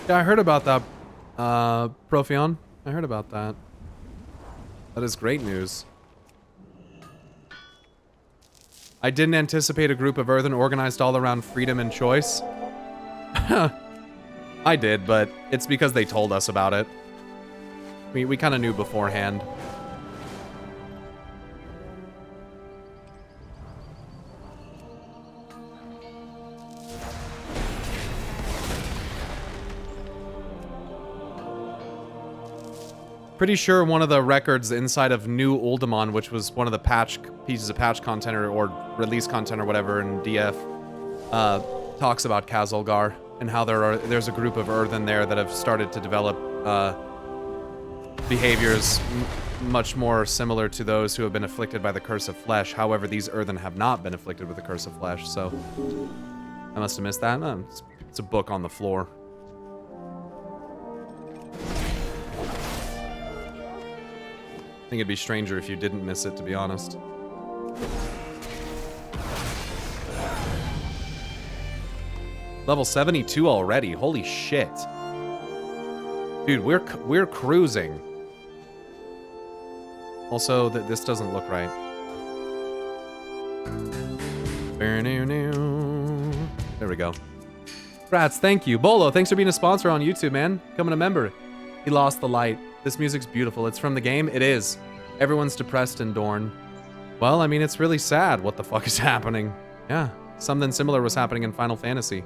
Yeah, I heard about that, Profion. I heard about that. That is great news. I didn't anticipate a group of Earthen organized all around freedom and choice. I did, but it's because they told us about it. We kind of knew beforehand. Pretty sure one of the records inside of New Uldaman, which was one of the pieces of patch content or release content or whatever in DF, talks about Kazulgar and how there's a group of Earthen there that have started to develop behaviors much more similar to those who have been afflicted by the Curse of Flesh. However, these Earthen have not been afflicted with the Curse of Flesh, so I must have missed that. It's a book on the floor. I think it'd be stranger if you didn't miss it, to be honest. Level 72 already. Holy shit. Dude, we're cruising. Also, this doesn't look right. There we go. Rats, thank you. Bolo, thanks for being a sponsor on YouTube, man. Becoming a member. He lost the light. This music's beautiful. It's from the game? It is. Everyone's depressed in Dorne. Well, I mean, it's really sad what the fuck is happening. Yeah, something similar was happening in Final Fantasy.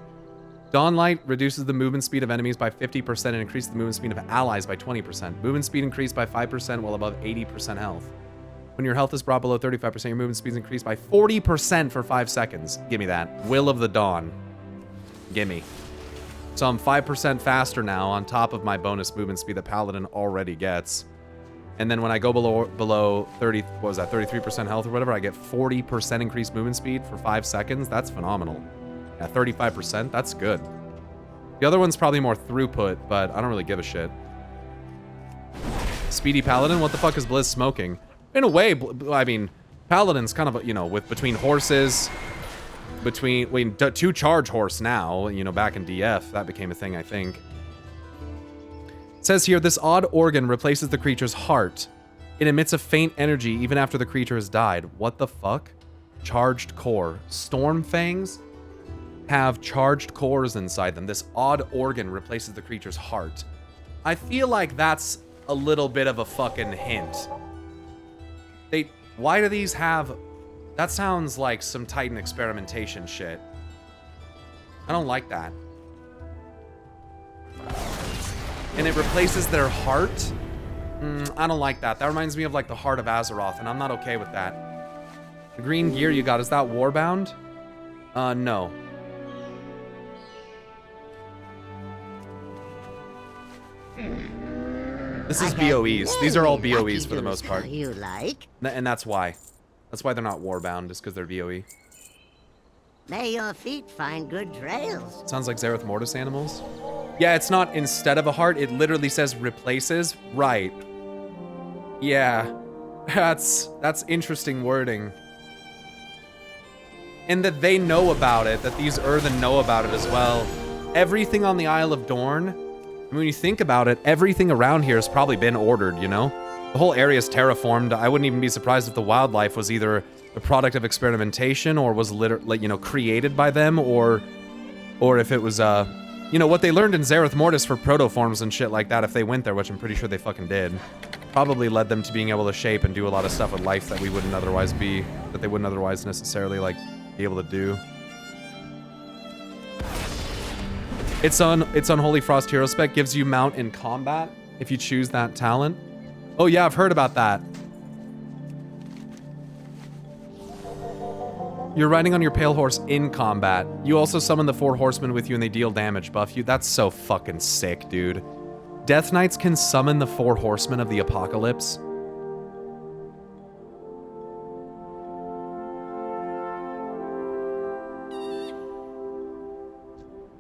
Dawnlight reduces the movement speed of enemies by 50% and increases the movement speed of allies by 20%. Movement speed increased by 5% while above 80% health. When your health is brought below 35%, your movement speed is increased by 40% for 5 seconds. Give me that. Will of the Dawn. Gimme. So I'm 5% faster now on top of my bonus movement speed that Paladin already gets. And then when I go below 30, what was that, 33% health or whatever, I get 40% increased movement speed for 5 seconds. That's phenomenal. Yeah, 35%, that's good. The other one's probably more throughput, but I don't really give a shit. Speedy Paladin, what the fuck is Blizz smoking? In a way, I mean, Paladin's kind of, you know, with between horses, two charge horse now, you know, back in DF, that became a thing, I think. It says here, this odd organ replaces the creature's heart. It emits a faint energy even after the creature has died. What the fuck? Charged core. Stormfangs have charged cores inside them. This odd organ replaces the creature's heart. I feel like that's a little bit of a fucking hint. Why do these have... That sounds like some Titan experimentation shit. I don't like that. And it replaces their heart? I don't like that. That reminds me of like the Heart of Azeroth, and I'm not okay with that. The green gear you got, is that Warbound? No. This is BOEs. These are all BOEs for the most part. You like? And that's why That's why they're not warbound, just because they're VOE. May your feet find good trails. Sounds like Zareth Mortis animals. Yeah, it's not instead of a heart, it literally says replaces. Right. Yeah. That's interesting wording. And that they know about it, that these Earthen know about it as well. Everything on the Isle of Dorn, I mean, when you think about it, everything around here has probably been ordered, you know? The whole area is terraformed. I wouldn't even be surprised if the wildlife was either a product of experimentation or was literally, you know, created by them, or if it was, you know, what they learned in Zareth Mortis for protoforms and shit like that, if they went there, which I'm pretty sure they fucking did, probably led them to being able to shape and do a lot of stuff with life that we wouldn't otherwise be, that they wouldn't otherwise necessarily, like, be able to do. It's Unholy Frost Hero Spec gives you mount in combat if you choose that talent. Oh yeah, I've heard about that. You're riding on your pale horse in combat. You also summon the 4 horsemen with you and they deal damage, buff you. That's so fucking sick, dude. Death Knights can summon the 4 horsemen of the apocalypse.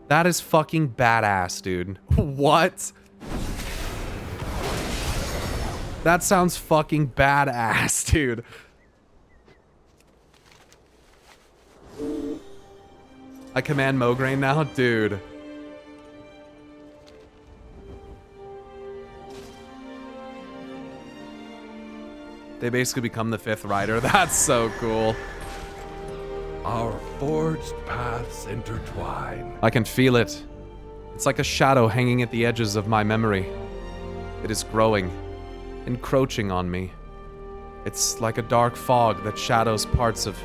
That is fucking badass, dude. What? That sounds fucking badass, dude. I command Mograine now? Dude. They basically become the 5th rider. That's so cool. Our forged paths intertwine. I can feel it. It's like a shadow hanging at the edges of my memory. It is growing, encroaching on me. It's like a dark fog that shadows parts of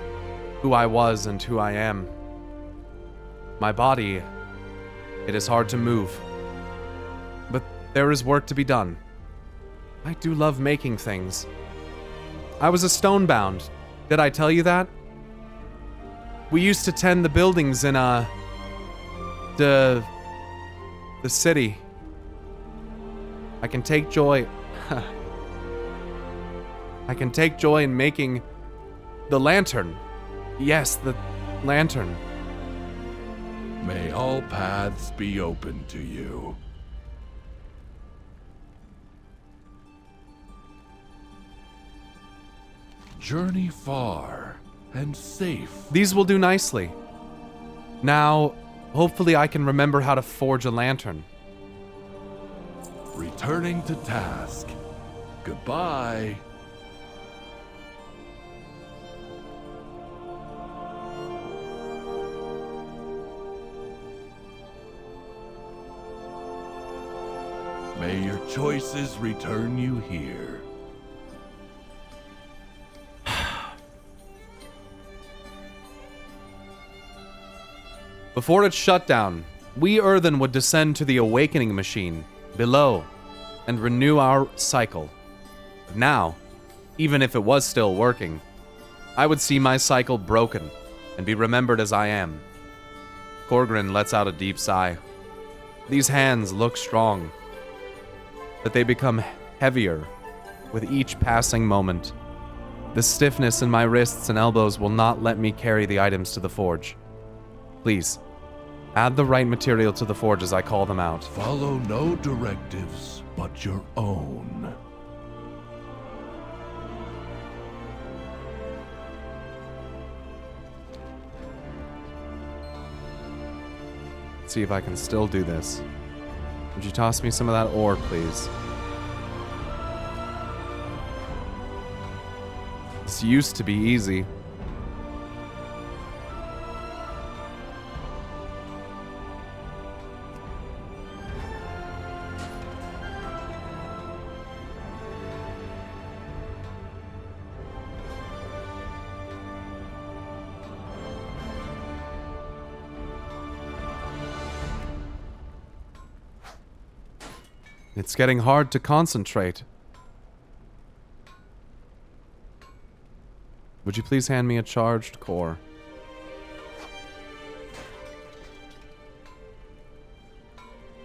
who I was and who I am. My body, it is hard to move. But there is work to be done. I do love making things. I was a stonebound. Did I tell you that? We used to tend the buildings in, the city. I can take joy... I can take joy in making the lantern. Yes, the lantern. May all paths be open to you. Journey far and safe. These will do nicely. Now, hopefully I can remember how to forge a lantern. Returning to task. Goodbye. May your choices return you here. Before its shutdown, we Earthen would descend to the awakening machine below and renew our cycle. But now, even if it was still working, I would see my cycle broken and be remembered as I am. Korgrin lets out a deep sigh. These hands look strong, but they become heavier with each passing moment. The stiffness in my wrists and elbows will not let me carry the items to the forge. Please, add the right material to the forge as I call them out. Follow no directives but your own. Let's see if I can still do this. Would you toss me some of that ore, please? This used to be easy. It's getting hard to concentrate. Would you please hand me a charged core?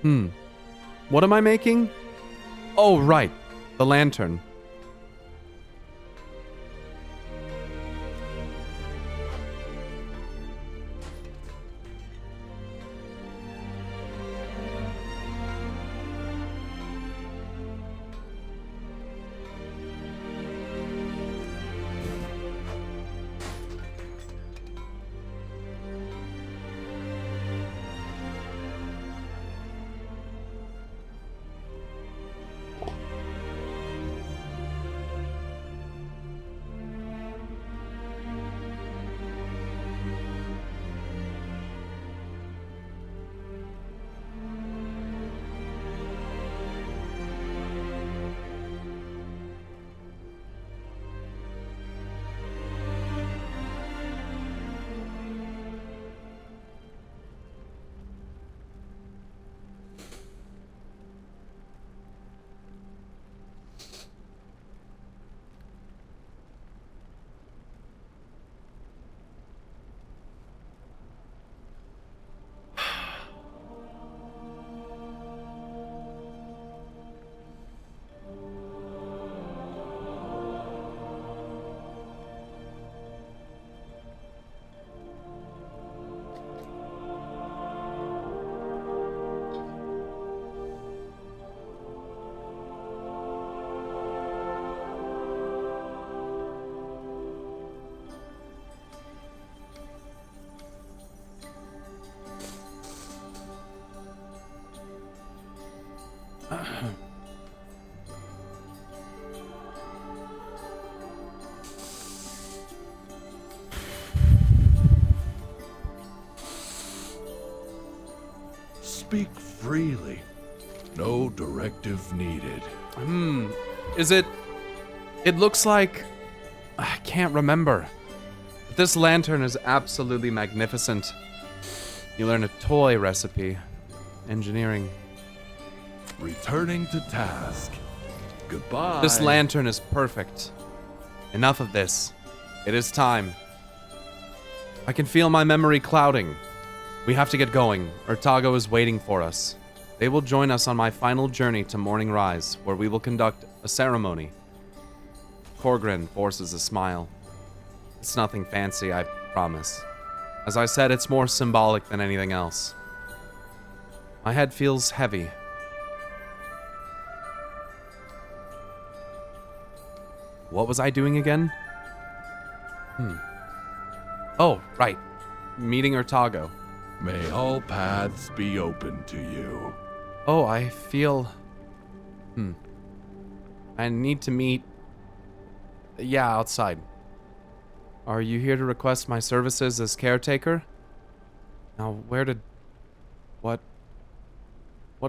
What am I making? Oh, right. The lantern. Speak freely. No directive needed. Is it... It looks like... I can't remember. This lantern is absolutely magnificent. You learn a toy recipe. Engineering. Returning to task. Goodbye. This lantern is perfect. Enough of this. It is time. I can feel my memory clouding. We have to get going. Urtago is waiting for us. They will join us on my final journey to Morning Rise, where we will conduct a ceremony. Corgrin forces a smile. It's nothing fancy, I promise. As I said, it's more symbolic than anything else. My head feels heavy. What was I doing again? Oh, right. Meeting Urtago. May all paths be open to you. Oh, I feel... I need to meet... Yeah, outside. Are you here to request my services as caretaker? Now, where did... What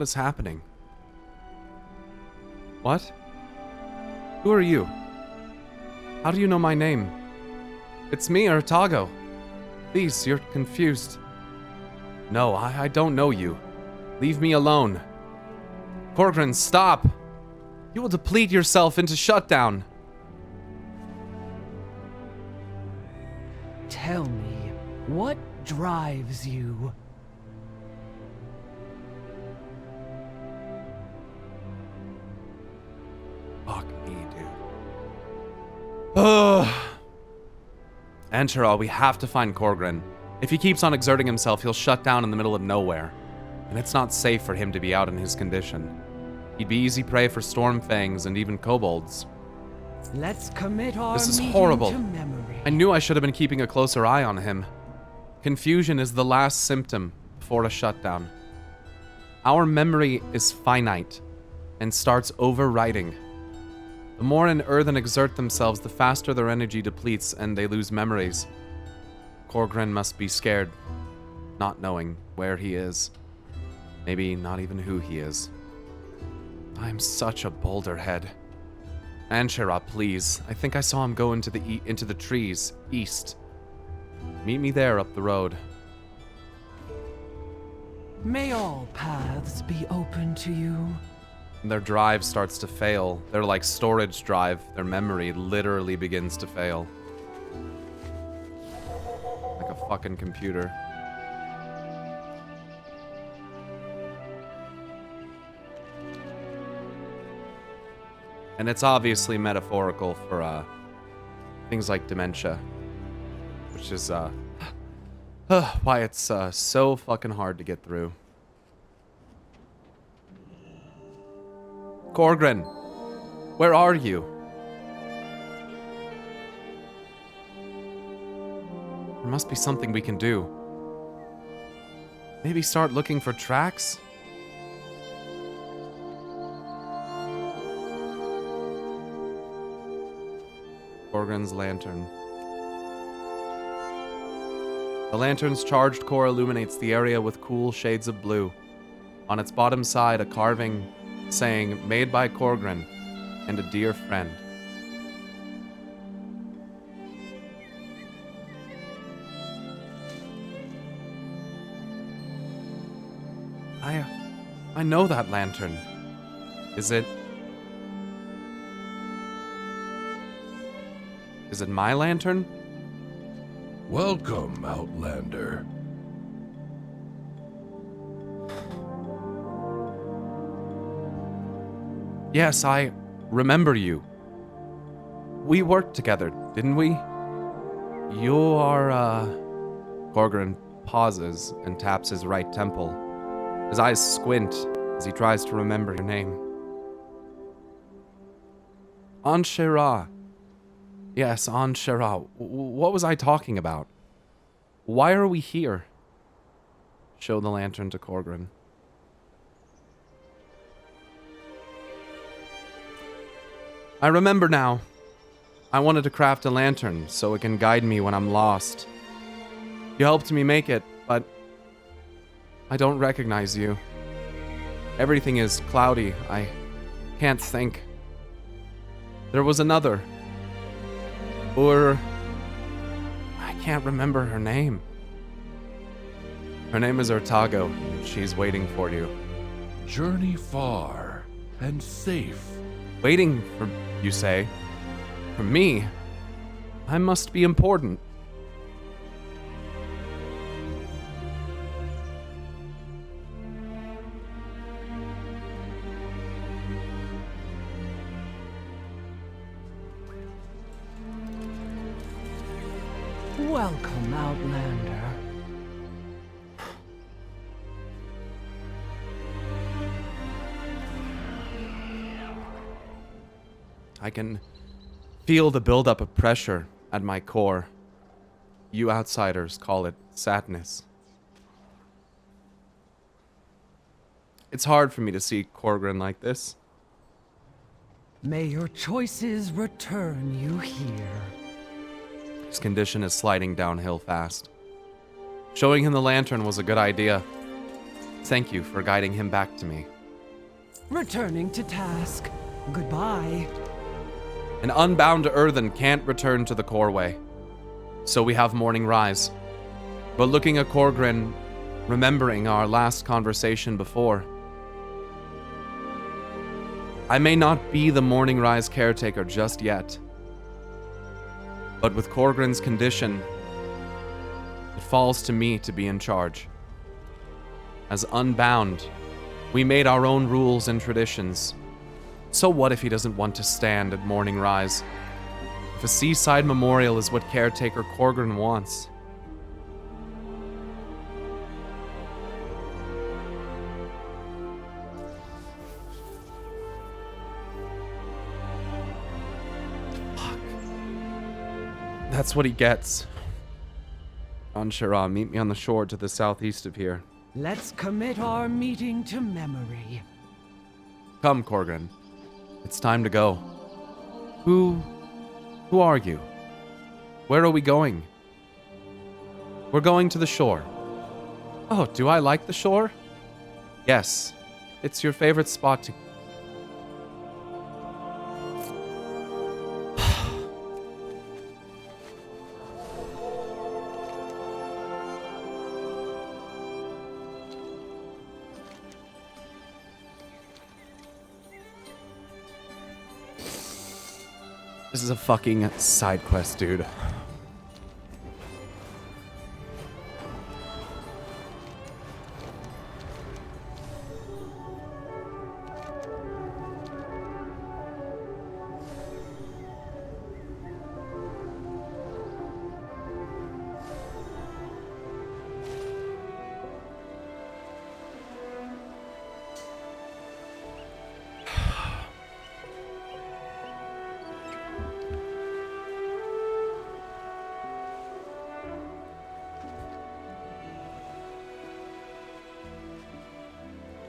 is happening? What? Who are you? How do you know my name? It's me, Urtago. Please, you're confused. No, I don't know you. Leave me alone. Corgrin, stop! You will deplete yourself into shutdown. Tell me, what drives you? Fuck me, dude. Ugh. Anshara, we have to find Corgrin. If he keeps on exerting himself, he'll shut down in the middle of nowhere. And it's not safe for him to be out in his condition. He'd be easy prey for Stormfangs and even kobolds. Let's commit our This is meeting horrible. to memory. I knew I should have been keeping a closer eye on him. Confusion is the last symptom before a shutdown. Our memory is finite and starts overwriting. The more an earthen exert themselves, the faster their energy depletes and they lose memories. Corgrin must be scared, not knowing where he is. Maybe not even who he is. I'm such a boulderhead. Anshara, please. I think I saw him go into the trees, east. Meet me there up the road. May all paths be open to you. Their drive starts to fail. They're like storage drive. Their memory literally begins to fail. Like a fucking computer. And it's obviously metaphorical for things like dementia, which is why it's so fucking hard to get through. Corgrin, where are you? There must be something we can do. Maybe start looking for tracks? Corgrin's lantern. The lantern's charged core illuminates the area with cool shades of blue. On its bottom side, a carving saying, "Made by Corgrin and a dear friend." I know that lantern. Is it my lantern? Welcome, Outlander. Yes, I remember you. We worked together, didn't we? You are, Corgrin pauses and taps his right temple. His eyes squint as he tries to remember your name. Anshara. Yes, Anshara. What was I talking about? Why are we here? Show the lantern to Corgrin. I remember now. I wanted to craft a lantern so it can guide me when I'm lost. You helped me make it, but I don't recognize you. Everything is cloudy. I can't think. There was another. Or... I can't remember her name. Her name is Urtago. She's waiting for you. Journey far and safe. Waiting for, you say? For me? I must be important. Welcome, Outlander. I can feel the buildup of pressure at my core. You outsiders call it sadness. It's hard for me to see Corgrin like this. May your choices return you here. His condition is sliding downhill fast. Showing him the lantern was a good idea. Thank you for guiding him back to me. Returning to task. Goodbye. An unbound earthen can't return to the Coreway. So we have morning rise. But looking at Corgrin, remembering our last conversation before, I may not be the morning rise caretaker just yet. But with Corgrin's condition, it falls to me to be in charge. As unbound, we made our own rules and traditions. So what if he doesn't want to stand at morning rise? If a seaside memorial is what caretaker Corgrin wants. Fuck. That's what he gets. Anshara, meet me on the shore to the southeast of here. Let's commit our meeting to memory. Come, Corgrin. It's time to go. Who are you? Where are we going? We're going to the shore. Oh, do I like the shore? Yes. It's your favorite spot to... This is a fucking side quest, dude.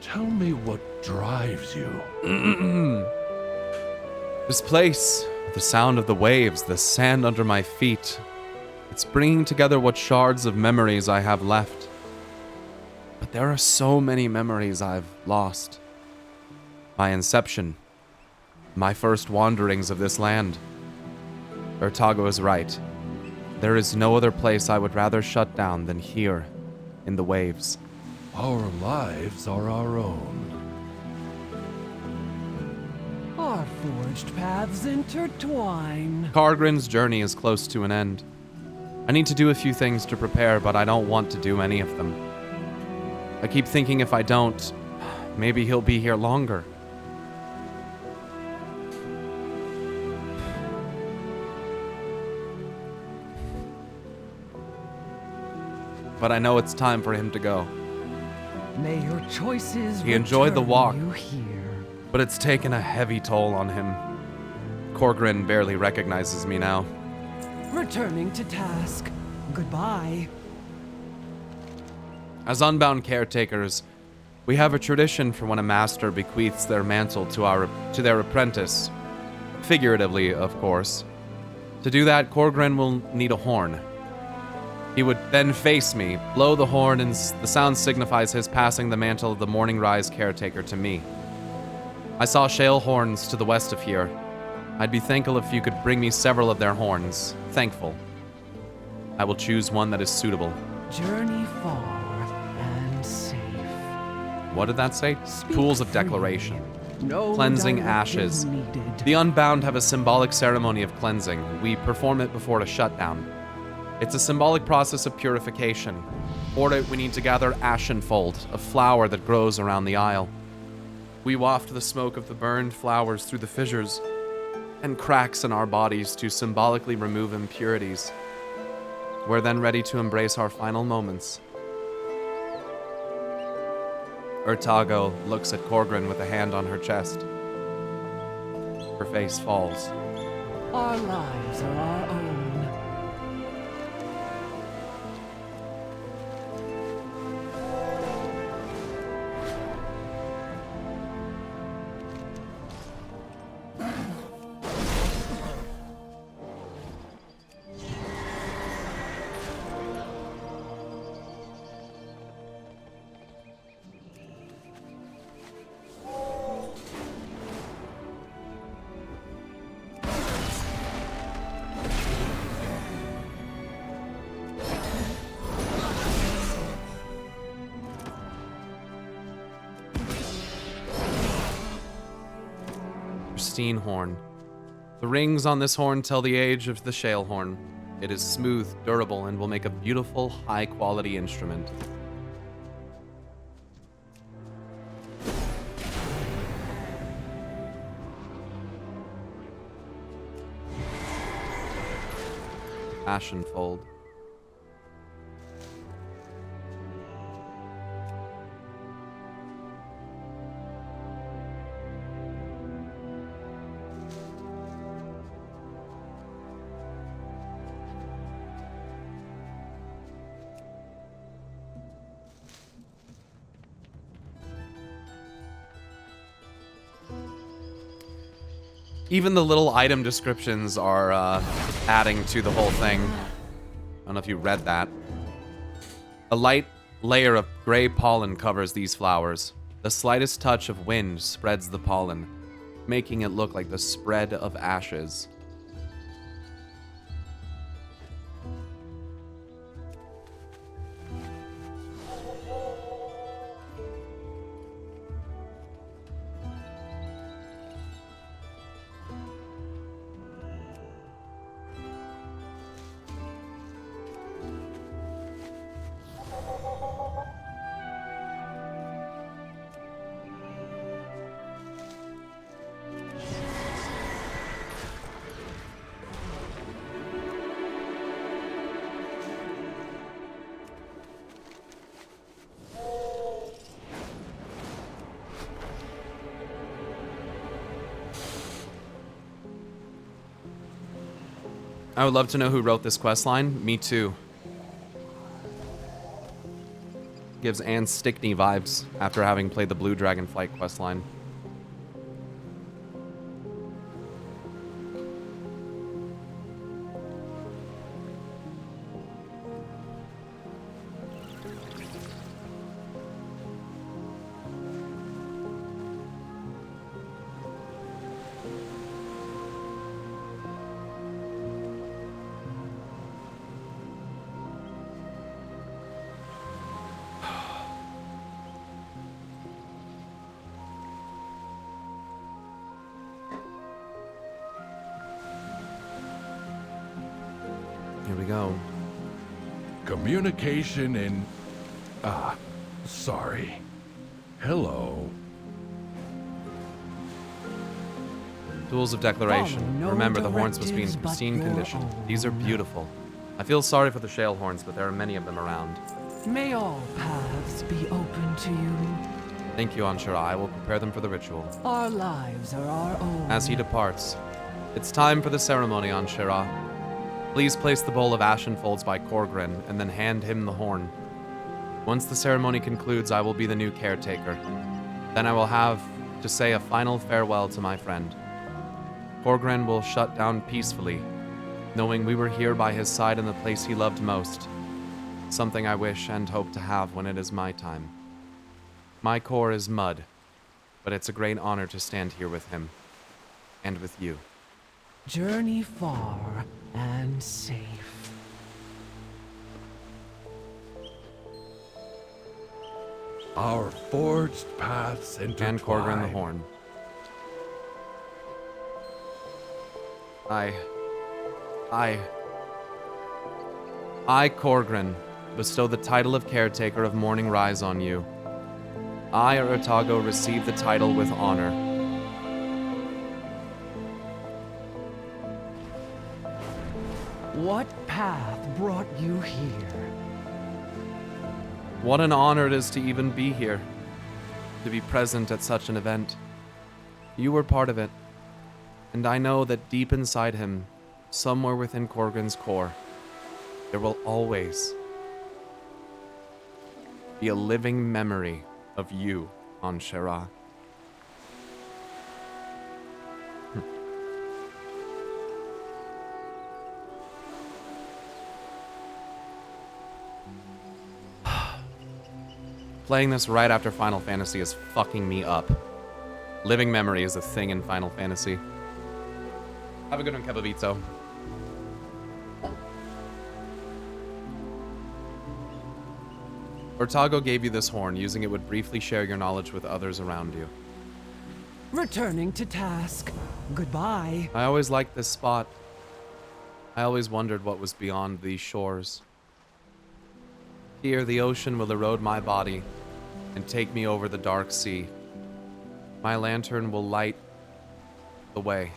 Tell me what drives you. This place, the sound of the waves, the sand under my feet. It's bringing together what shards of memories I have left. But there are so many memories I've lost. My inception. My first wanderings of this land. Urtago is right. There is no other place I would rather shut down than here, in the waves. Our lives are our own. Our forged paths intertwine. Corgrin's journey is close to an end. I need to do a few things to prepare, but I don't want to do any of them. I keep thinking if I don't, maybe he'll be here longer. But I know it's time for him to go. May your choices He enjoyed the walk, you here. but it's taken a heavy toll on him. Corgrin barely recognizes me now. Returning to task. Goodbye. As unbound caretakers, we have a tradition for when a master bequeaths their mantle to their apprentice. Figuratively, of course. To do that, Corgrin will need a horn. He would then face me, blow the horn, and the sound signifies his passing the mantle of the Morning Rise caretaker to me. I saw shale horns to the west of here. I'd be thankful if you could bring me several of their horns. Thankful. I will choose one that is suitable. Journey far and safe. What did that say? Tools of declaration. No Cleansing directive ashes. needed. The unbound have a symbolic ceremony of cleansing. We perform it before a shutdown. It's a symbolic process of purification. For it, we need to gather ashenfold, a flower that grows around the isle. We waft the smoke of the burned flowers through the fissures and cracks in our bodies to symbolically remove impurities. We're then ready to embrace our final moments. Urtago looks at Corgrin with a hand on her chest. Her face falls. Our lives are our own. Pristine horn. The rings on this horn tell the age of the shale horn. It is smooth, durable, and will make a beautiful, high-quality instrument. Ashenfold. Even the little item descriptions are adding to the whole thing. I don't know if you read that. A light layer of gray pollen covers these flowers. The slightest touch of wind spreads the pollen, making it look like the spread of ashes. I would love to know who wrote this questline. Me too. Gives Anne Stickney vibes after having played the Blue Dragonflight questline. Here we go. Communication in... sorry. Hello. Tools of declaration. No Remember, the horns must be in directives but pristine your condition. own. These are beautiful. I feel sorry for the shale horns, but there are many of them around. May all paths be open to you. Thank you, Anshara. I will prepare them for the ritual. Our lives are our own. As he departs, it's time for the ceremony, Anshara. Please place the bowl of ashenfolds by Corgrin, and then hand him the horn. Once the ceremony concludes, I will be the new caretaker. Then I will have to say a final farewell to my friend. Corgrin will shut down peacefully, knowing we were here by his side in the place he loved most. Something I wish and hope to have when it is my time. My core is mud, but it's a great honor to stand here with him. And with you. Journey far and safe. Our forged paths intertwine. And Corgrin the Horn. I, Corgrin, bestow the title of Caretaker of Morning Rise on you. I, Otago, receive the title with honor. What path brought you here? What an honor it is to even be here, to be present at such an event. You were part of it, and I know that deep inside him, somewhere within Corgrin's core, there will always be a living memory of you on Shera. Playing this right after Final Fantasy is fucking me up. Living memory is a thing in Final Fantasy. Have a good one, Kebabito. Otago gave you this horn. Using it would briefly share your knowledge with others around you. Returning to task. Goodbye. I always liked this spot. I always wondered what was beyond these shores. Here, the ocean will erode my body and take me over the dark sea. My lantern will light the way.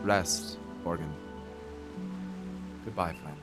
Rest, Corgrin. Goodbye, friend.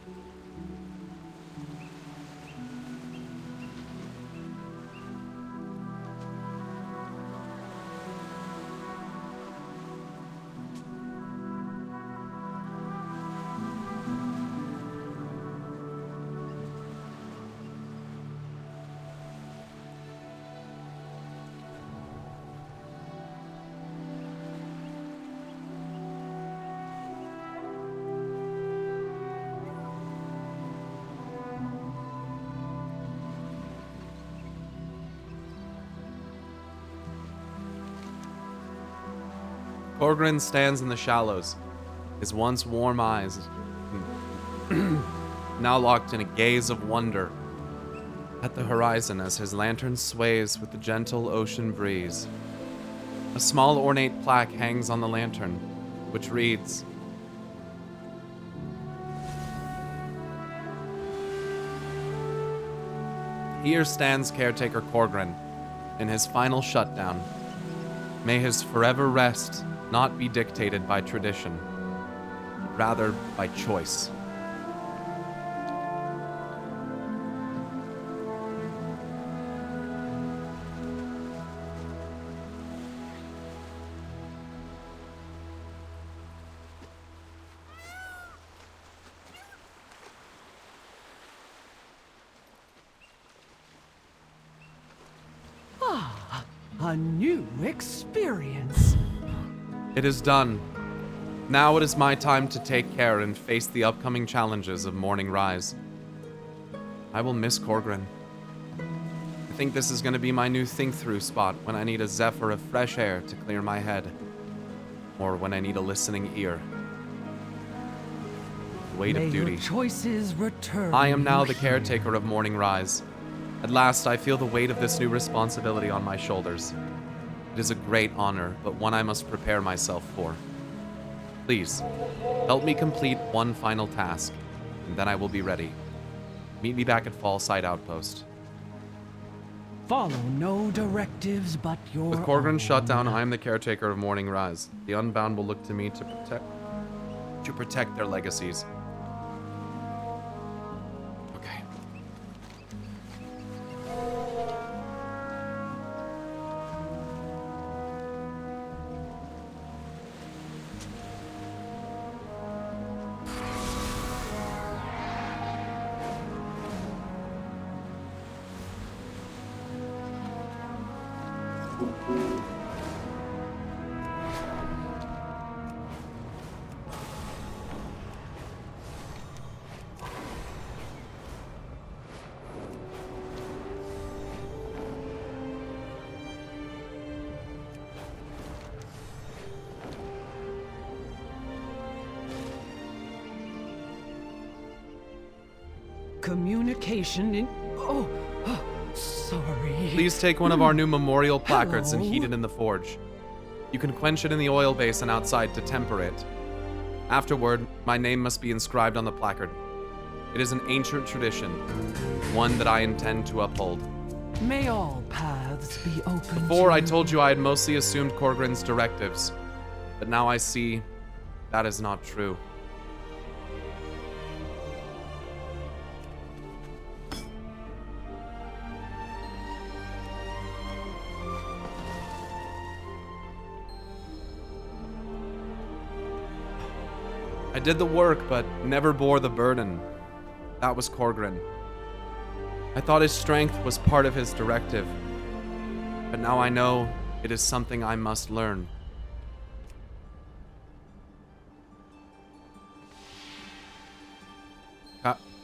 Corgrin stands in the shallows, his once warm eyes now locked in a gaze of wonder at the horizon as his lantern sways with the gentle ocean breeze. A small ornate plaque hangs on the lantern, which reads, "Here stands Caretaker Corgrin in his final shutdown. May his forever rest not be dictated by tradition, rather by choice." Ah, a new experience. It is done. Now it is my time to take care and face the upcoming challenges of Morning Rise. I will miss Corgrin. I think this is going to be my new think-through spot when I need a zephyr of fresh air to clear my head. Or when I need a listening ear. Weight of duty. Your choices return. I am now the caretaker of Morning Rise. At last, I feel the weight of this new responsibility on my shoulders. It is a great honor, but one I must prepare myself for. Please, help me complete one final task, and then I will be ready. Meet me back at Fallside Outpost. Follow no directives but your With Corgrin shut down, own. I am the caretaker of Morning Rise. The Unbound will look to me to protect their legacies. Okay. communication in... Oh, sorry. Please take one of our new memorial placards and Hello? heat it in the forge. You can quench it in the oil basin outside to temper it. Afterward, my name must be inscribed on the placard. It is an ancient tradition, one that I intend to uphold. May all paths be open Before, to I told you I had mostly assumed Corgrin's directives, but now I see that is not true. I did the work, but never bore the burden. That was Corgrin. I thought his strength was part of his directive, but now I know it is something I must learn.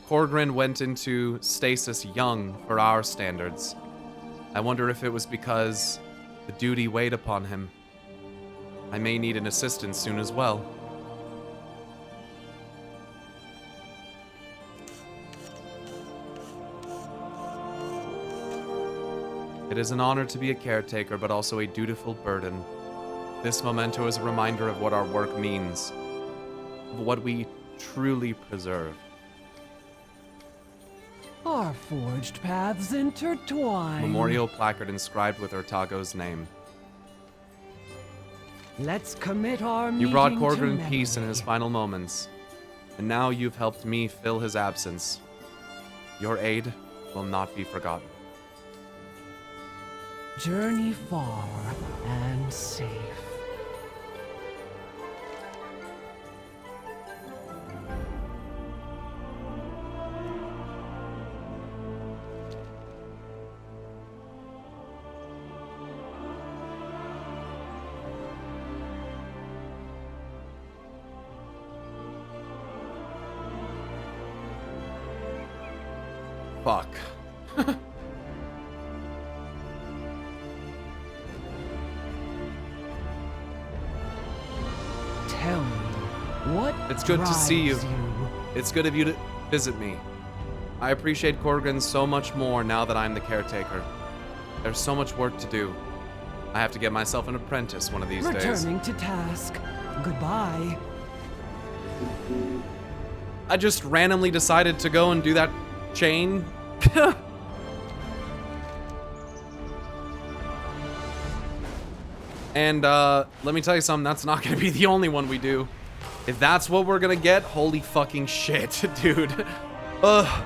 Corgrin went into stasis young for our standards. I wonder if it was because the duty weighed upon him. I may need an assistant soon as well. It is an honor to be a caretaker, but also a dutiful burden. This memento is a reminder of what our work means, of what we truly preserve. Our forged paths intertwine. Memorial placard inscribed with Urtago's name. Let's commit our You brought meeting to Corgrin memory. peace in his final moments, and now you've helped me fill his absence. Your aid will not be forgotten. Journey far and safe. Fuck. Tell me, what It's good to see you. drives It's good of you to visit me. I appreciate Corgrin so much more now that I'm the caretaker. There's so much work to do. I have to get myself an apprentice one of these days. Returning to task. Goodbye. I just randomly decided to go and do that chain. And let me tell you something, that's not gonna be the only one we do. If that's what we're gonna get, holy fucking shit, dude. Ugh.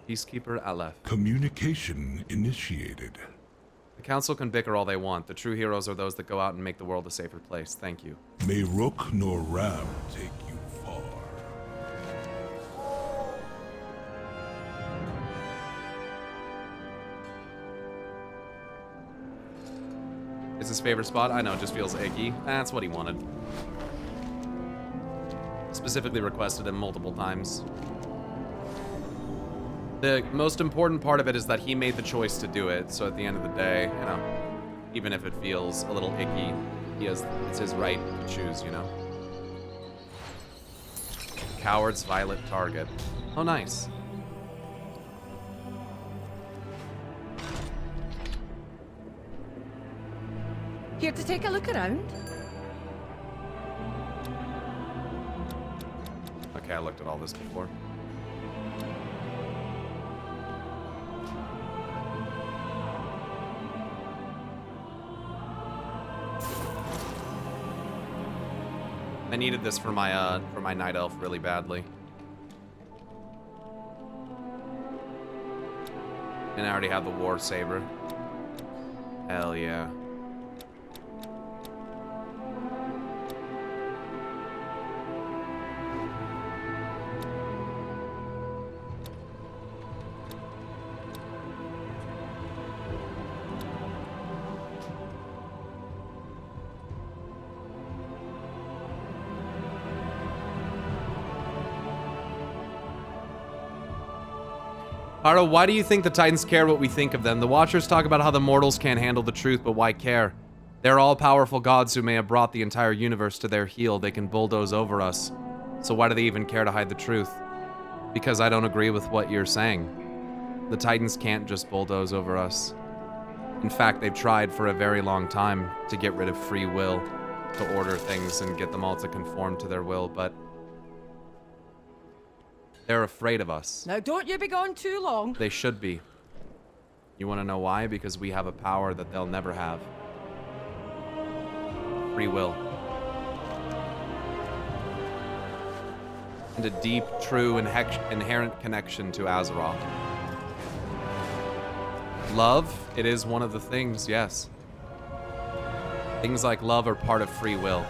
Peacekeeper Aleph. Communication initiated. The council can bicker all they want. The true heroes are those that go out and make the world a safer place. Thank you. May Rook nor Ram take you far. It's his favorite spot? I know, it just feels icky. That's what he wanted. Specifically requested him multiple times. The most important part of it is that he made the choice to do it, so at the end of the day, you know, even if it feels a little icky, it's his right to choose, you know? Coward's violet target. Oh, nice. Here to take a look around? Okay, I looked at all this before. I needed this for my night elf really badly. And I already have the war saber. Hell yeah. Haro, why do you think the Titans care what we think of them? The Watchers talk about how the mortals can't handle the truth, but why care? They're all-powerful gods who may have brought the entire universe to their heel. They can bulldoze over us. So why do they even care to hide the truth? Because I don't agree with what you're saying. The Titans can't just bulldoze over us. In fact, they've tried for a very long time to get rid of free will, to order things and get them all to conform to their will, but they're afraid of us. Now don't you be gone too long. They should be. You want to know why? Because we have a power that they'll never have. Free will. And a deep, true, and inherent connection to Azeroth. Love, it is one of the things, yes. Things like love are part of free will.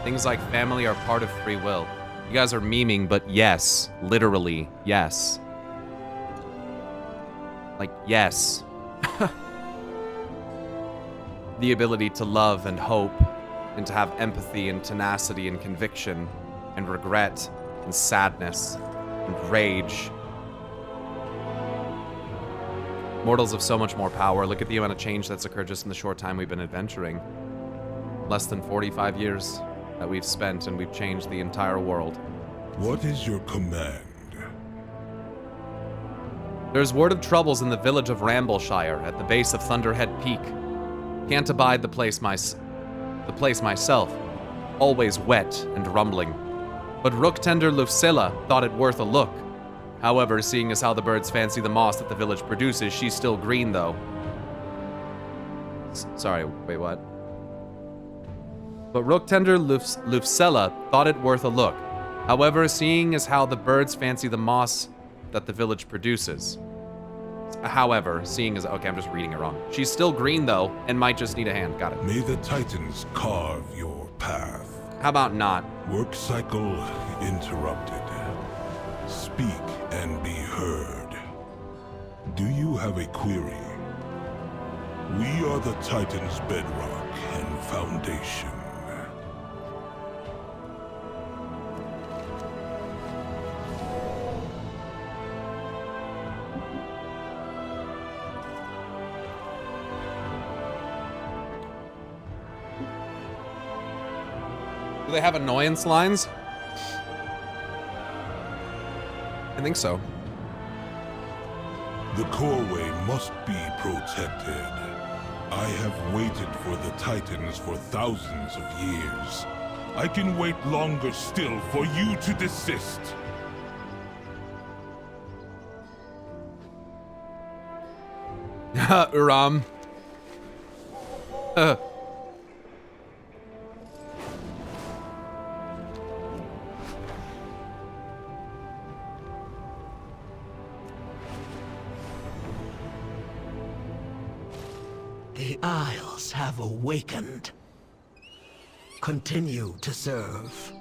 Things like family are part of free will. You guys are memeing, but yes. Literally, yes. Like, yes. The ability to love and hope, and to have empathy and tenacity and conviction, and regret, and sadness, and rage. Mortals have so much more power. Look at the amount of change that's occurred just in the short time we've been adventuring. Less than 45 years that we've spent, and we've changed the entire world. What is your command? There's word of troubles in the village of Rambleshire at the base of Thunderhead Peak. Can't abide the place myself. Always wet and rumbling. But Rooktender Lufsilla thought it worth a look. However, seeing as how the birds fancy the moss that the village produces, she's still green though. Sorry, wait, what? But Rooktender Lufsella thought it worth a look. However, seeing as how the birds fancy the moss that the village produces. However, seeing as... Okay, I'm just reading it wrong. She's still green, though, and might just need a hand. Got it. May the Titans carve your path. How about not? Work cycle interrupted. Speak and be heard. Do you have a query? We are the Titans' bedrock and foundation. Do they have annoyance lines? I think so. The Coreway must be protected. I have waited for the Titans for thousands of years. I can wait longer still for you to desist. Uram. The Isles have awakened. Continue to serve.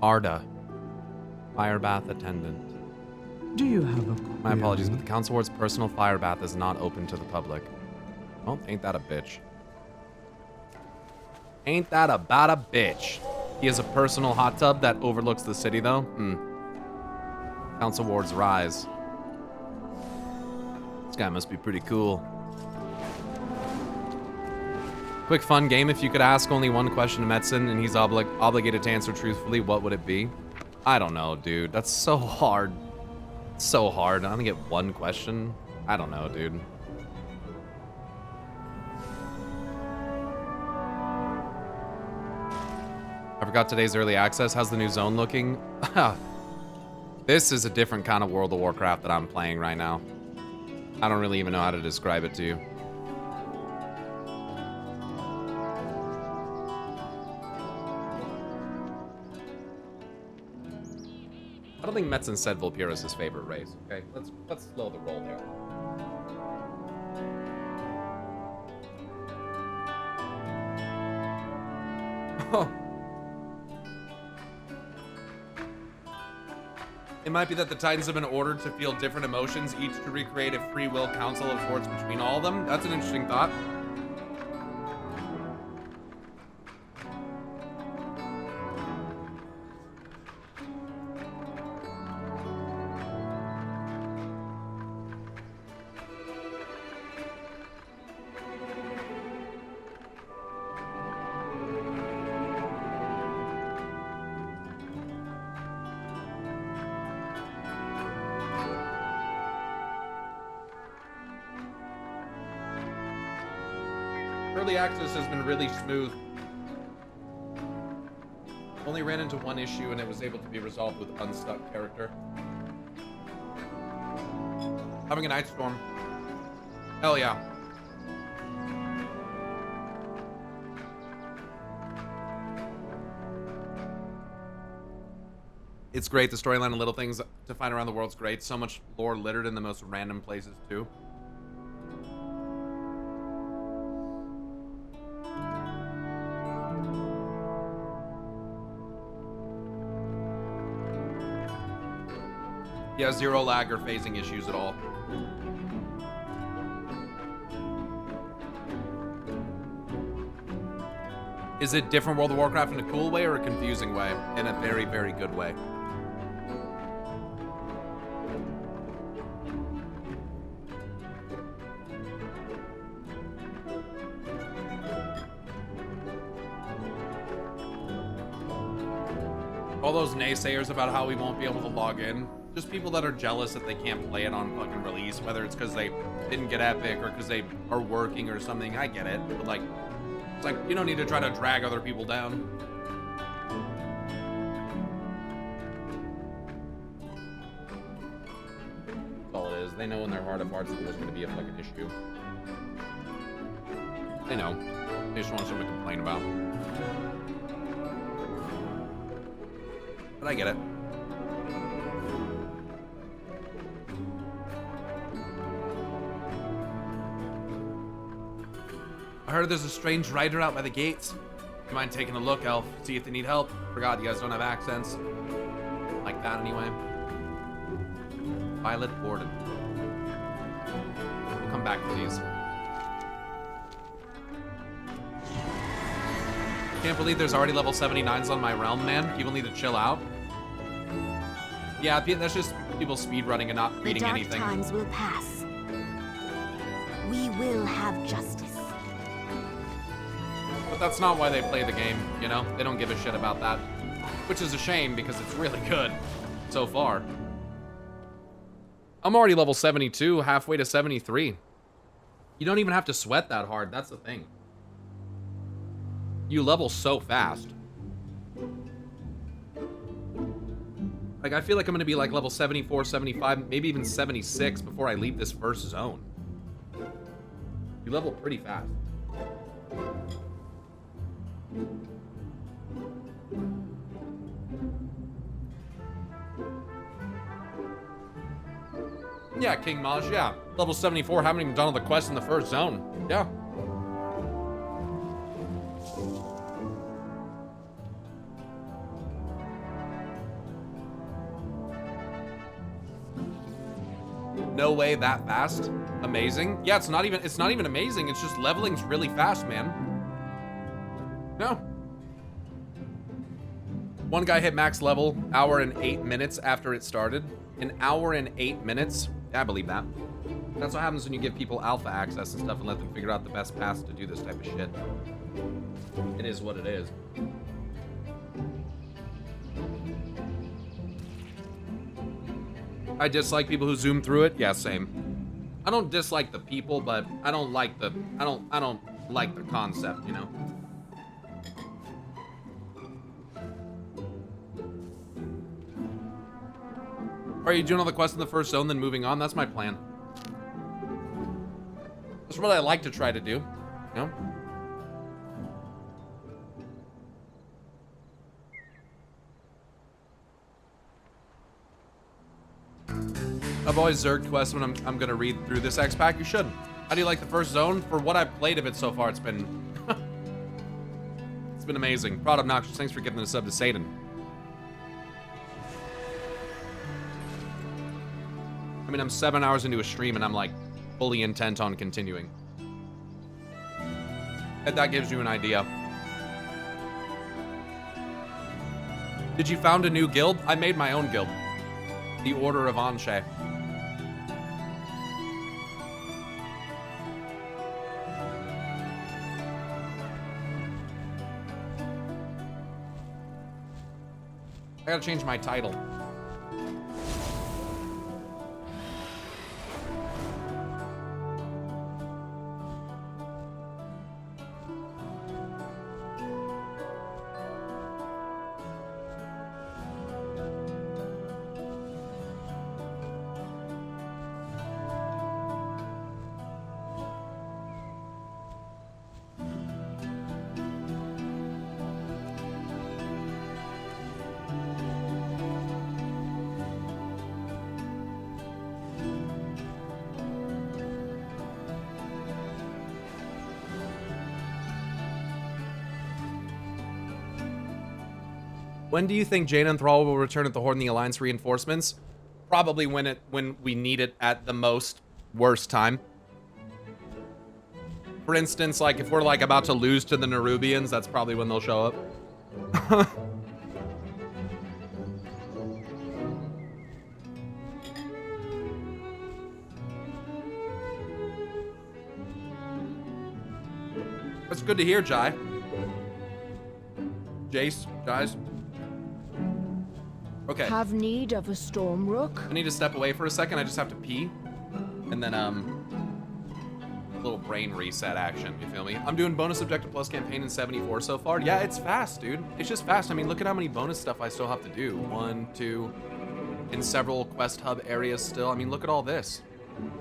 Arda, fire bath attendant. Do you have a My apologies, but the Council Ward's personal fire bath is not open to the public. Well, ain't that a bitch. Ain't that about a bitch. He has a personal hot tub that overlooks the city, though? Council Ward's rise. This guy must be pretty cool. Quick fun game. If you could ask only one question to Metzen and he's obligated to answer truthfully, what would it be? I don't know, dude. That's so hard. So hard. I only get one question. I don't know, dude. I forgot today's early access. How's the new zone looking? This is a different kind of World of Warcraft that I'm playing right now. I don't really even know how to describe it to you. I don't think Metzen said Vulpera is his favorite race. Okay, let's slow the roll there. Oh. It might be that the Titans have been ordered to feel different emotions, each to recreate a free will council of sorts between all of them. That's an interesting thought. Early access has been really smooth. Only ran into one issue and it was able to be resolved with unstuck character. Having a night storm. Hell yeah. It's great. The storyline and little things to find around the world's great. So much lore littered in the most random places too. Yeah, zero lag or phasing issues at all. Is it different World of Warcraft in a cool way or a confusing way? In a very, very good way. All those naysayers about how we won't be able to log in. Just people that are jealous that they can't play it on fucking release, whether it's because they didn't get Epic or because they are working or something. I get it, but like, it's like you don't need to try to drag other people down. That's all it is. They know in their heart of hearts that there's going to be a fucking issue. They know. They just want something to complain about. But I get it. I heard there's a strange rider out by the gates. You mind taking a look, Elf? See if they need help? Forgot you guys don't have accents. Like that anyway. Violet Borden. We'll come back to these. Can't believe there's already level 79s on my realm, man. People need to chill out. Yeah, that's just people speedrunning and not reading anything. The dark times will pass. We will have justice. But that's not why they play the game, you know? They don't give a shit about that. Which is a shame, because it's really good so far. I'm already level 72, halfway to 73. You don't even have to sweat that hard, that's the thing. You level so fast. Like, I feel like I'm gonna be like level 74, 75, maybe even 76 before I leave this first zone. You level pretty fast. Yeah, King Maj, yeah. Level 74, haven't even done all the quests in the first zone. Yeah. No way that fast. Amazing. Yeah, it's not even amazing. It's just leveling's really fast, man. No. One guy hit max level, hour and 8 minutes after it started. An hour and 8 minutes. Yeah, I believe that. That's what happens when you give people alpha access and stuff and let them figure out the best paths to do this type of shit. It is what it is. I dislike people who zoom through it. Yeah, same. I don't dislike the people, but I don't like the I don't like the concept, you know. Are you doing all the quests in the first zone, then moving on? That's my plan. That's what I like to try to do, you know? I've always zerged quests when I'm gonna read through this X pack. You should. How do you like the first zone? For what I've played of it so far, it's been it's been amazing. Proud Obnoxious, thanks for giving the sub to Satan. I mean, I'm 7 hours into a stream and I'm like fully intent on continuing. And that gives you an idea. Did you found a new guild? I made my own guild. The Order of Anshe. I gotta change my title. When do you think Jane and Thrall will return at the Horde and the Alliance reinforcements? Probably when we need it at the most worst time. For instance, like if we're like about to lose to the Nerubians, that's probably when they'll show up. That's good to hear, Jai. Jace, Jais. Okay. Have need of a storm rook? I need to step away for a second. I just have to pee. And then, a little brain reset action, you feel me? I'm doing bonus objective plus campaign in 74 so far. Yeah, it's fast, dude. It's just fast. I mean, look at how many bonus stuff I still have to do. 1, 2, in several quest hub areas still. I mean, look at all this.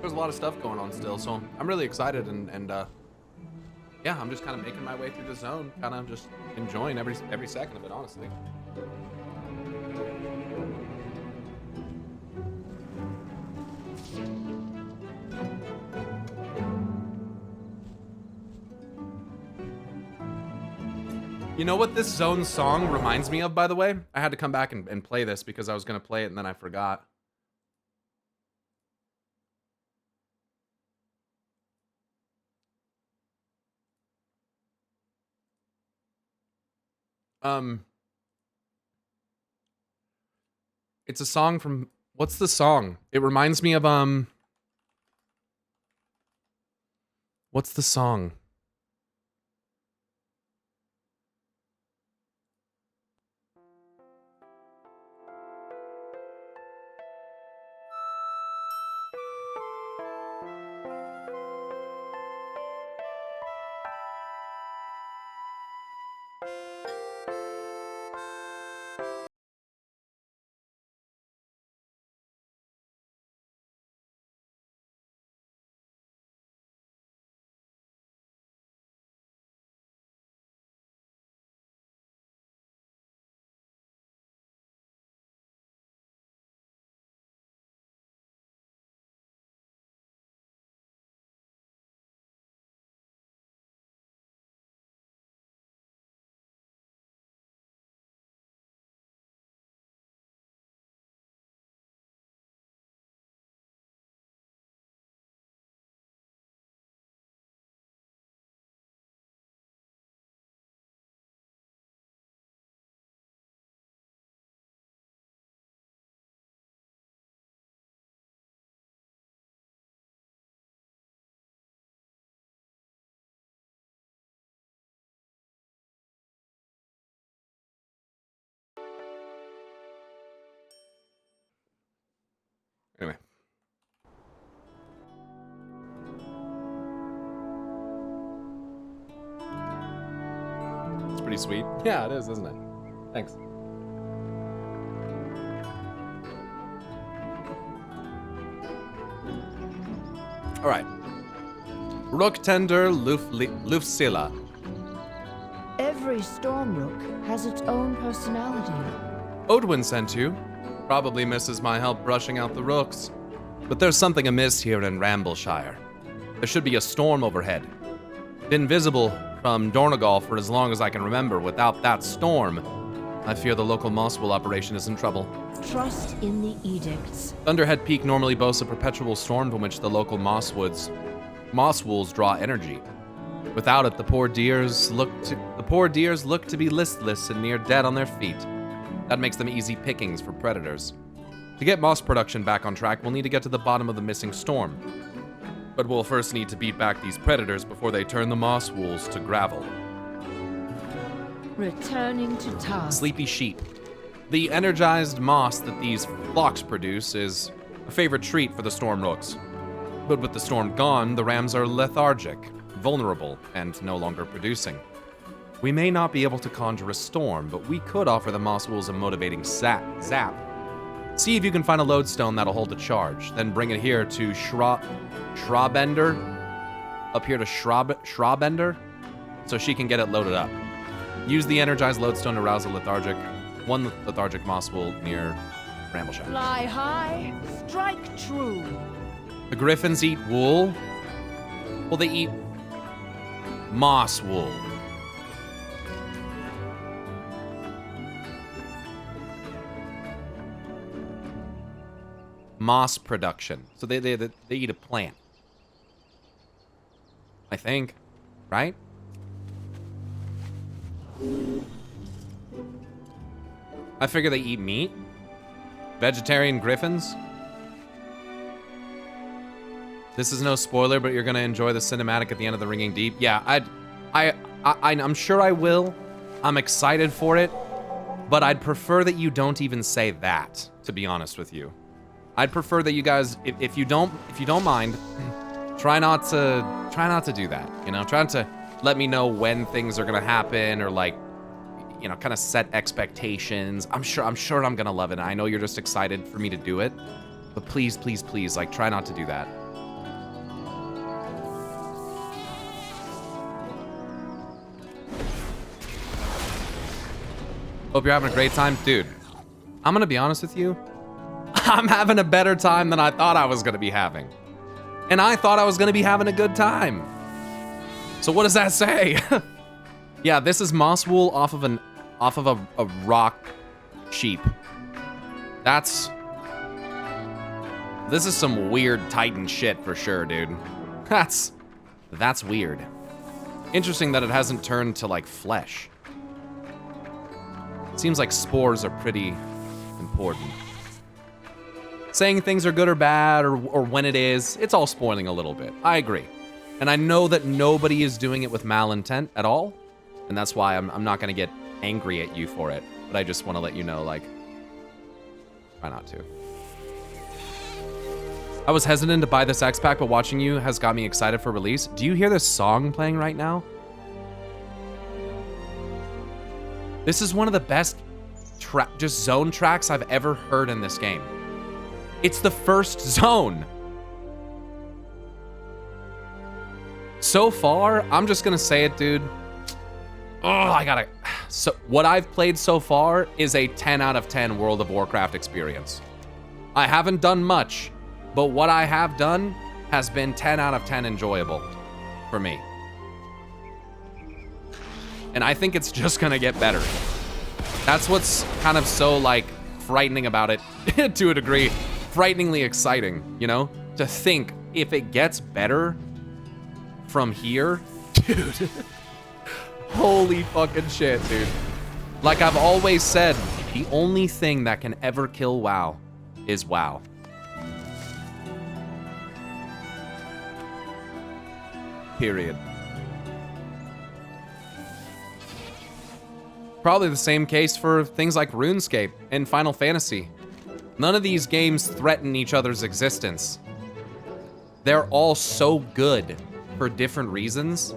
There's a lot of stuff going on still, so I'm really excited and yeah, I'm just kind of making my way through the zone, kind of just enjoying every second of it, honestly. You know what this zone song reminds me of, by the way? I had to come back and play this because I was going to play it and then I forgot. It's a song from, what's the song? It reminds me of, what's the song? sweet. Yeah, it is, isn't it? Thanks. All right. Rook Tender Lufsila. Every storm rook has its own personality. Odwin sent you. Probably misses my help brushing out the rooks. But there's something amiss here in Rambleshire. There should be a storm overhead. Been visible from Dornegal for as long as I can remember. Without that storm, I fear the local Mosswool operation is in trouble. Trust in the edicts. Thunderhead Peak normally boasts a perpetual storm from which the local Mosswools draw energy. Without it, the poor deers look to be listless and near dead on their feet. That makes them easy pickings for predators. To get moss production back on track, we'll need to get to the bottom of the missing storm. But we'll first need to beat back these predators before they turn the Mosswools to gravel. Returning to task. Sleepy sheep. The energized moss that these flocks produce is a favorite treat for the storm rooks. But with the storm gone, the rams are lethargic, vulnerable, and no longer producing. We may not be able to conjure a storm, but we could offer the Mosswools a motivating zap. See if you can find a lodestone that'll hold a charge, then bring it here to Shrabender, up here to Shrabender, so she can get it loaded up. Use the energized lodestone to rouse one lethargic Mosswool near Rambleshire. Fly high, strike true. The griffins eat wool. Well, they eat moss wool. Moss production. So they eat a plant. I think, right? I figure they eat meat. Vegetarian griffins. This is no spoiler, but you're gonna enjoy the cinematic at the end of The Ringing Deep. Yeah, I'm sure I will. I'm excited for it, but I'd prefer that you don't even say that, to be honest with you. I'd prefer that you guys, if you don't mind, try not to do that. You know, try not to let me know when things are gonna happen, or like, you know, kind of set expectations. I'm sure I'm gonna love it. I know you're just excited for me to do it, but please, please, please, like, try not to do that. Hope you're having a great time. Dude, I'm gonna be honest with you. I'm having a better time than I thought I was gonna be having. And I thought I was gonna be having a good time. So what does that say? Yeah, this is moss wool off of a rock sheep. This is some weird Titan shit for sure, dude. That's weird. Interesting that it hasn't turned to like flesh. Seems like spores are pretty important. Saying things are good or bad, or when it is, it's all spoiling a little bit. I agree. And I know that nobody is doing it with malintent at all, and that's why I'm not gonna get angry at you for it. But I just want to let you know, like, try not to. I was hesitant to buy this X-Pack, but watching you has got me excited for release. Do you hear this song playing right now? This is one of the best just zone tracks I've ever heard in this game. It's the first zone. So far, I'm just gonna say it, dude. Oh, so what I've played so far is a 10 out of 10 World of Warcraft experience. I haven't done much, but what I have done has been 10 out of 10 enjoyable for me. And I think it's just gonna get better. That's what's kind of so, like, frightening about it, to a degree. Frighteningly exciting, you know? To think, if it gets better from here, dude. Holy fucking shit, dude. Like I've always said, the only thing that can ever kill WoW is WoW. Period. Probably the same case for things like RuneScape and Final Fantasy. None of these games threaten each other's existence. They're all so good for different reasons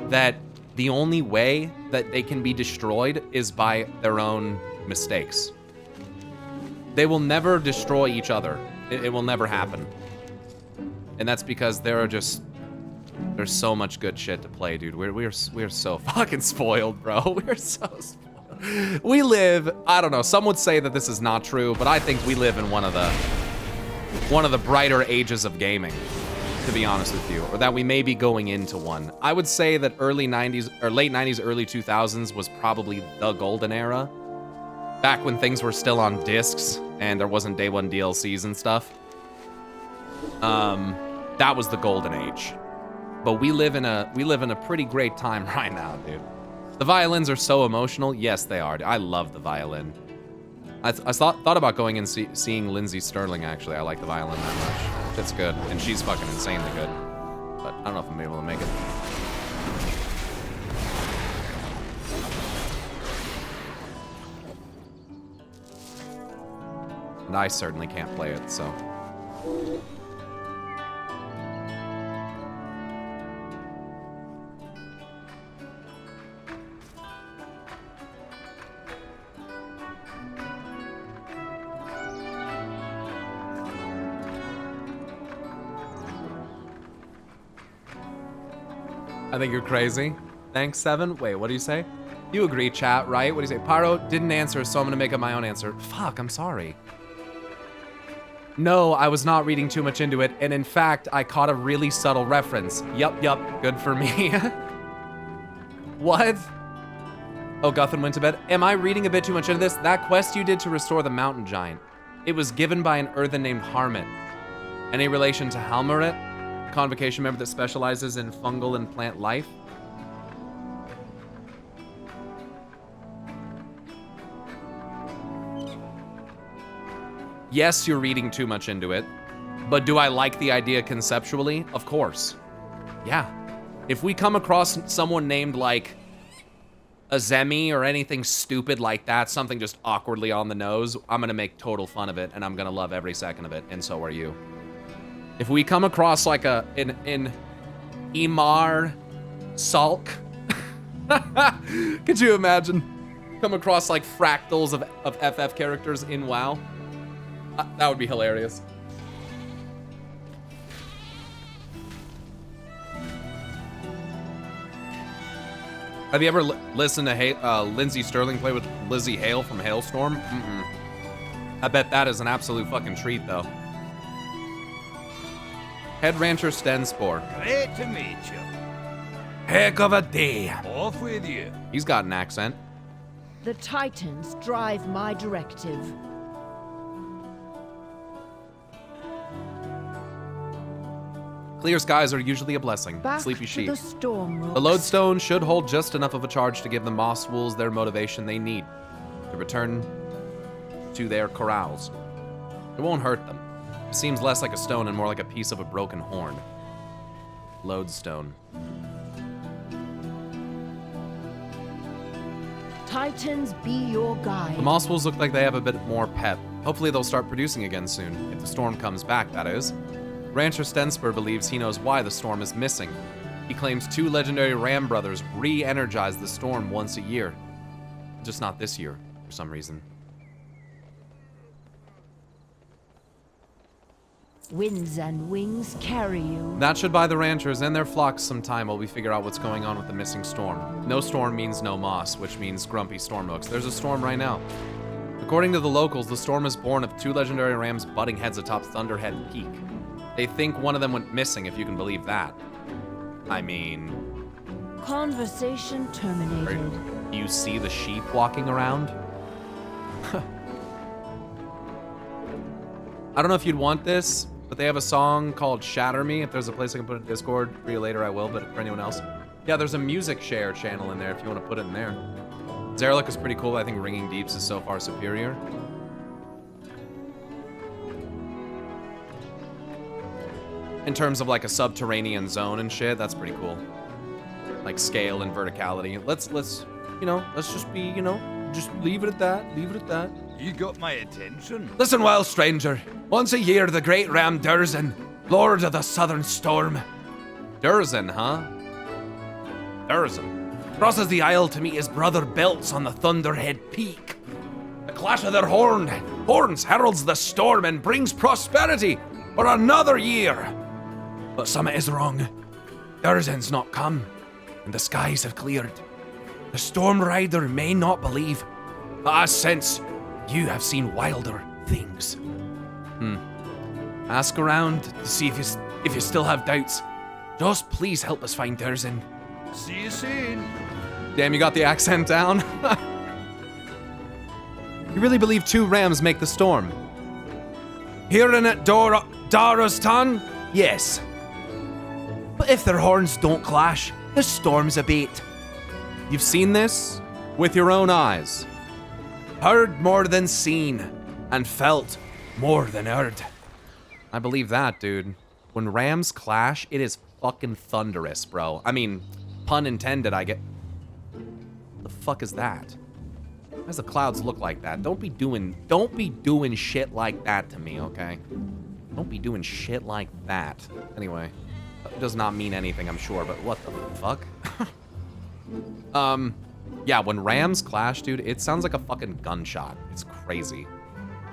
that the only way that they can be destroyed is by their own mistakes. They will never destroy each other. It will never happen. And that's because there's so much good shit to play, dude. We're so fucking spoiled, bro. We're so spoiled. We live, I don't know, some would say that this is not true, but I think we live in one of the brighter ages of gaming, to be honest with you, or that we may be going into one. I would say that early 90s or late 90s, early 2000s was probably the golden era. Back when things were still on discs and there wasn't day one DLCs and stuff. That was the golden age. But we live in a pretty great time right now, dude. The violins are so emotional. Yes, they are. I love the violin. I thought about going and seeing Lindsay Sterling, actually. I like the violin that much. It's good. And she's fucking insanely good. But I don't know if I'm able to make it. And I certainly can't play it, so. I think you're crazy. Thanks, Seven. Wait, what do you say? You agree, chat, right? What do you say? Pyro didn't answer, so I'm gonna make up my own answer. Fuck, I'm sorry. No, I was not reading too much into it, and in fact, I caught a really subtle reference. Yup, good for me. What? Oh, Guthrin went to bed. Am I reading a bit too much into this? That quest you did to restore the mountain giant, it was given by an earthen named Harmit. Any relation to Halmarit? Convocation member that specializes in fungal and plant life? Yes, you're reading too much into it, but do I like the idea conceptually? Of course. Yeah. If we come across someone named like Azemi or anything stupid like that, something just awkwardly on the nose, I'm gonna make total fun of it and I'm gonna love every second of it, and so are you. If we come across like an Imar Salk, could you imagine? Come across like fractals of FF characters in WoW? That would be hilarious. Have you ever listened to Lindsay Sterling play with Lizzie Hale from Hailstorm? I bet that is an absolute fucking treat, though. Head Rancher Stenspore. Great to meet you. Heck of a day. Off with you. He's got an accent. The Titans drive my directive. Clear skies are usually a blessing. Back Sleepy sheep. the storm rocks. The lodestone should hold just enough of a charge to give the moss wolves their motivation they need to return to their corrals. It won't hurt them. It seems less like a stone and more like a piece of a broken horn. Lodestone. Titans be your guide. The moss wolves look like they have a bit more pep. Hopefully they'll start producing again soon, if the storm comes back, that is. Rancher Stenspur believes he knows why the storm is missing. He claims 2 legendary Ram brothers re-energize the storm once a year. Just not this year, for some reason. Winds and wings carry you. That should buy the ranchers and their flocks some time while we figure out what's going on with the missing storm. No storm means no moss, which means grumpy stormhooks. There's a storm right now. According to the locals, the storm is born of 2 legendary rams butting heads atop Thunderhead Peak. They think one of them went missing, if you can believe that. I mean... Conversation terminated. Do you see the sheep walking around? I don't know if you'd want this, but they have a song called Shatter Me. If there's a place I can put it in Discord for you later, I will, but for anyone else. Yeah, there's a music share channel in there if you want to put it in there. Zerlik is pretty cool. I think Ringing Deeps is so far superior. In terms of like a subterranean zone and shit, that's pretty cool. Like scale and verticality. Let's just be, just leave it at that. Leave it at that. You got my attention. Listen well, stranger. Once a year, the great Ram Durzin, Lord of the Southern Storm. Durzin, huh? Durzin. crosses the isle to meet his brother Belts on the Thunderhead Peak. The clash of their horns heralds the storm and brings prosperity for another year. But something is wrong. Durzen's not come, and the skies have cleared. The Storm Rider may not believe, but I sense you have seen wilder things. Ask around to see if you still have doubts. Just please help us find Durzen. See you soon. Damn, you got the accent down. You really believe 2 rams make the storm? Hearing it, Dara's tongue? Yes. But if their horns don't clash, the storms abate. You've seen this with your own eyes. Heard more than seen, and felt more than heard. I believe that, dude. When rams clash, it is fucking thunderous, bro. I mean, pun intended, I get... The fuck is that? Why does the clouds look like that? Don't be doing shit like that to me, okay? Don't be doing shit like that. Anyway, that does not mean anything, I'm sure, but what the fuck? Yeah, when rams clash, dude, it sounds like a fucking gunshot. It's crazy.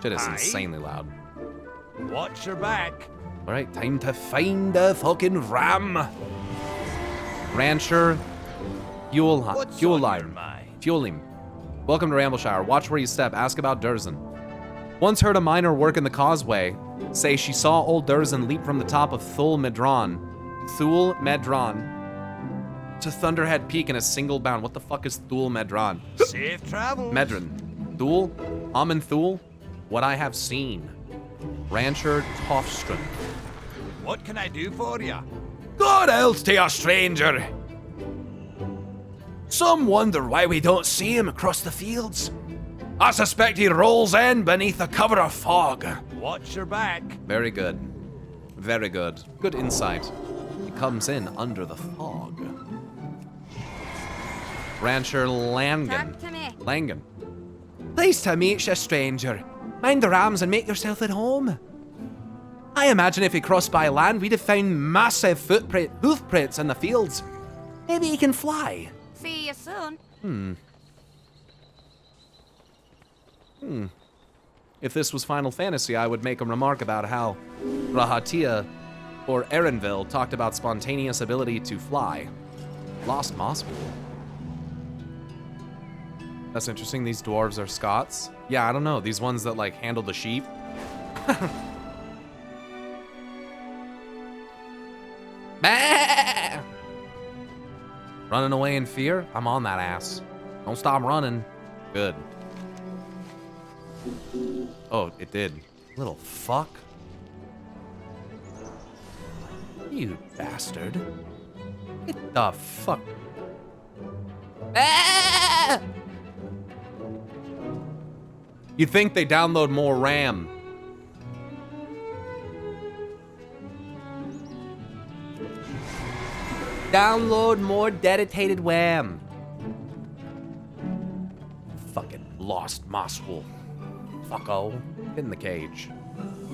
Shit is insanely loud. Watch your back. All right, time to find a fucking ram. Rancher, fuel him. Welcome to Rambleshire. Watch where you step. Ask about Durzen. Once heard a miner work in the causeway say she saw old Durzen leap from the top of Thul Medron to Thunderhead Peak in a single bound. What the fuck is Thul Medron? Safe travels. Medron. Thul? Amen Thul? What I have seen. Rancher Tofstrand. What can I do for you? God else to you, stranger. Some wonder why we don't see him across the fields. I suspect he rolls in beneath a cover of fog. Watch your back. Very good. Very good. Good insight. He comes in under the fog. Rancher Langan. Talk to me. Langan. Pleased to meet you, stranger. Mind the rams and make yourself at home. I imagine if he crossed by land, we'd have found massive hoof prints in the fields. Maybe he can fly. See you soon. If this was Final Fantasy, I would make a remark about how Rahatia or Erenville talked about spontaneous ability to fly. Lost Mosspool. That's interesting. These dwarves are Scots. Yeah, I don't know. These ones that, like, handle the sheep. Running away in fear? I'm on that ass. Don't stop running. Good. Oh, it did. Little fuck. You bastard. Get the fuck. You'd think they download more RAM. Download more dedicated RAM. Fucking lost mosswool. Fucko. Get in the cage.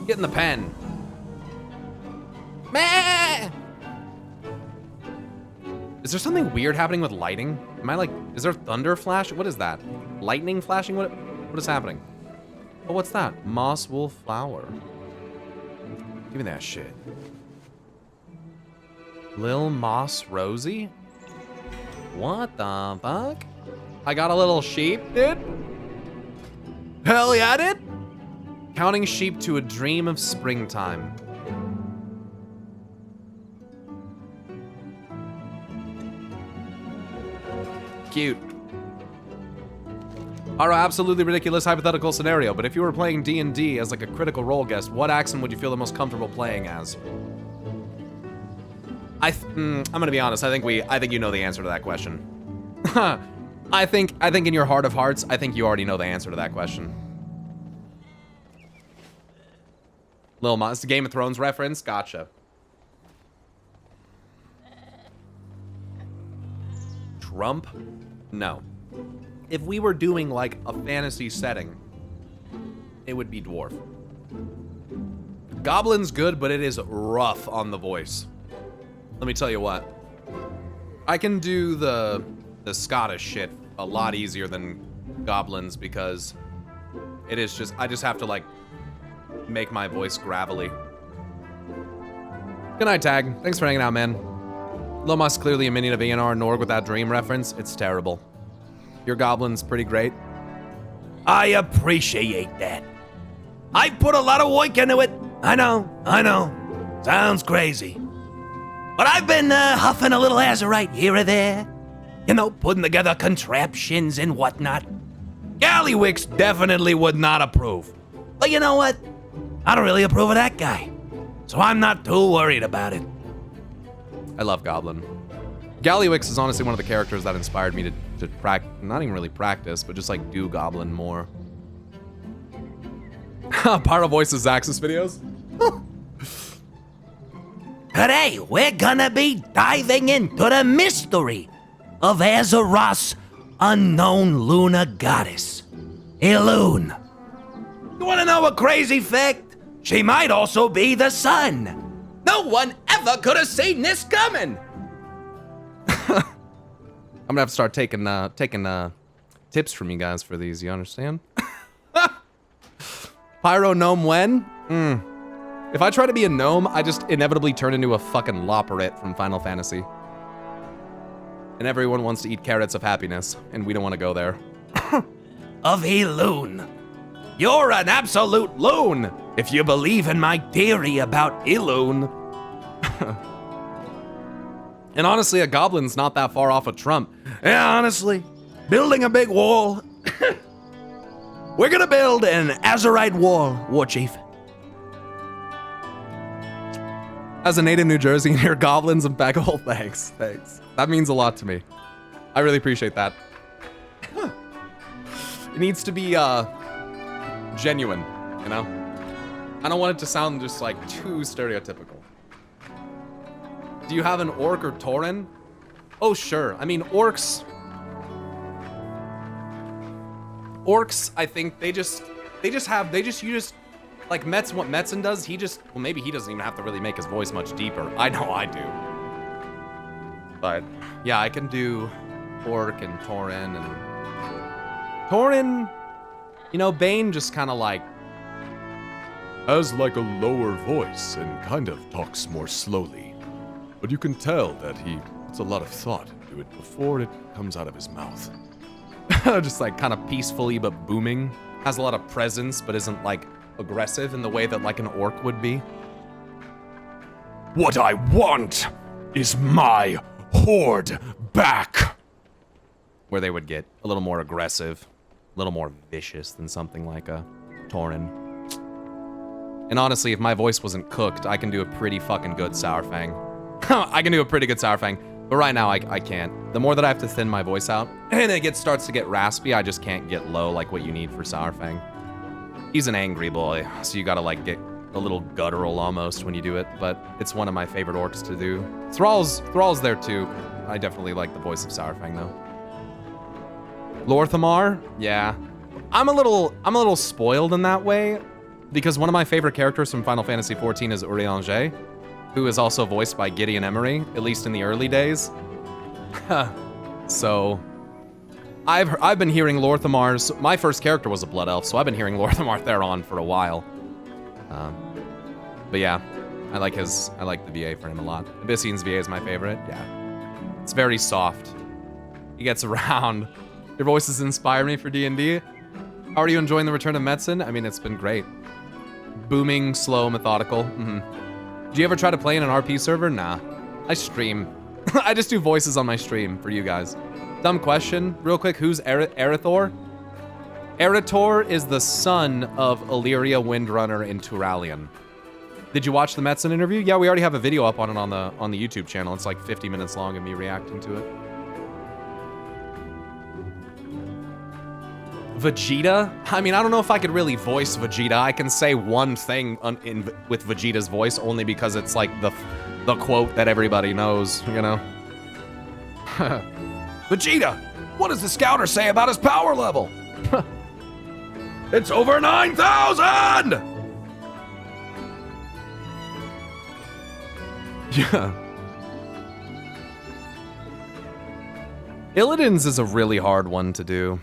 Get in the pen. Is there something weird happening with lighting? Am I like, is there thunder flash? What is that? Lightning flashing? What is happening? Oh, what's that? Moss wool flower. Give me that shit. Lil Moss Rosie? What the fuck? I got a little sheep, dude? Hell yeah, dude? Counting sheep to a dream of springtime. Cute. Our absolutely ridiculous hypothetical scenario, but if you were playing D&D as like a critical role guest, what accent would you feel the most comfortable playing as? I'm gonna be honest. I think you know the answer to that question. I think in your heart of hearts, I think you already know the answer to that question. Lil Moss, Game of Thrones reference. Gotcha. Trump? No. If we were doing like a fantasy setting, it would be dwarf. Goblin's good, but it is rough on the voice. Let me tell you what. I can do the the Scottish shit a lot easier than goblins because it is just, I just have to like make my voice gravelly. Good night, Tag. Thanks for hanging out, man. Lomas clearly a minion of ENR Norg with that dream reference. It's terrible. Your goblin's pretty great. I appreciate that. I put a lot of work into it. I know. Sounds crazy. But I've been huffing a little azurite here or there. You know, putting together contraptions and whatnot. Gallywix definitely would not approve. But you know what? I don't really approve of that guy. So I'm not too worried about it. I love Goblin. Gallywix is honestly one of the characters that inspired me to not even really practice, but just like do Goblin more. Pyro voices Zaxxus videos. Today, we're gonna be diving into the mystery of Azeroth's unknown lunar goddess, Elune. You wanna know a crazy fact? She might also be the sun. No one ever could have seen this coming. I'm gonna have to start taking tips from you guys for these, you understand? Pyro gnome when? If I try to be a gnome, I just inevitably turn into a fucking Loporrit from Final Fantasy. And everyone wants to eat carrots of happiness, and we don't want to go there. Of Elune. You're an absolute loon, if you believe in my theory about Elune. And honestly, a goblin's not that far off of Trump. Yeah, honestly, building a big wall. We're gonna build an Azurite wall, War Chief. As a native New Jersey, and hear goblins impeccable. Thanks. That means a lot to me. I really appreciate that. It needs to be genuine, you know? I don't want it to sound just like too stereotypical. Do you have an orc or tauren? Oh, sure. I mean, orcs, I think you just, like what Metzen does, well, maybe he doesn't even have to really make his voice much deeper. I know I do. But, yeah, I can do orc and tauren, and tauren, you know, Bane just kind of like, has like a lower voice and kind of talks more slowly. But you can tell that he puts a lot of thought into it before it comes out of his mouth. just like kind of peacefully but booming. Has a lot of presence, but isn't like aggressive in the way that like an orc would be. What I want is my horde back. Where they would get a little more aggressive, a little more vicious than something like a tauren. And honestly, if my voice wasn't cooked, I can do a pretty fucking good Sourfang. I can do a pretty good Sourfang, but right now I can't. The more that I have to thin my voice out, and it starts to get raspy, I just can't get low like what you need for Sourfang. He's an angry boy, so you gotta like get a little guttural almost when you do it, but it's one of my favorite orcs to do. Thrall's there too. I definitely like the voice of Sourfang though. Lorthamar? Yeah. I'm a little spoiled in that way, because one of my favorite characters from Final Fantasy XIV is Urianger, who is also voiced by Gideon Emery, at least in the early days. So, I've been hearing Lorthamar's, my first character was a Blood Elf, so I've been hearing Lorthamar Theron for a while. But yeah, I like the VA for him a lot. Abyssian's VA is my favorite, yeah. It's very soft. He gets around. Your voices inspire me for D&D. How are you enjoying the return of Metzen? I mean, it's been great. Booming, slow, methodical. Do you ever try to play in an RP server? Nah. I stream. I just do voices on my stream for you guys. Dumb question, real quick. Who's Erythor? Erythor is the son of Illyria Windrunner in Turalion. Did you watch the Metzen interview? Yeah, we already have a video up on it on the YouTube channel. It's like 50 minutes long of me reacting to it. Vegeta? I mean, I don't know if I could really voice Vegeta. I can say one thing with Vegeta's voice only because it's like the quote that everybody knows, you know? Vegeta, what does the scouter say about his power level? It's over 9,000! Yeah. Illidan's is a really hard one to do.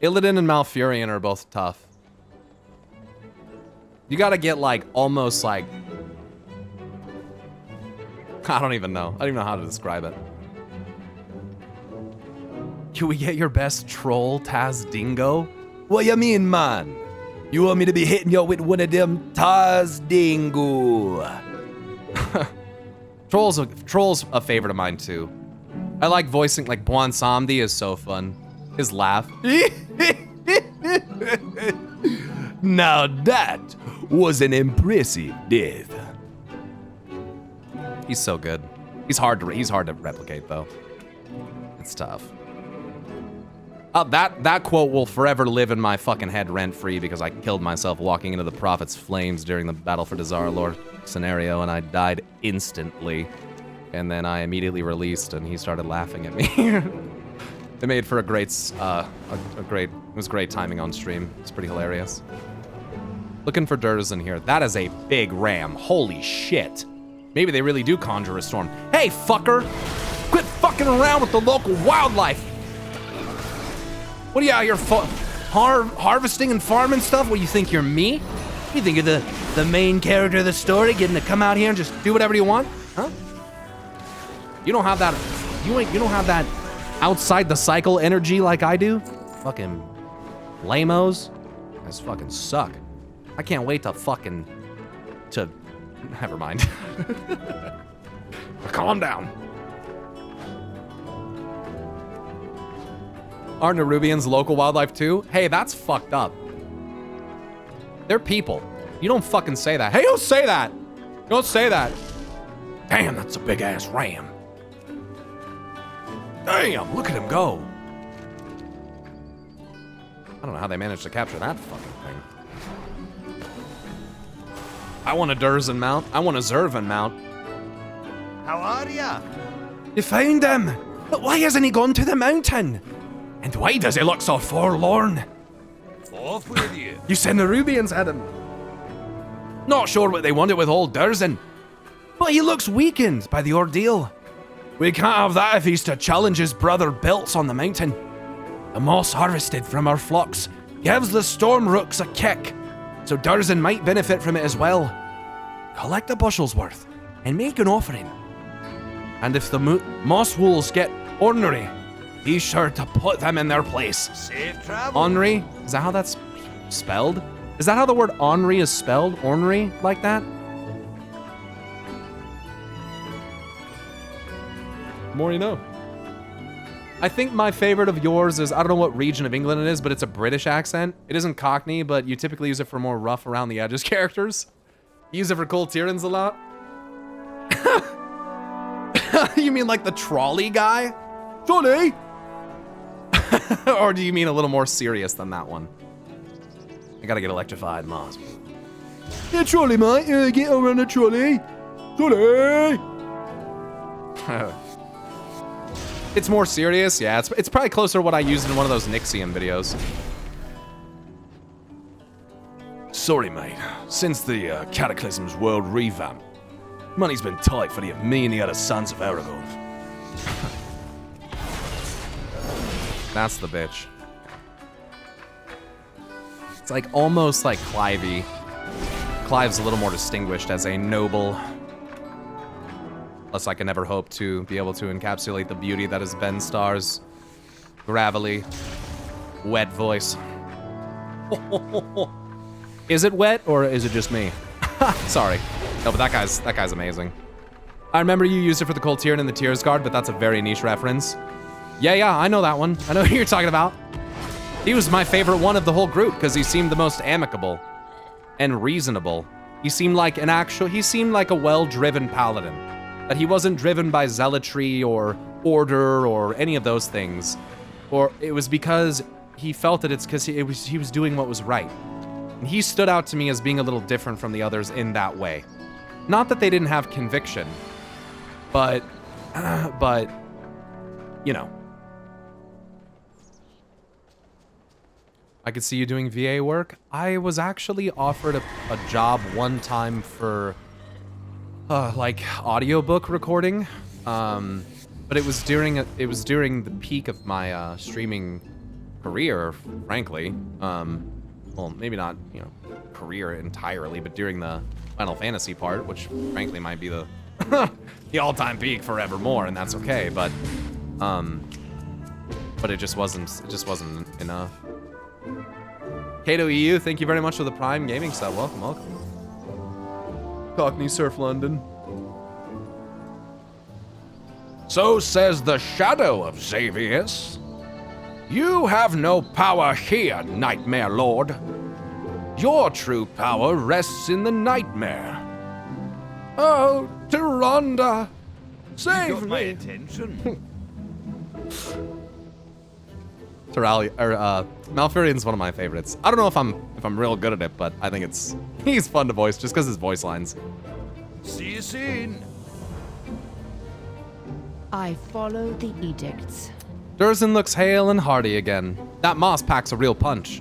Illidan and Malfurion are both tough. You gotta get like, almost like... I don't even know. I don't even know how to describe it. Can we get your best troll, Taz Dingo? What you mean, man? You want me to be hitting you with one of them Taz Dingo? Troll's a favorite of mine too. I like voicing, like Buon Samdi is so fun. His laugh. Now that was an impressive death. He's so good. He's hard to replicate though. It's tough. That quote will forever live in my fucking head rent-free because I killed myself walking into the Prophet's flames during the Battle for Dazar'alor scenario and I died instantly. And then I immediately released and he started laughing at me. It made for a great, it was great timing on stream. It's pretty hilarious. Looking for Durs in here. That is a big ram. Holy shit. Maybe they really do conjure a storm. Hey, fucker! Quit fucking around with the local wildlife! What are you out here harvesting and farming stuff? What, you think you're me? You think you're the main character of the story, getting to come out here and just do whatever you want? Huh? You don't have that, you don't have that outside the cycle energy like I do? Fucking lamos. You guys fucking suck. I can't wait to never mind. Calm down. Aren't Nerubians local wildlife too? Hey, that's fucked up. They're people. You don't fucking say that. Hey, don't say that. Don't say that. Damn, that's a big ass ram. Damn, look at him go. I don't know how they managed to capture that fucking thing. I want a Durzen mount. I want a Zervan mount. How are ya? You found him! But why hasn't he gone to the mountain? And why does he look so forlorn? Off with you. You said the Nerubians had him. Not sure what they wanted with old Durzen, but he looks weakened by the ordeal. We can't have that if he's to challenge his brother Belts on the mountain. The moss harvested from our flocks gives the storm rooks a kick, so Durzen might benefit from it as well. Collect a bushel's worth and make an offering. And if the moss wolves get ornery, be sure to put them in their place. Safe travel. Ornery? Is that how that's spelled? Is that how the word ornery is spelled? Ornery? Like that? More you know. I think my favorite of yours is, I don't know what region of England it is, but it's a British accent. It isn't Cockney, but you typically use it for more rough around the edges characters. You use it for Cold Tyrans a lot. You mean like the trolley guy? Trolley? Or do you mean a little more serious than that one? I gotta get electrified, Mars. Yeah, trolley, mate. Yeah, get around the trolley. Trolley! It's more serious? Yeah, it's probably closer to what I used in one of those Nixium videos. Sorry, mate. Since the Cataclysm's world revamp, money's been tight for me and the other sons of Aragorn. That's the bitch. It's like almost like Clivey. Clive's a little more distinguished as a noble. Plus, I can never hope to be able to encapsulate the beauty that is Ben Starr's gravelly, wet voice. Is it wet or is it just me? Sorry. No, but that guy's amazing. I remember you used it for the Cold Tyran and the Tears Guard, but that's a very niche reference. Yeah, I know that one. I know who you're talking about. He was my favorite one of the whole group because he seemed the most amicable and reasonable. He seemed like a well-driven paladin. That he wasn't driven by zealotry or order or any of those things. Or it was because he felt that it's because he was doing what was right. And he stood out to me as being a little different from the others in that way. Not that they didn't have conviction, but you know. I could see you doing VA work. I was actually offered a job one time for like audiobook recording. But it was during the peak of my streaming career, frankly. Well, maybe not, you know, career entirely, but during the Final Fantasy part, which frankly might be the the all-time peak forevermore, and that's okay. But it just wasn't enough. Kato EU, thank you very much for the Prime Gaming sub. Welcome, welcome. Cockney Surf London. So says the shadow of Xavius. You have no power here, Nightmare Lord. Your true power rests in the nightmare. Oh, Tyrande, save You got my me. attention. Malfurion's one of my favorites. I don't know if I'm real good at it, but I think he's fun to voice just because his voice lines. See you soon. I follow the edicts. Durzen looks hale and hearty again. That moss packs a real punch.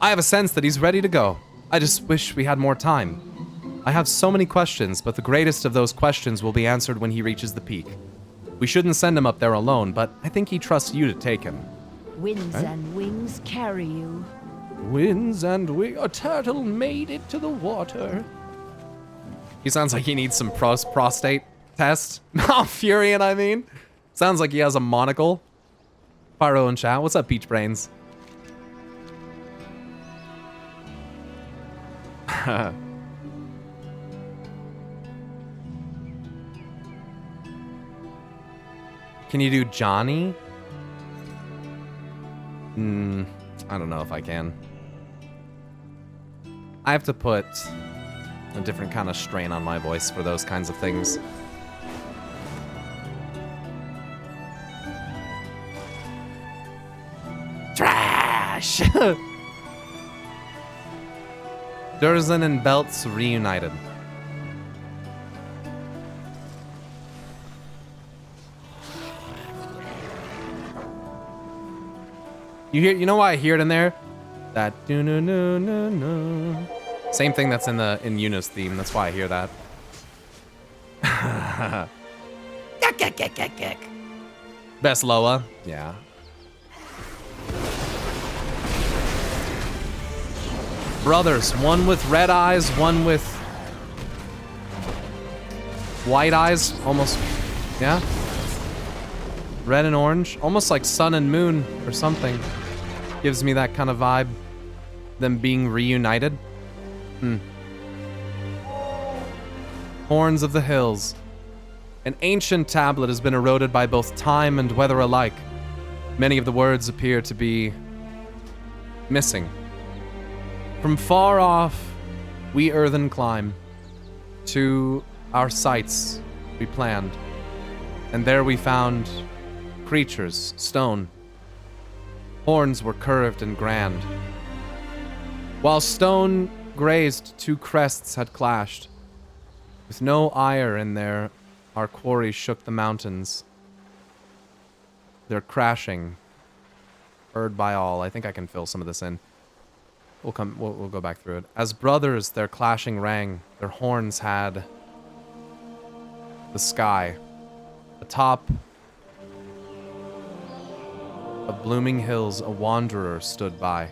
I have a sense that he's ready to go. I just wish we had more time. I have so many questions, but the greatest of those questions will be answered when he reaches the peak. We shouldn't send him up there alone, but I think he trusts you to take him. Winds and wings carry you. Winds and wings. A turtle made it to the water. He sounds like he needs some prostate test. Malfurion, I mean. Sounds like he has a monocle. Pyro in chat. What's up, Peach Brains? Can you do Johnny? I don't know if I can. I have to put a different kind of strain on my voice for those kinds of things. Trash! Durzen and Belts reunited. You know why I hear it in there? That do no no no no. Same thing that's in Yuna's theme. That's why I hear that. Best Loa, yeah. Brothers, one with red eyes, one with white eyes, almost, yeah. Red and orange, almost like sun and moon or something. Gives me that kind of vibe. Them being reunited. Horns of the Hills. An ancient tablet has been eroded by both time and weather alike. Many of the words appear to be missing. From far off, we earthen climb to our sights we planned, and there we found creatures, stone. Horns were curved and grand. While stone grazed, two crests had clashed. With no ire in there, our quarry shook the mountains. Their crashing, heard by all. I think I can fill some of this in. We'll go back through it. As brothers, their clashing rang. Their horns had the sky. Atop of blooming hills, a wanderer stood by.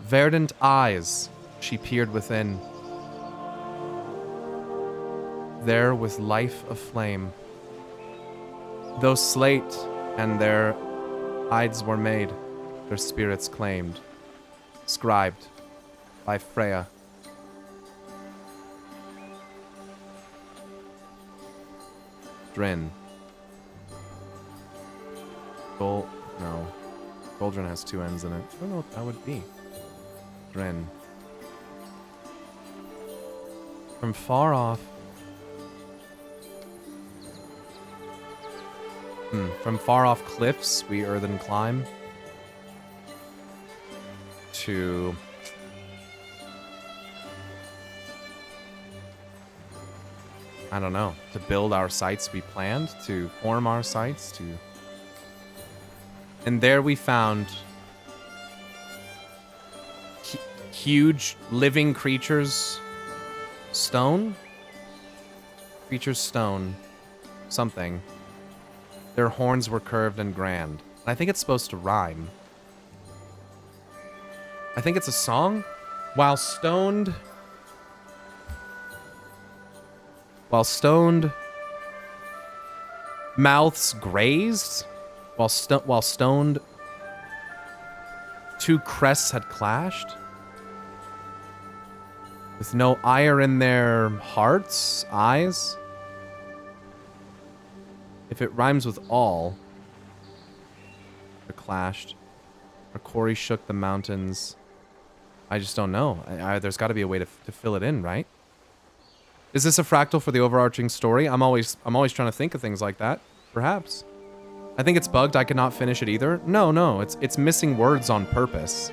Verdant eyes, she peered within. There with life aflame. Though slate and their hides were made, their spirits claimed. Scribed by Freya. Drin. No. Goldrin has two N's in it. I don't know what that would be. Drin. From far off. From far off cliffs we earthen climb. To I don't know, to build our sites we planned, to form our sites, to... And there we found huge living creatures, stone? Creatures stone, something. Their horns were curved and grand. I think it's supposed to rhyme. I think it's a song. While stoned, mouths grazed. While stoned, two crests had clashed. With no ire in their hearts, eyes. If it rhymes with all, or clashed, or Corey shook the mountains. I just don't know. There's got to be a way to fill it in, right? Is this a fractal for the overarching story? I'm always trying to think of things like that. Perhaps. I think it's bugged. I could not finish it either. No, it's missing words on purpose.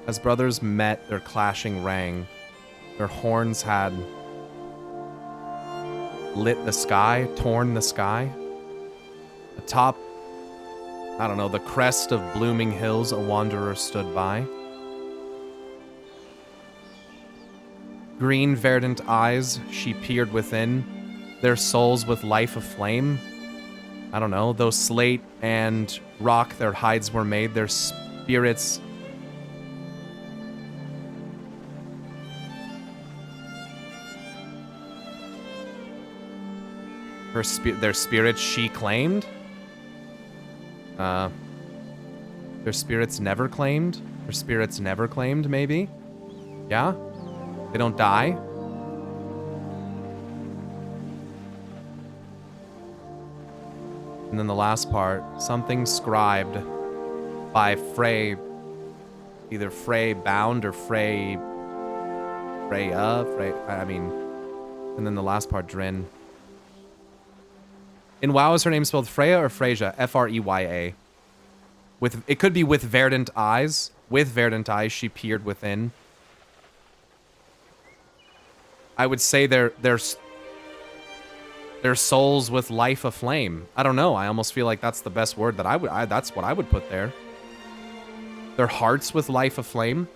As brothers met, their clashing rang. Their horns had lit the sky, torn the sky. Atop, I don't know, the crest of blooming hills, a wanderer stood by. Green, verdant eyes, she peered within, their souls with life aflame. I don't know, though slate and rock their hides were made, their spirits their spirits she claimed? Their spirits never claimed? Their spirits never claimed, maybe? Yeah? They don't die? And then the last part, something scribed by Frey, either Frey bound or Freya, I mean, and then the last part, Drin. In WoW, is her name spelled Freya or Freya? F-R-E-Y-A. It could be with verdant eyes. With verdant eyes, she peered within. I would say their souls with life aflame. I don't know. I almost feel like that's the best word that that's what I would put there. Their hearts with life aflame.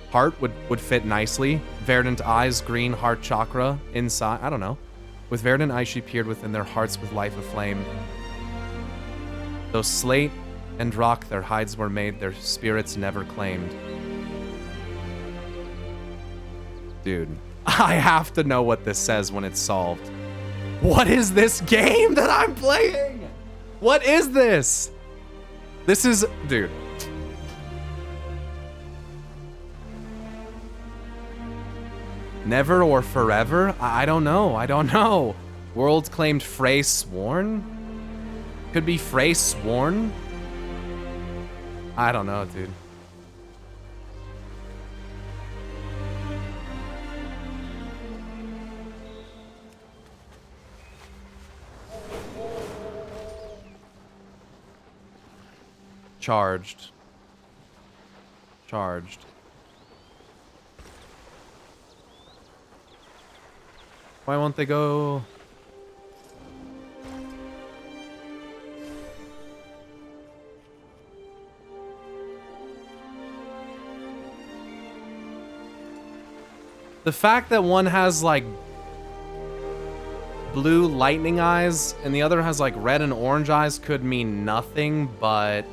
Heart would fit nicely. Verdant eyes, green heart chakra inside. I don't know. With verdant eyes she peered within, their hearts with life aflame. Though slate and rock their hides were made, their spirits never claimed. Dude, I have to know what this says when it's solved. What is this game that I'm playing? What is this? This is, dude. Never or forever? I don't know. I don't know. World claimed Frey sworn? Could be Frey sworn? I don't know, dude. Charged. Why won't they go? The fact that one has like blue lightning eyes and the other has like red and orange eyes could mean nothing but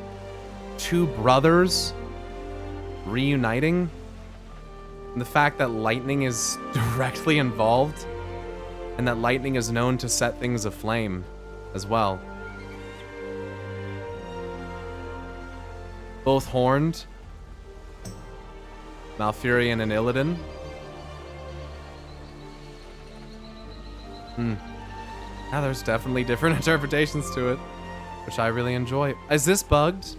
two brothers reuniting. And the fact that lightning is directly involved and that lightning is known to set things aflame as well. Both horned. Malfurion and Illidan. Now there's definitely different interpretations to it, which I really enjoy. Is this bugged?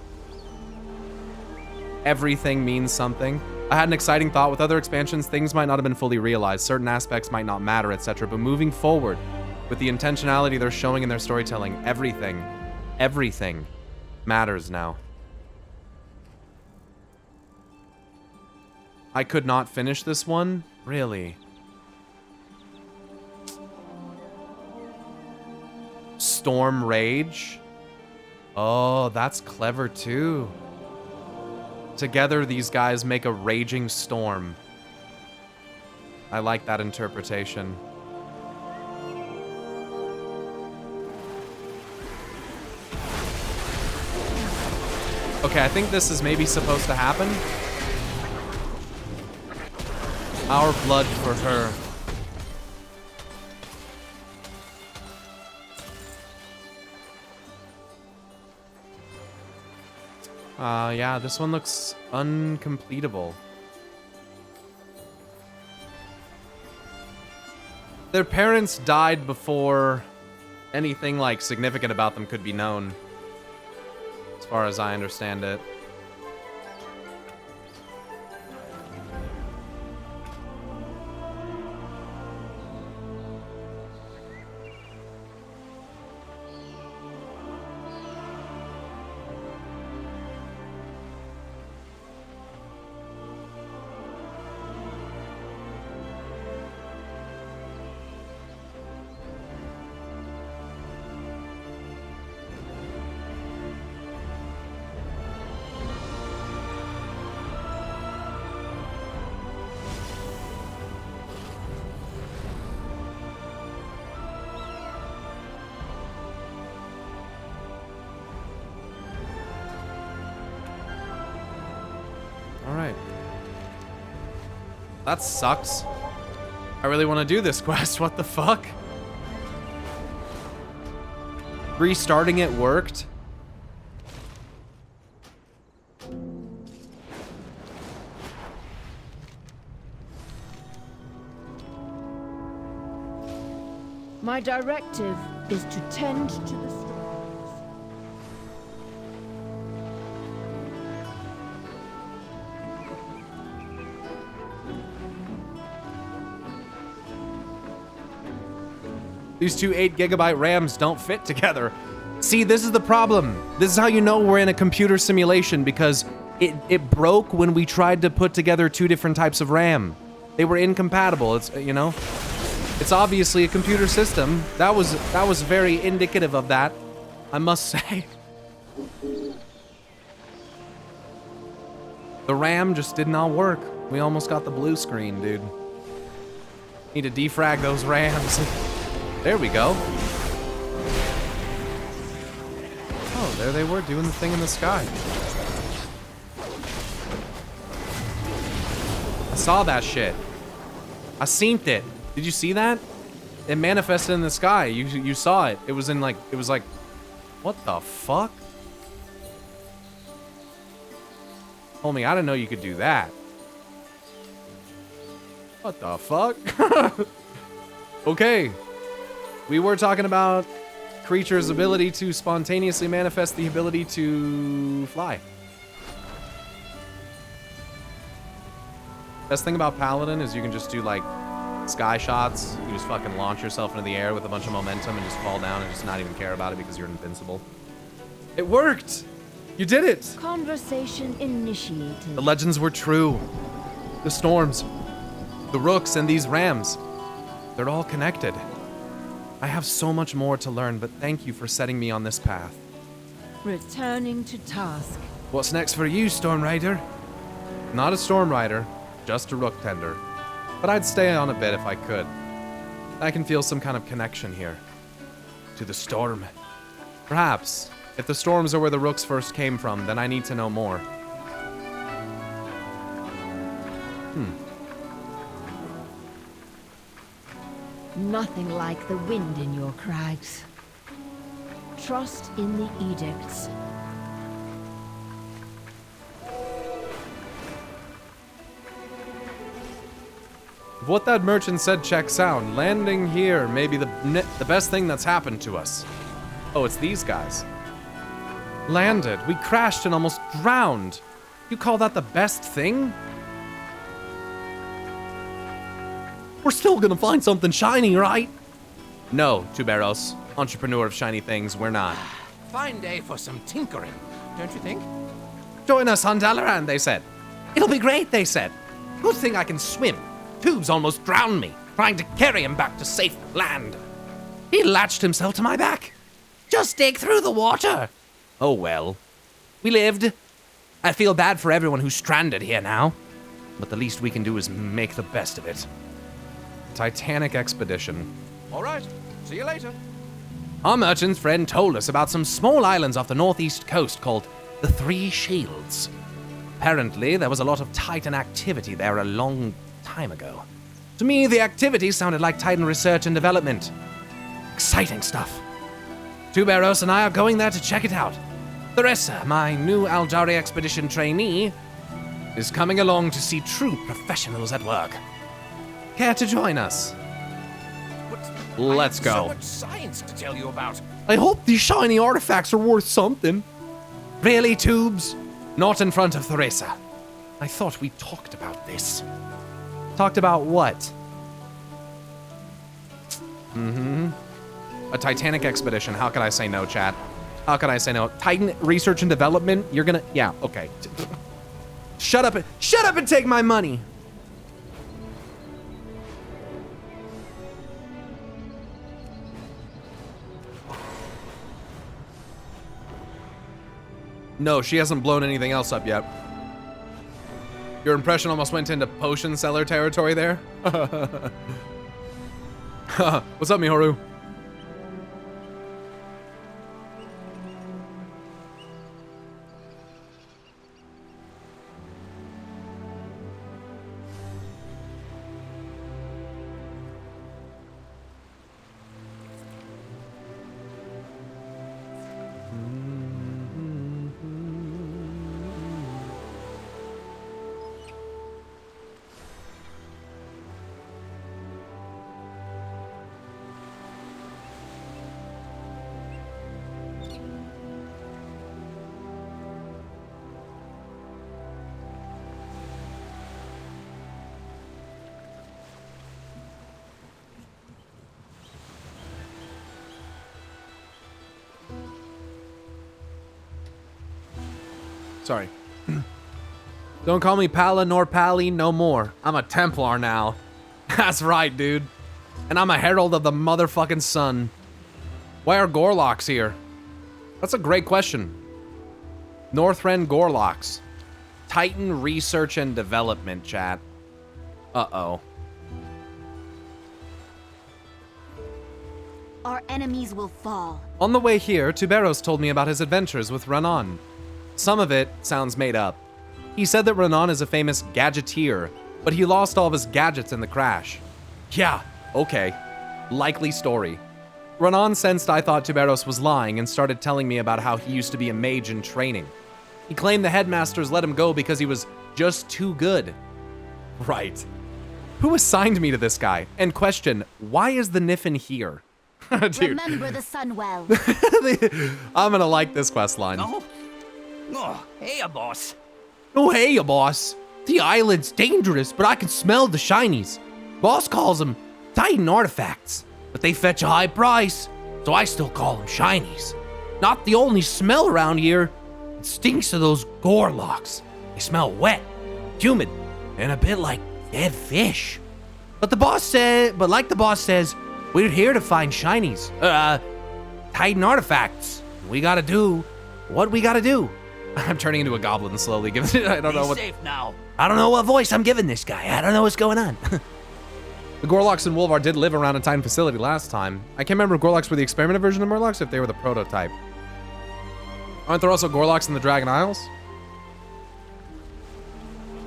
Everything means something. I had an exciting thought. With other expansions, things might not have been fully realized. Certain aspects might not matter, etc. But moving forward, with the intentionality they're showing in their storytelling, everything matters now. I could not finish this one? Really? Storm Rage? Oh, that's clever too. Together, these guys make a raging storm. I like that interpretation. Okay, I think this is maybe supposed to happen. Our blood for her. Yeah, this one looks uncompletable. Their parents died before anything like significant about them could be known, as far as I understand it. Alright. That sucks. I really want to do this quest. What the fuck? Restarting it worked. My directive is to tend to the storms. These two 8GB RAMs don't fit together. See, this is the problem. This is how you know we're in a computer simulation, because it broke when we tried to put together two different types of RAM. They were incompatible. It's, you know, it's obviously a computer system. That was very indicative of that, I must say. The RAM just did not work. We almost got the blue screen, dude. Need to defrag those RAMs. There we go. Oh, there they were doing the thing in the sky. I saw that shit. I seen it. Did you see that? It manifested in the sky. You saw it. It was like, what the fuck? Homie, I didn't know you could do that. What the fuck? Okay. We were talking about creatures' ability to spontaneously manifest the ability to fly. Best thing about Paladin is you can just do like sky shots. You just fucking launch yourself into the air with a bunch of momentum and just fall down and just not even care about it because you're invincible. It worked! You did it! Conversation initiated. The legends were true. The storms, the rooks, and these rams. They're all connected. I have so much more to learn, but thank you for setting me on this path. Returning to task. What's next for you, Storm Rider? Not a Storm Rider, just a Rook Tender. But I'd stay on a bit if I could. I can feel some kind of connection here. To the storm. Perhaps. If the storms are where the Rooks first came from, then I need to know more. Nothing like the wind in your crags. Trust in the edicts. If what that merchant said checks out, landing here may be the best thing that's happened to us. Oh, it's these guys. Landed. We crashed and almost drowned. You call that the best thing? We're still gonna find something shiny, right? No, Tuberos. Entrepreneur of shiny things, we're not. Fine day for some tinkering, don't you think? Join us on Dalaran, they said. It'll be great, they said. Good thing I can swim. Tubes almost drowned me, trying to carry him back to safe land. He latched himself to my back. Just dig through the water. Oh well. We lived. I feel bad for everyone who's stranded here now. But the least we can do is make the best of it. Titanic expedition. All right. See you later. Our merchant's friend told us about some small islands off the northeast coast called the Three Shields. Apparently, there was a lot of Titan activity there a long time ago. To me, the activity sounded like Titan research and development. Exciting stuff. Tuberos and I are going there to check it out. Theresa, my new Aljari expedition trainee, is coming along to see true professionals at work. Care to join us? Let's I have go. so much science to tell you about. I hope these shiny artifacts are worth something. Really, Tubes? Not in front of Theresa. I thought we talked about this. Talked about what? A Titanic expedition. How could I say no, chat? How could I say no? Titan research and development? You're gonna... Yeah, okay. Shut up and take my money. No, she hasn't blown anything else up yet. Your impression almost went into potion seller territory there. What's up, Mihoru? Sorry. Don't call me Pala nor Pally no more. I'm a Templar now. That's right, dude. And I'm a herald of the motherfucking sun. Why are Gorlocks here? That's a great question. Northrend Gorlocks. Titan Research and Development, chat. Uh-oh. Our enemies will fall. On the way here, Tuberos told me about his adventures with Renan. Some of it sounds made up. He said that Renan is a famous gadgeteer, but he lost all of his gadgets in the crash. Yeah, okay. Likely story. Renan sensed I thought Tuberos was lying and started telling me about how he used to be a mage in training. He claimed the headmasters let him go because he was just too good. Right. Who assigned me to this guy? And question, why is the Niffin here? Dude. Remember the sun well. I'm gonna like this quest line. No? Oh, hey, boss. Oh, hey, boss. The island's dangerous, but I can smell the shinies. Boss calls them Titan artifacts, but they fetch a high price, so I still call them shinies. Not the only smell around here. It stinks of those gorlocks. They smell wet, humid, and a bit like dead fish. But like the boss says, we're here to find shinies. Titan artifacts. We gotta do what we gotta do. I'm turning into a goblin slowly. I don't know what. Safe now. I don't know what voice I'm giving this guy. I don't know what's going on. The Gorlocks and Wolvar did live around a Titan facility last time. I can't remember if Gorlocks were the experimental version of Murlocs or if they were the prototype. Aren't there also Gorlocks in the Dragon Isles?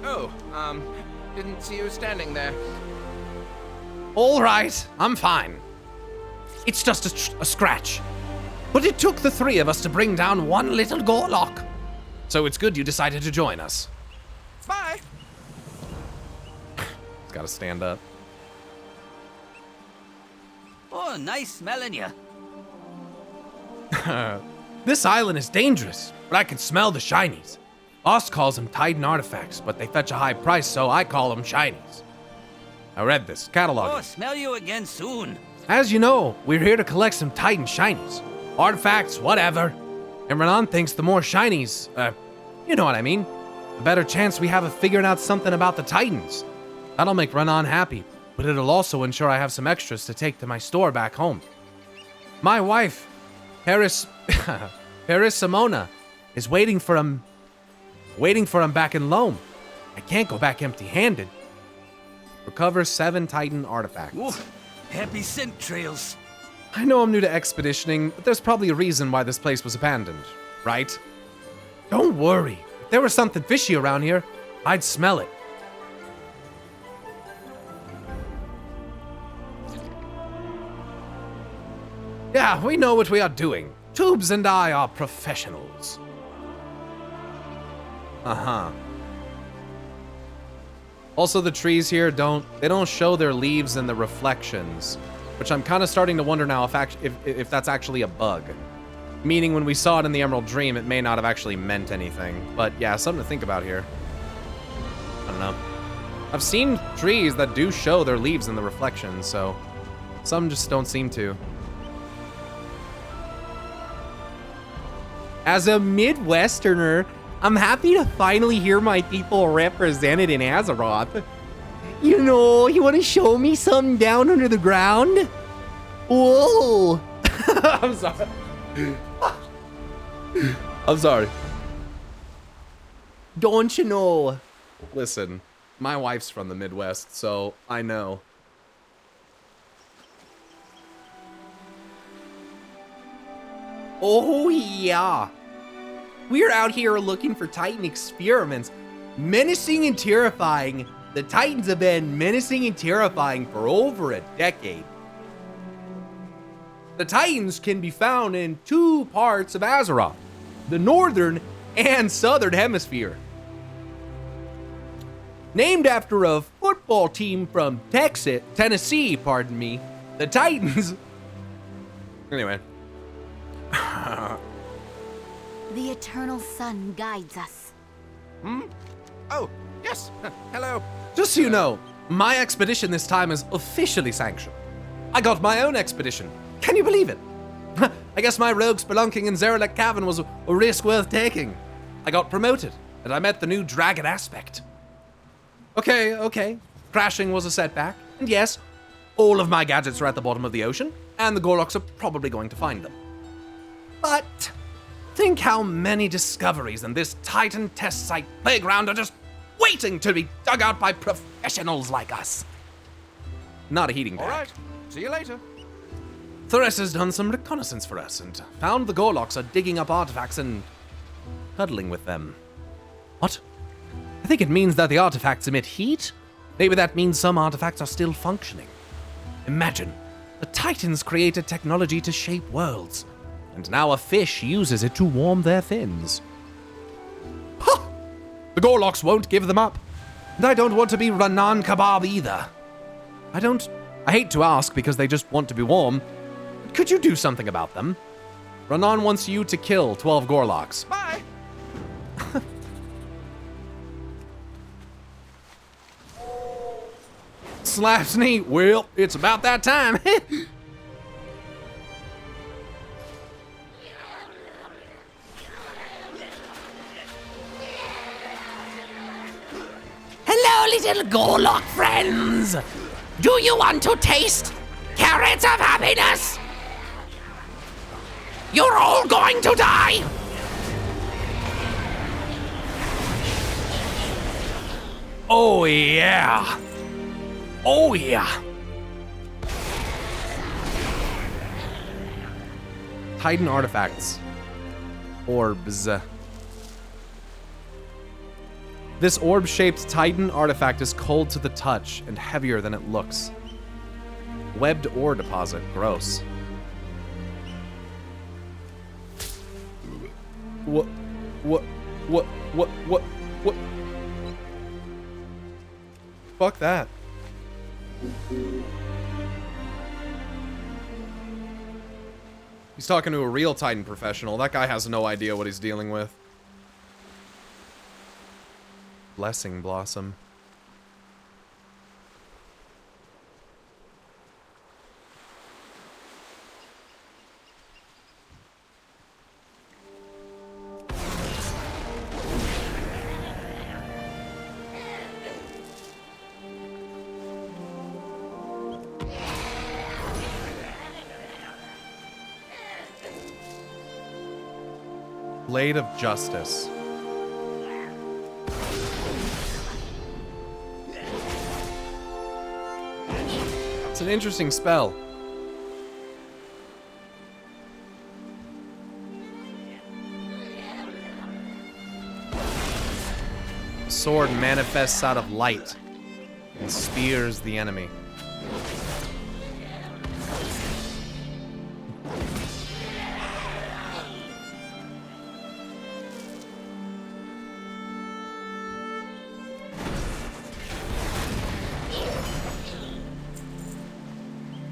Oh, didn't see you standing there. All right, I'm fine. It's just a scratch. But it took the three of us to bring down one little Gorlock. So it's good you decided to join us. Bye. He's gotta stand up. Oh, nice smelling you. This island is dangerous, but I can smell the shinies. Oz calls them Titan artifacts, but they fetch a high price, so I call them shinies. I read this, catalog. Oh, smell you again soon. As you know, we're here to collect some Titan shinies. Artifacts, whatever. And Renan thinks the more shinies, you know what I mean, the better chance we have of figuring out something about the Titans. That'll make Renan happy, but it'll also ensure I have some extras to take to my store back home. My wife, Paris Simona, is waiting for him back in Loam. I can't go back empty-handed. Recover 7 Titan artifacts. Ooh, happy scent trails. I know I'm new to expeditioning, but there's probably a reason why this place was abandoned, right? Don't worry. If there was something fishy around here, I'd smell it. Yeah, we know what we are doing. Tubes and I are professionals. Uh-huh. Also, the trees here don't show their leaves in the reflections, which I'm kind of starting to wonder now if that's actually a bug. Meaning when we saw it in the Emerald Dream, it may not have actually meant anything. But yeah, something to think about here. I don't know. I've seen trees that do show their leaves in the reflections, so some just don't seem to. As a Midwesterner, I'm happy to finally hear my people represented in Azeroth. You know, you want to show me something down under the ground? Whoa! I'm sorry. I'm sorry. Don't you know? Listen, my wife's from the Midwest, so I know. Oh yeah. We're out here looking for Titan experiments. Menacing and terrifying. The Titans have been menacing and terrifying for over a decade. The Titans can be found in 2 parts of Azeroth, the northern and southern hemisphere. Named after a football team from Tennessee, pardon me, the Titans. Anyway. The eternal sun guides us. Oh, yes. Hello. Just so you know, my expedition this time is officially sanctioned. I got my own expedition. Can you believe it? I guess my rogue spelunking in Zeralek Cavern was a risk worth taking. I got promoted, and I met the new dragon aspect. Okay. Crashing was a setback, and yes, all of my gadgets are at the bottom of the ocean, and the Gorloks are probably going to find them. But think how many discoveries in this Titan test site playground are just waiting to be dug out by professionals like us. Not a heating pad. All right. See you later. Thores has done some reconnaissance for us and found the Gorloks are digging up artifacts and cuddling with them. What? I think it means that the artifacts emit heat? Maybe that means some artifacts are still functioning. Imagine, the Titans created technology to shape worlds, and now a fish uses it to warm their fins. Ha! The Gorloks won't give them up. And I don't want to be Ranan Kebab either. I hate to ask because they just want to be warm. But could you do something about them? Ranan wants you to kill 12 Gorloks. Bye. Slaps knee. Well, it's about that time. Hello, little Gorlok friends. Do you want to taste carrots of happiness? You're all going to die. Oh yeah. Oh yeah. Titan artifacts. Orbs. This orb-shaped Titan artifact is cold to the touch and heavier than it looks. Webbed ore deposit. Gross. What? Fuck that. He's talking to a real Titan professional. That guy has no idea what he's dealing with. Blessing Blossom. Blade of Justice. an interesting spell. Sword manifests out of light and spears the enemy.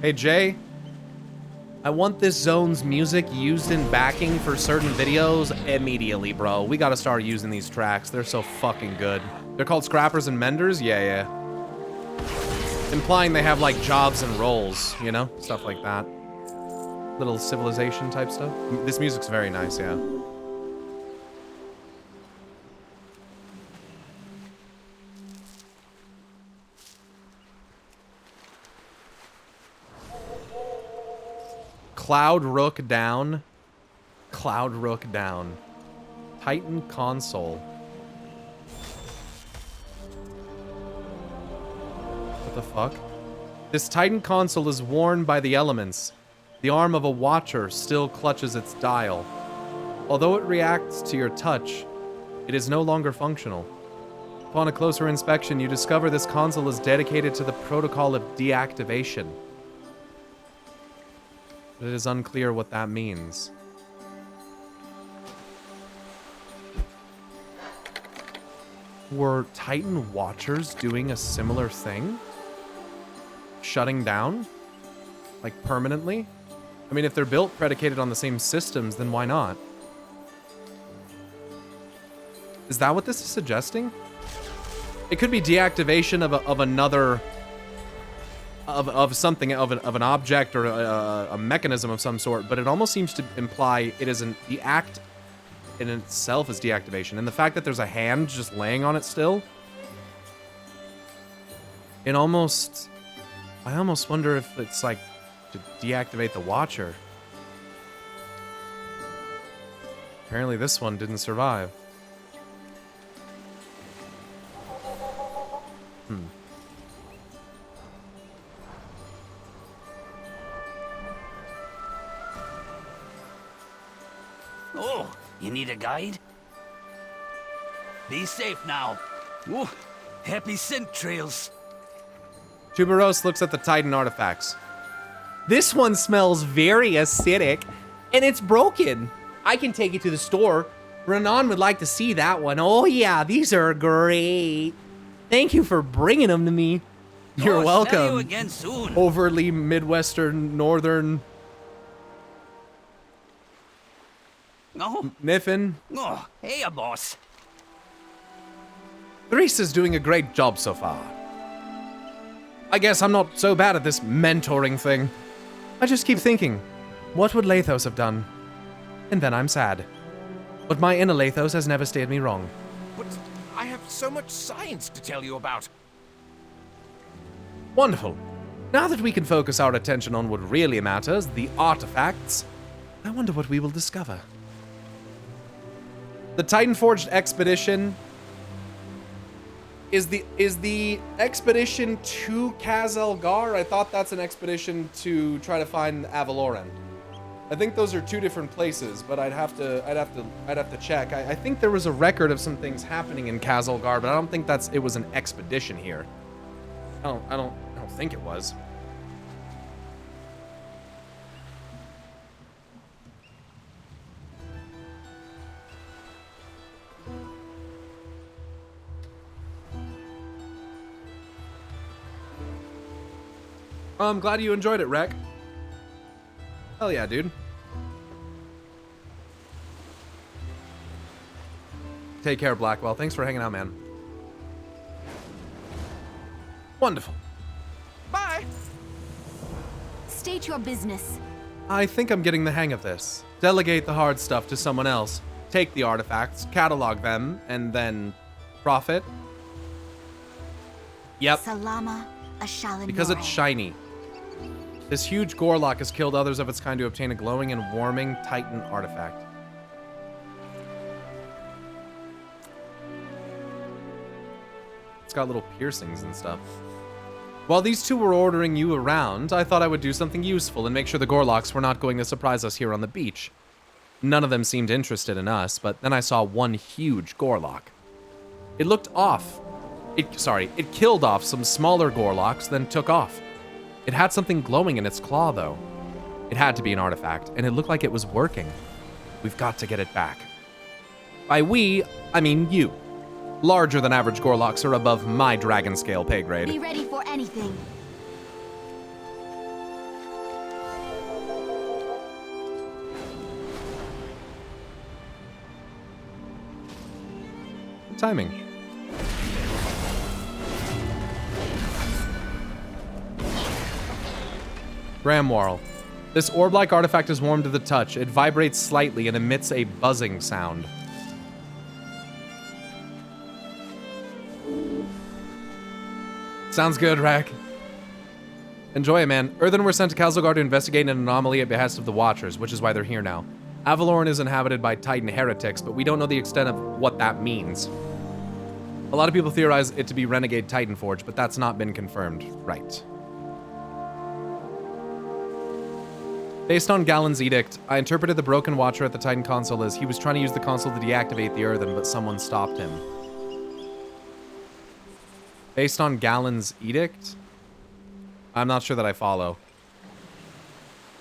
Hey Jay, I want this zone's music used in backing for certain videos immediately, bro. We gotta start using these tracks. They're so fucking good. They're called Scrappers and Menders? Yeah. Implying they have like jobs and roles, you know? Stuff like that. Little civilization type stuff. This music's very nice, yeah. Cloud Rook down. Cloud Rook down. Titan console. What the fuck? This Titan console is worn by the elements. The arm of a watcher still clutches its dial. Although it reacts to your touch, it is no longer functional. Upon a closer inspection, you discover this console is dedicated to the protocol of deactivation. But it is unclear what that means. Were Titan Watchers doing a similar thing? Shutting down? Like permanently? I mean, if they're built predicated on the same systems, then why not? Is that what this is suggesting? It could be deactivation of another... Of something, of an object or a mechanism of some sort, but it almost seems to imply it isn't. The act in itself is deactivation, and the fact that there's a hand just laying on it still, it almost, I almost wonder if it's like to deactivate the Watcher. Apparently this one didn't survive. Oh, you need a guide? Be safe now. Ooh, happy scent trails. Tuberos looks at the Titan artifacts. This one smells very acidic, and it's broken. I can take it to the store. Renan would like to see that one. Oh yeah, these are great. Thank you for bringing them to me. You're welcome. Smell you again soon. Overly Midwestern, Northern... No? Niffin. Oh, hey, boss. Reese is doing a great job so far. I guess I'm not so bad at this mentoring thing. I just keep thinking, what would Lathos have done? And then I'm sad. But my inner Lathos has never steered me wrong. But I have so much science to tell you about. Wonderful. Now that we can focus our attention on what really matters, the artifacts, I wonder what we will discover. The Titan Forged expedition is the expedition to Kaz-Elgar. I thought that's an expedition to try to find Avaloran. I think those are two different places, but I'd have to check. I think there was a record of some things happening in Kaz-Elgar, but I don't think it was an expedition here. I don't think it was. I'm glad you enjoyed it, Rek. Hell yeah, dude. Take care, Blackwell. Thanks for hanging out, man. Wonderful. Bye. State your business. I think I'm getting the hang of this. Delegate the hard stuff to someone else. Take the artifacts, catalog them, and then profit. Yep. Salama Ashalan. Because it's shiny. This huge Gorlock has killed others of its kind to obtain a glowing and warming Titan artifact. It's got little piercings and stuff. While these two were ordering you around, I thought I would do something useful and make sure the Gorloks were not going to surprise us here on the beach. None of them seemed interested in us, but then I saw one huge Gorlok. It looked off. It killed off some smaller Gorloks, then took off. It had something glowing in its claw, though. It had to be an artifact, and it looked like it was working. We've got to get it back. By we, I mean you. Larger than average Gorloks are above my dragon scale pay grade. Be ready for anything. Timing. Gramwarl. This orb-like artifact is warm to the touch. It vibrates slightly and emits a buzzing sound. Sounds good, Rack. Enjoy it, man. Earthen were sent to Kazalgar to investigate an anomaly at behest of the Watchers, which is why they're here now. Avalorn is inhabited by Titan heretics, but we don't know the extent of what that means. A lot of people theorize it to be Renegade Titanforge, but that's not been confirmed. Right. Based on Galen's edict, I interpreted the Broken Watcher at the Titan console as he was trying to use the console to deactivate the Earthen, but someone stopped him. Based on Galen's edict? I'm not sure that I follow.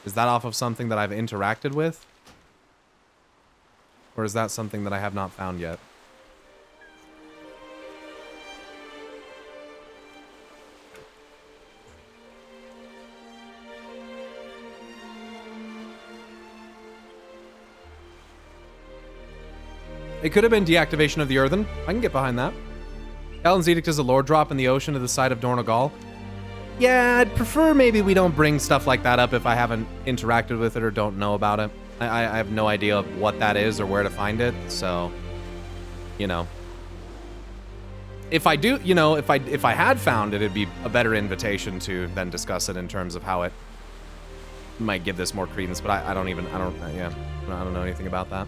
Is that off of something that I've interacted with? Or is that something that I have not found yet? It could have been deactivation of the Earthen. I can get behind that. Galen's edict is a lore drop in the ocean to the side of Dornogal. Yeah, I'd prefer maybe we don't bring stuff like that up if I haven't interacted with it or don't know about it. I have no idea what that is or where to find it, so, you know. If I do, you know, if I had found it, it'd be a better invitation to then discuss it in terms of how it might give this more credence, but I don't know anything about that.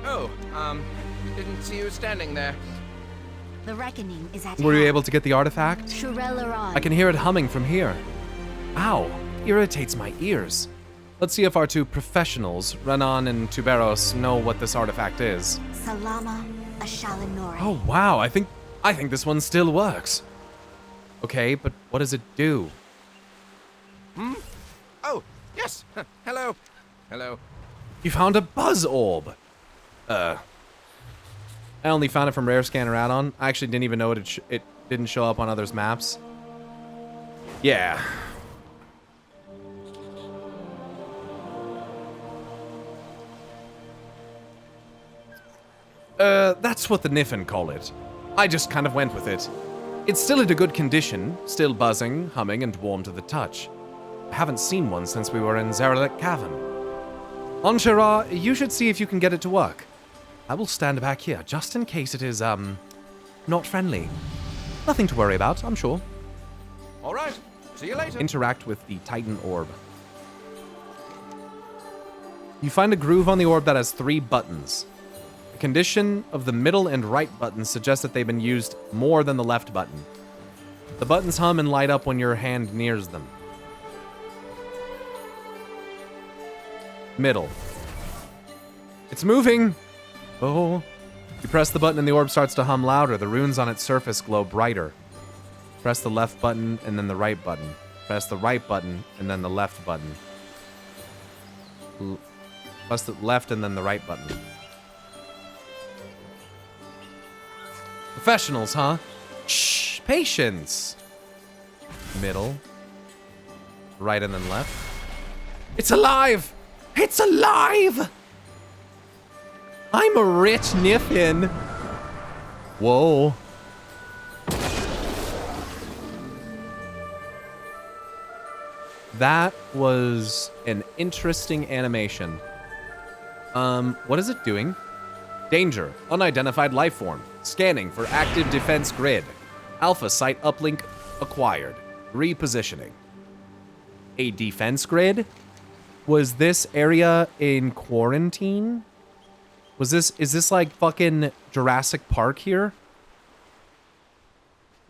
Oh, didn't see you standing there. The reckoning is at Were you hand. able to get the artifact? Shirella I can hear it humming from here. Ow, irritates my ears. Let's see if our two professionals, Renan and Tuberos, know what this artifact is. Salama Ashalinore. Oh wow, I think this one still works. Okay, but what does it do? Hmm? Oh, yes. Hello. Hello. You found a buzz orb. I only found it from Rare Scanner add-on. I actually didn't even know it didn't show up on others' maps. Yeah. That's what the Niffin call it. I just kind of went with it. It's still in a good condition, still buzzing, humming, and warm to the touch. I haven't seen one since we were in Zeralek Cavern. Anshara, you should see if you can get it to work. I will stand back here, just in case it is, not friendly. Nothing to worry about, I'm sure. All right. See you later. Interact with the Titan orb. You find a groove on the orb that has 3 buttons. The condition of the middle and right buttons suggests that they've been used more than the left button. The buttons hum and light up when your hand nears them. Middle. It's moving! Oh. You press the button and the orb starts to hum louder. The runes on its surface glow brighter. Press the left button and then the right button. Press the right button and then the left button. Press the left and then the right button. Professionals, huh? Shh, patience. Middle. Right and then left. It's alive! It's alive! I'm a rich Niffin. Whoa. That was an interesting animation. What is it doing? Danger. Unidentified life form. Scanning for active defense grid. Alpha site uplink acquired. Repositioning. A defense grid? Was this area in quarantine? Is this like fucking Jurassic Park here?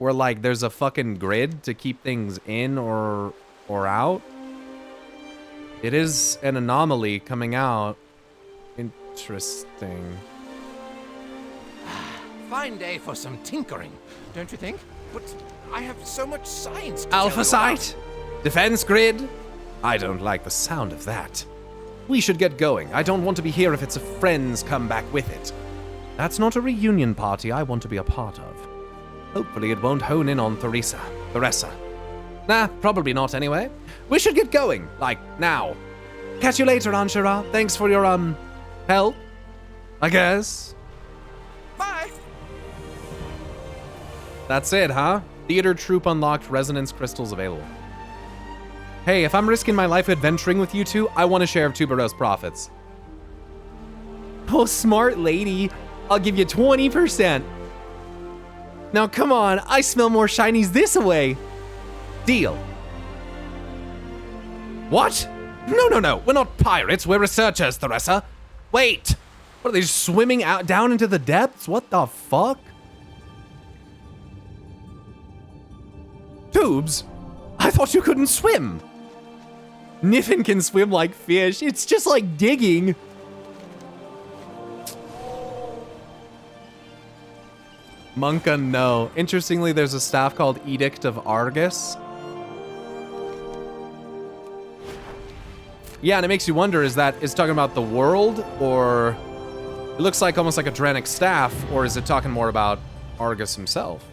where like there's a fucking grid to keep things in or out. It is an anomaly coming out. Interesting. Fine day for some tinkering, don't you think? But I have so much science to Alpha tell you site? Defense grid? I don't like the sound of that. We should get going. I don't want to be here if it's a friends come back with it. That's not a reunion party I want to be a part of. Hopefully it won't hone in on Theresa. Nah, probably not anyway. We should get going, like, now. Catch you later, Anshara. Thanks for your, help, I guess. Bye! That's it, huh? Theater troupe unlocked, resonance crystals available. Hey, if I'm risking my life adventuring with you two, I want a share of Tuberos profits. Oh, smart lady. I'll give you 20%. Now, come on. I smell more shinies this way. Deal. What? No. We're not pirates. We're researchers, Theresa. Wait. What are they, just swimming out down into the depths? What the fuck? Tubes? I thought you couldn't swim. Niffin can swim like fish. It's just like digging. Monka, no. Interestingly, there's a staff called Edict of Argus. Yeah, and it makes you wonder, is talking about the world, or it looks like almost like a Dranic staff, or is it talking more about Argus himself?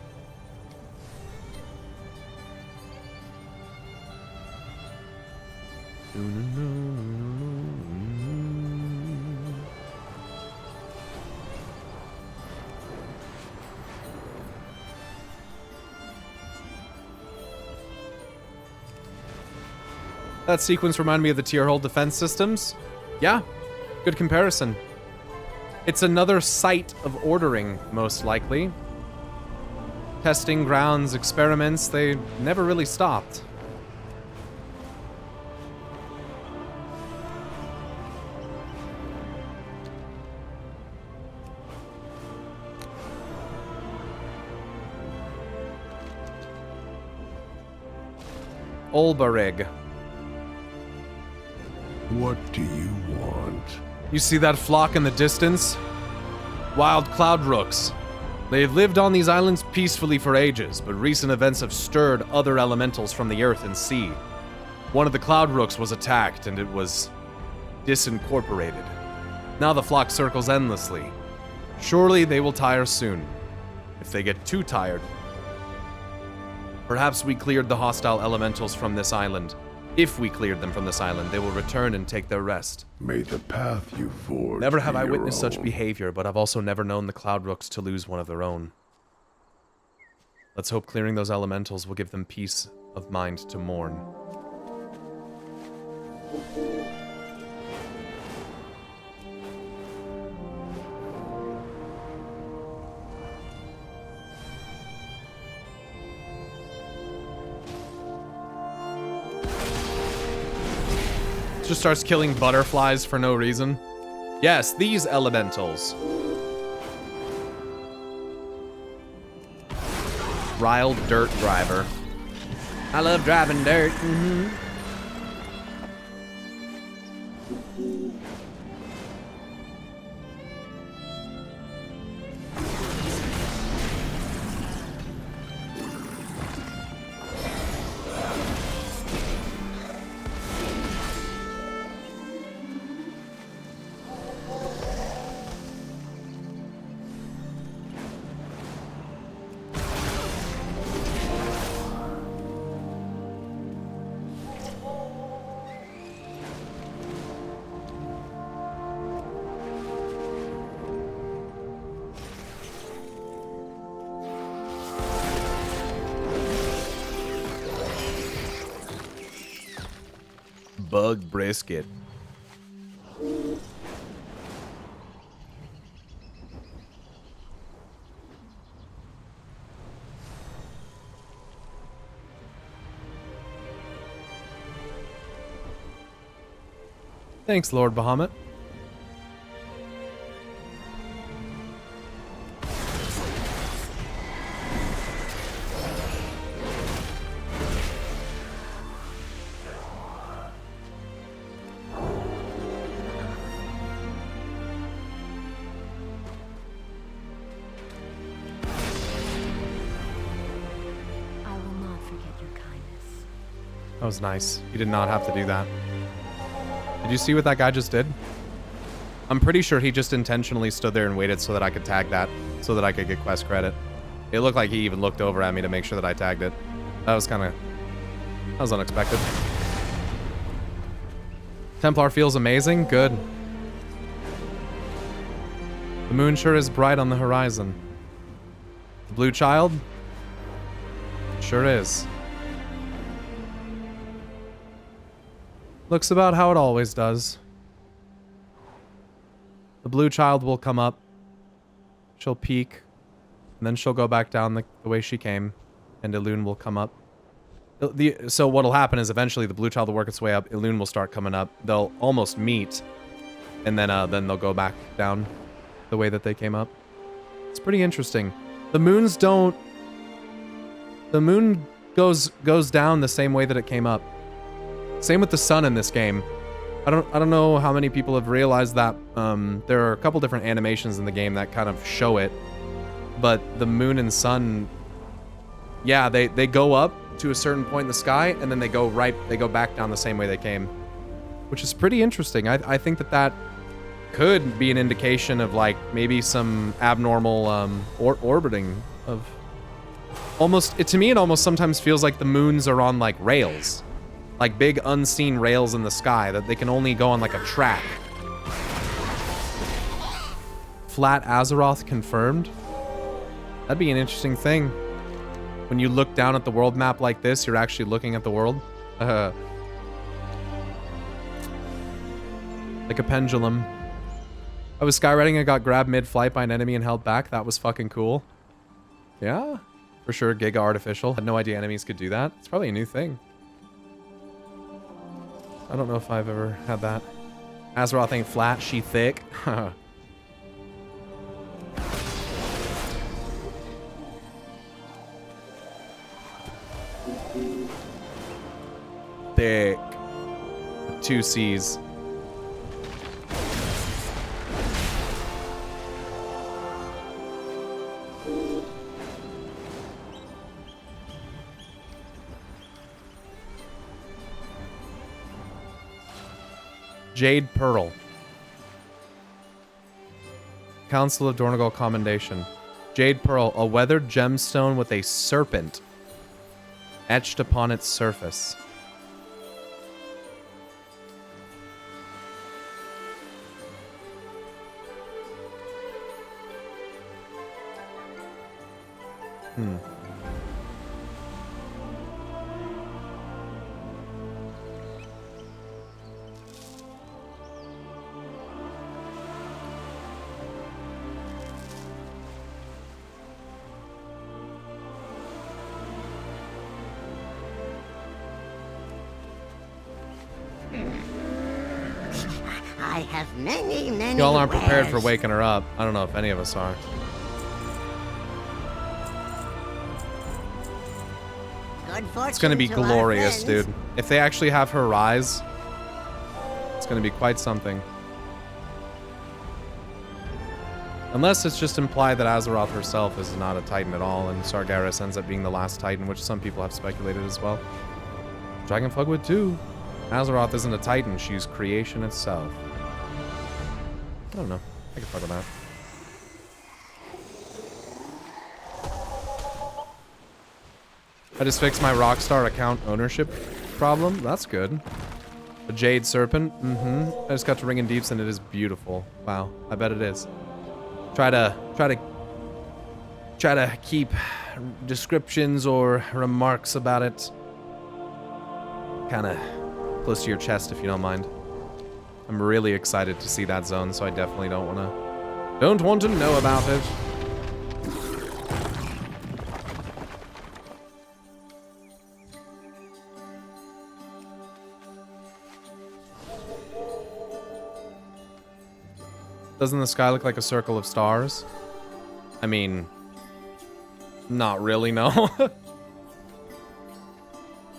That sequence reminded me of the tier hole defense systems. Yeah, good comparison. It's another site of ordering, most likely. Testing grounds, experiments, they never really stopped. Olbarig. What do you want? You see that flock in the distance? Wild cloud rooks. They've lived on these islands peacefully for ages, but recent events have stirred other elementals from the earth and sea. One of the cloud rooks was attacked, and it was disincorporated. Now the flock circles endlessly. Surely they will tire soon. If they get too tired. Perhaps we cleared the hostile elementals from this island. If we cleared them from this island, they will return and take their rest. May the path you forge Never have be I your witnessed such own. behavior, but I've also never known the Cloud Rooks to lose one of their own. Let's hope clearing those elementals will give them peace of mind to mourn. Just starts killing butterflies for no reason. Yes, these elementals. Riled dirt driver. I love driving dirt. Bug brisket. Thanks, Lord Bahamut. was nice. You did not have to do that. Did you see what that guy just did? I'm pretty sure he just intentionally stood there and waited so that I could tag that, so that I could get quest credit. It looked like he even looked over at me to make sure that I tagged it. That was unexpected. Templar feels amazing. Good. The moon sure is bright on the horizon. The blue child? Sure is. Looks about how it always does. The blue child will come up. She'll peek. And then she'll go back down the way she came. And Elune will come up. So what'll happen is eventually the blue child will work its way up. Elune will start coming up. They'll almost meet. And then they'll go back down the way that they came up. It's pretty interesting. The moons don't... The moon goes down the same way that it came up. Same with the sun in this game. I don't know how many people have realized that. There are a couple different animations in the game that kind of show it. But the moon and sun... Yeah, they go up to a certain point in the sky, and then they go back down the same way they came. Which is pretty interesting. I think that could be an indication of, like, maybe some abnormal orbiting of... To me, it almost sometimes feels like the moons are on, like, rails. Like, big unseen rails in the sky that they can only go on, like, a track. Flat Azeroth confirmed? That'd be an interesting thing. When you look down at the world map like this, you're actually looking at the world. Like a pendulum. I was skywriting and got grabbed mid-flight by an enemy and held back. That was fucking cool. Yeah, for sure. Giga Artificial. Had no idea enemies could do that. It's probably a new thing. I don't know if I've ever had that. Azeroth ain't flat, she thick. Thick. With 2 C's. Jade Pearl. Council of Dornogal Commendation. Jade Pearl, a weathered gemstone with a serpent etched upon its surface. I have many Y'all aren't prepared for wares. waking her up. I don't know if any of us are. Good fortune It's gonna be to our glorious, friends. dude. If they actually have her rise, it's gonna be quite something. Unless it's just implied that Azeroth herself is not a Titan at all, and Sargeras ends up being the last Titan, which some people have speculated as well. Dragonfug would too. Azeroth isn't a Titan, she's creation itself. I don't know. I can fuck with that. I just fixed my Rockstar account ownership problem. That's good. A Jade Serpent. I just got to Ring in Deeps and it is beautiful. Wow. I bet it is. Try to keep descriptions or remarks about it kind of close to your chest if you don't mind. I'm really excited to see that zone, so I definitely don't want to know about it. Doesn't the sky look like a circle of stars? I mean, not really, no.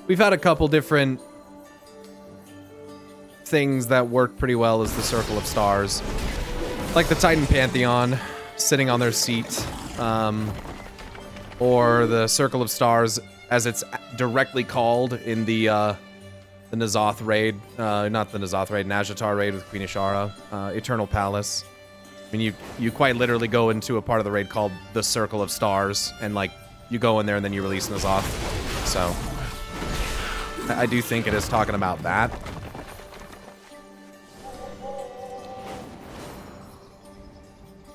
We've had a couple different things that work pretty well as the circle of stars. Like the Titan Pantheon sitting on their seat. Or the circle of stars as it's directly called in the The N'Zoth raid, not the N'Zoth raid, Nazjatar raid with Queen Ishara, Eternal Palace. I mean, you quite literally go into a part of the raid called the Circle of Stars, and like you go in there and then you release N'Zoth. So I do think it is talking about that.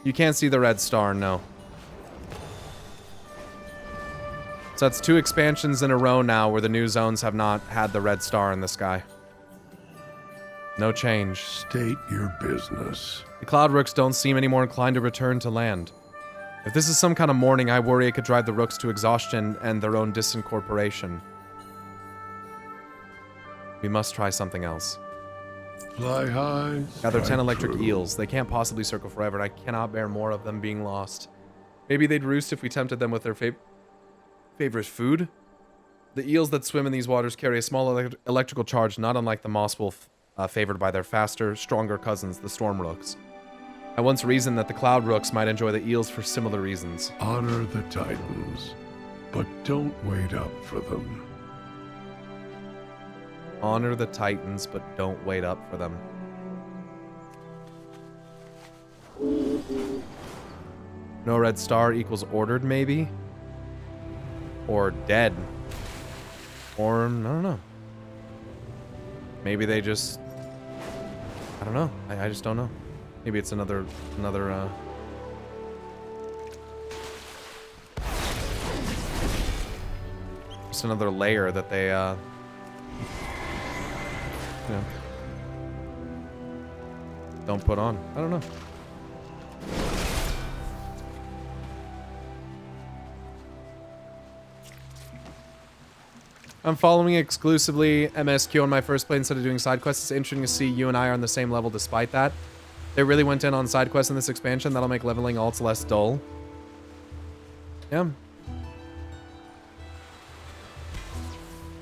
You can't see the red star, no. So that's 2 expansions in a row now where the new zones have not had the red star in the sky. No change. State your business. The Cloud Rooks don't seem any more inclined to return to land. If this is some kind of mourning, I worry it could drive the Rooks to exhaustion and their own disincorporation. We must try something else. Fly high. Gather 10 strike electric true. eels. They can't possibly circle forever, and I cannot bear more of them being lost. Maybe they'd roost if we tempted them with their favorite food? The eels that swim in these waters carry a small electrical charge, not unlike the moss wolf, favored by their faster, stronger cousins, the storm rooks. I once reasoned that the cloud rooks might enjoy the eels for similar reasons. Honor the Titans, but don't wait up for them. Honor the Titans, but don't wait up for them. No red star equals ordered, maybe? Or dead. Or, I don't know. Maybe they just... I don't know. I just don't know. Maybe it's another just another layer that they, you know, don't put on. I don't know. I'm following exclusively MSQ on my first play instead of doing side quests. It's interesting to see you and I are on the same level despite that. They really went in on side quests in this expansion. That'll make leveling alts less dull. Yeah.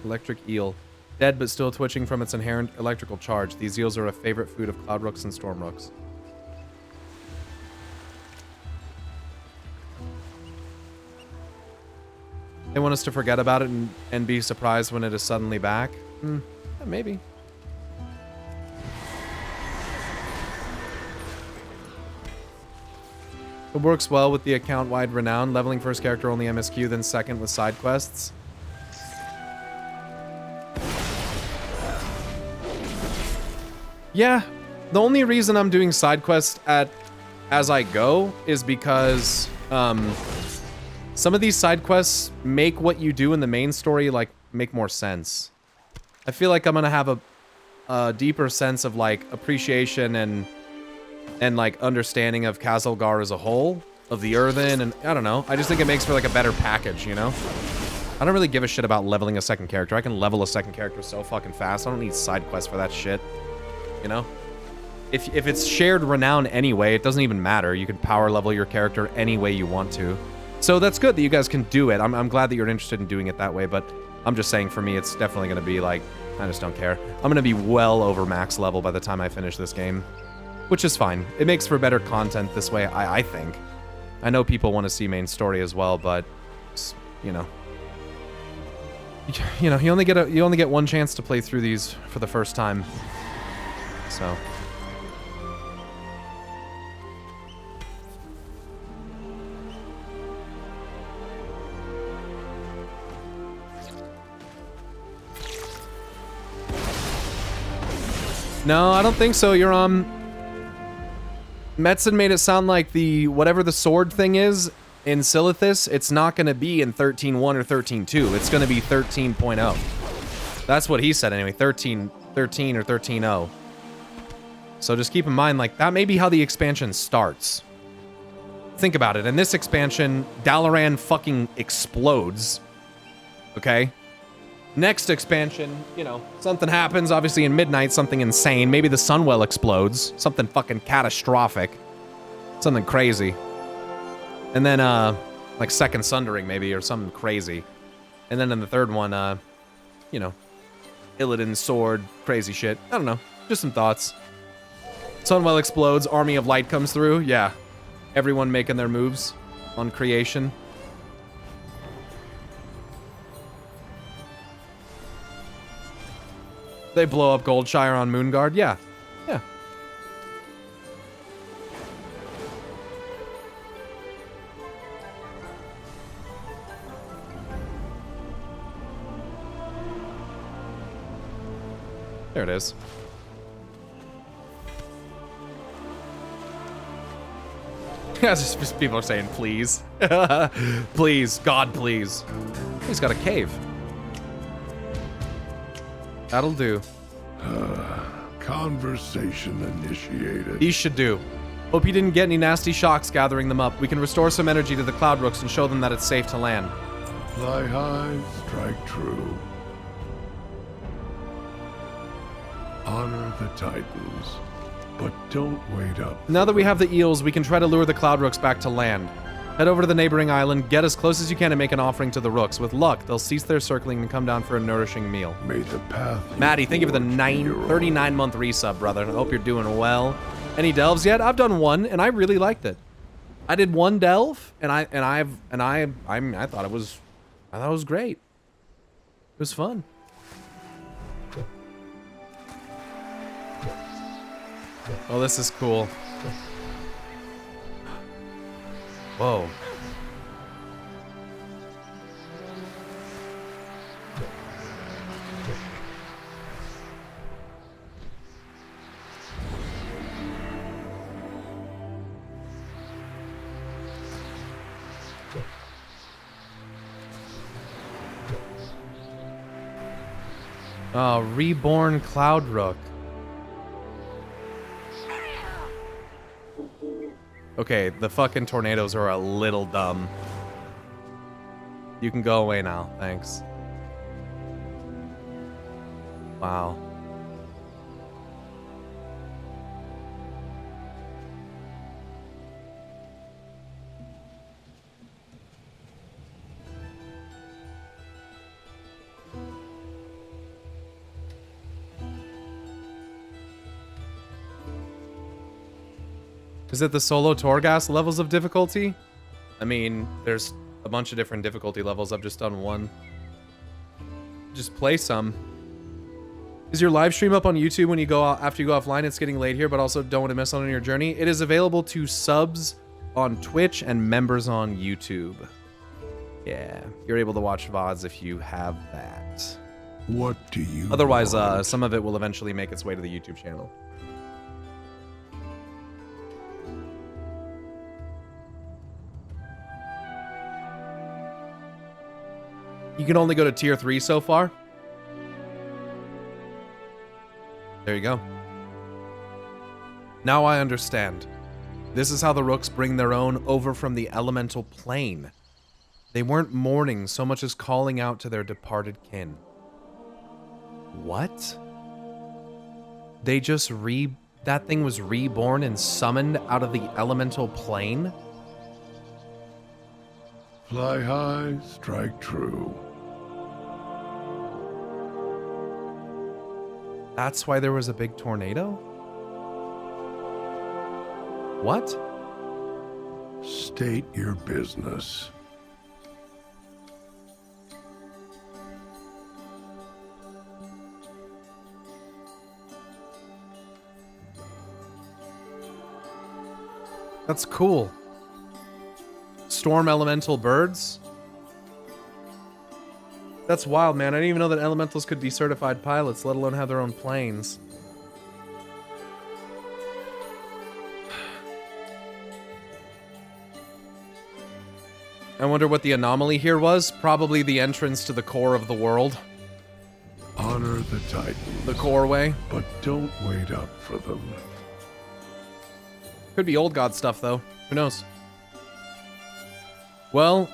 Electric eel. Dead but still twitching from its inherent electrical charge. These eels are a favorite food of cloud rooks and storm rooks. They want us to forget about it and be surprised when it is suddenly back? Yeah, maybe. It works well with the account-wide renown. Leveling first character only MSQ, then second with side quests. Yeah, the only reason I'm doing side quests as I go is because some of these side quests make what you do in the main story like make more sense. I feel like I'm gonna have a deeper sense of like appreciation and like understanding of Kazalgar as a whole, of the Earthen, and I don't know. I just think it makes for like a better package, you know? I don't really give a shit about leveling a second character. I can level a second character so fucking fast. I don't need side quests for that shit. You know? If it's shared renown anyway, it doesn't even matter. You can power level your character any way you want to. So that's good that you guys can do it. I'm glad that you're interested in doing it that way, but I'm just saying for me, it's definitely going to be like, I just don't care. I'm going to be well over max level by the time I finish this game, which is fine. It makes for better content this way, I think. I know people want to see main story as well, but, you know. You know, you only get one chance to play through these for the first time. So... No, I don't think so. You're, Metzen made it sound like whatever the sword thing is in Silithus, it's not going to be in 13.1 or 13.2. It's going to be 13.0. That's what he said anyway, 13 or 13.0. So just keep in mind, like, that may be how the expansion starts. Think about it. In this expansion, Dalaran fucking explodes. Okay? Next expansion, you know, something happens, obviously in Midnight, something insane. Maybe the Sunwell explodes. Something fucking catastrophic. Something crazy. And then, like Second Sundering, maybe, or something crazy. And then in the third one, you know, Illidan's sword, crazy shit. I don't know. Just some thoughts. Sunwell explodes, Army of Light comes through. Yeah. Everyone making their moves on creation. They blow up Goldshire on Moonguard. Yeah. Yeah. There it is. Yeah, just people are saying, please. Please, God, please. He's got a cave. That'll do. Conversation initiated. These should do. Hope you didn't get any nasty shocks gathering them up. We can restore some energy to the Cloud Rooks and show them that it's safe to land. Fly high, strike true. Honor the Titans, but don't wait up. Now that we have the eels, we can try to lure the Cloud Rooks back to land. Head over to the neighboring island, get as close as you can and make an offering to the Rooks. With luck, they'll cease their circling and come down for a nourishing meal. May the path. Maddie, thank you for the 39-month resub, brother. I hope you're doing well. Any delves yet? I've done one, and I really liked it. I did one delve, and I thought it was great. It was fun. Oh, this is cool. Whoa. Oh, reborn Cloud Rook. Okay, the fucking tornadoes are a little dumb. You can go away now, thanks. Wow. Is it the solo Torghast levels of difficulty? I mean, there's a bunch of different difficulty levels. I've just done one. Just play some. Is your live stream up on YouTube when you go out, after you go offline? It's getting late here, but also don't want to miss out on your journey. It is available to subs on Twitch and members on YouTube. Yeah, you're able to watch VODs if you have that. What do you Otherwise, some of it will eventually make its way to the YouTube channel. You can only go to tier 3 so far. There you go. Now I understand. This is how the Rooks bring their own over from the elemental plane. They weren't mourning so much as calling out to their departed kin. What? They just that thing was reborn and summoned out of the elemental plane? Fly high, strike true. That's why there was a big tornado? What? State your business. That's cool. Storm elemental birds? That's wild, man. I didn't even know that elementals could be certified pilots, let alone have their own planes. I wonder what the anomaly here was. Probably the entrance to the core of the world. Honor the Titans. The core way. But don't wait up for them. Could be old god stuff, though. Who knows? Well,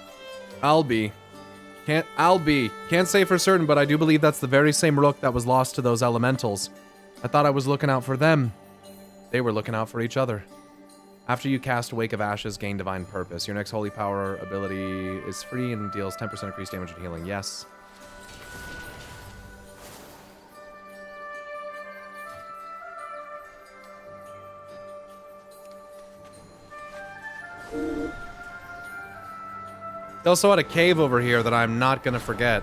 Can't say for certain, but I do believe that's the very same Rook that was lost to those elementals. I thought I was looking out for them. They were looking out for each other. After you cast Wake of Ashes, gain Divine Purpose. Your next Holy Power ability is free and deals 10% increased damage and healing. Yes. They also had a cave over here that I'm not gonna forget.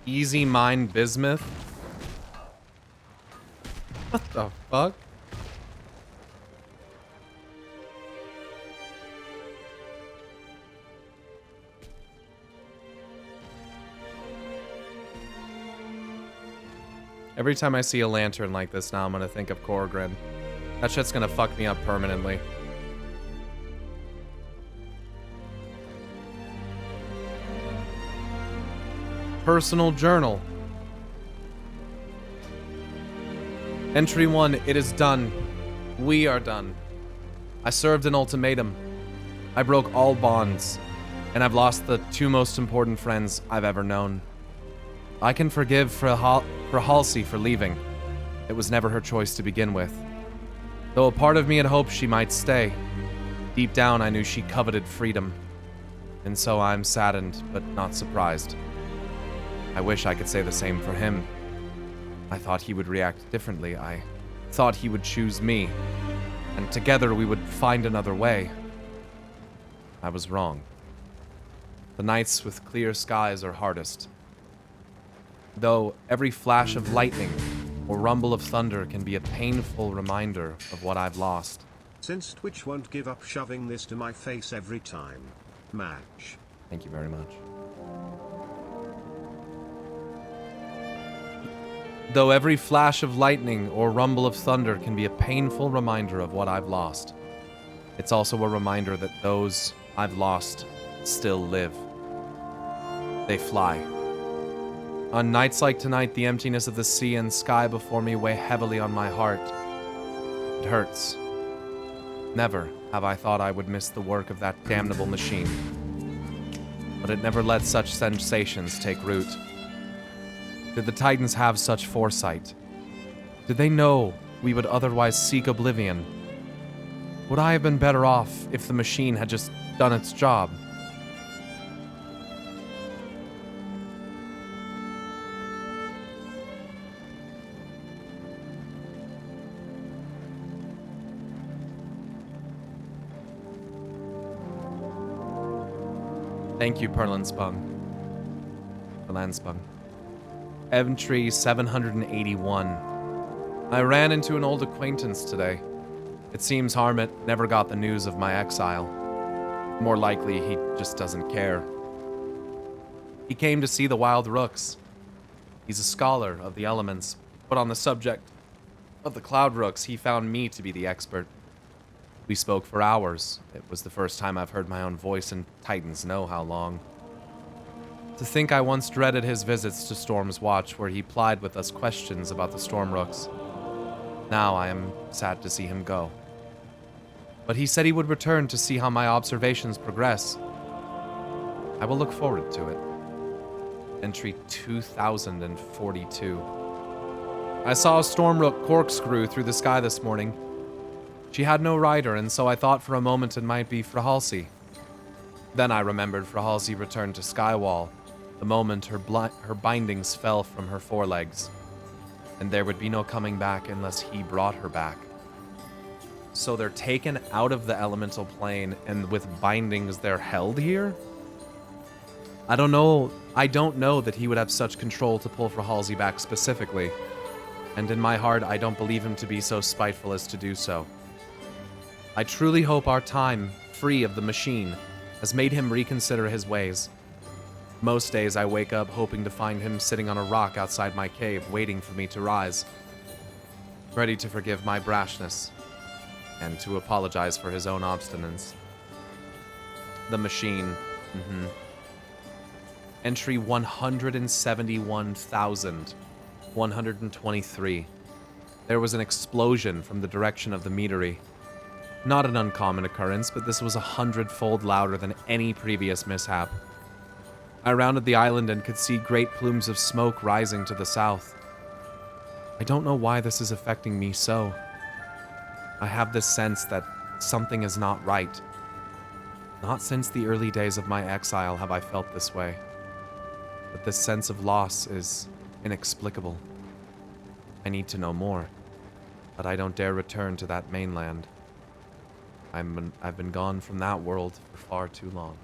Easy Mind Bismuth? What the fuck? Every time I see a lantern like this now, I'm gonna think of Korgrin. That shit's gonna fuck me up permanently. Personal journal. Entry 1, it is done. We are done. I served an ultimatum. I broke all bonds, and I've lost the two most important friends I've ever known. I can forgive for Halsey for leaving. It was never her choice to begin with. Though a part of me had hoped she might stay. Deep down, I knew she coveted freedom. And so I'm saddened, but not surprised. I wish I could say the same for him. I thought he would react differently. I thought he would choose me. And together we would find another way. I was wrong. The nights with clear skies are hardest. Though every flash of lightning or rumble of thunder can be a painful reminder of what I've lost. Since Twitch won't give up shoving this to my face every time. Match. Thank you very much. Though every flash of lightning or rumble of thunder can be a painful reminder of what I've lost, it's also a reminder that those I've lost still live. They fly. On nights like tonight, the emptiness of the sea and sky before me weigh heavily on my heart. It hurts. Never have I thought I would miss the work of that damnable machine. But it never let such sensations take root. Did the Titans have such foresight? Did they know we would otherwise seek oblivion? Would I have been better off if the machine had just done its job? Thank you, Perlanspung. Entry 781. I ran into an old acquaintance today. It seems Harmit never got the news of my exile. More likely, he just doesn't care. He came to see the wild rooks. He's a scholar of the elements, but on the subject of the cloud rooks, he found me to be the expert. We spoke for hours. It was the first time I've heard my own voice in Titans know how long. To think I once dreaded his visits to Storm's Watch, where he plied with us questions about the Storm Rooks. Now I am sad to see him go. But he said he would return to see how my observations progress. I will look forward to it. Entry 2042. I saw a Storm Rook corkscrew through the sky this morning. She had no rider, and so I thought for a moment it might be Frahalsi. Then I remembered Frahalsi returned to Skywall the moment her bindings fell from her forelegs, and there would be no coming back unless he brought her back. So they're taken out of the elemental plane, and with bindings they're held here? I don't know that he would have such control to pull Frahalsi back specifically, and in my heart I don't believe him to be so spiteful as to do so. I truly hope our time, free of the machine, has made him reconsider his ways. Most days I wake up hoping to find him sitting on a rock outside my cave, waiting for me to rise, ready to forgive my brashness, and to apologize for his own obstinance. The machine. Entry 171,123. There was an explosion from the direction of the meadery. Not an uncommon occurrence, but this was 100-fold louder than any previous mishap. I rounded the island and could see great plumes of smoke rising to the south. I don't know why this is affecting me so. I have this sense that something is not right. Not since the early days of my exile have I felt this way. But this sense of loss is inexplicable. I need to know more, but I don't dare return to that mainland. I've been gone from that world for far too long.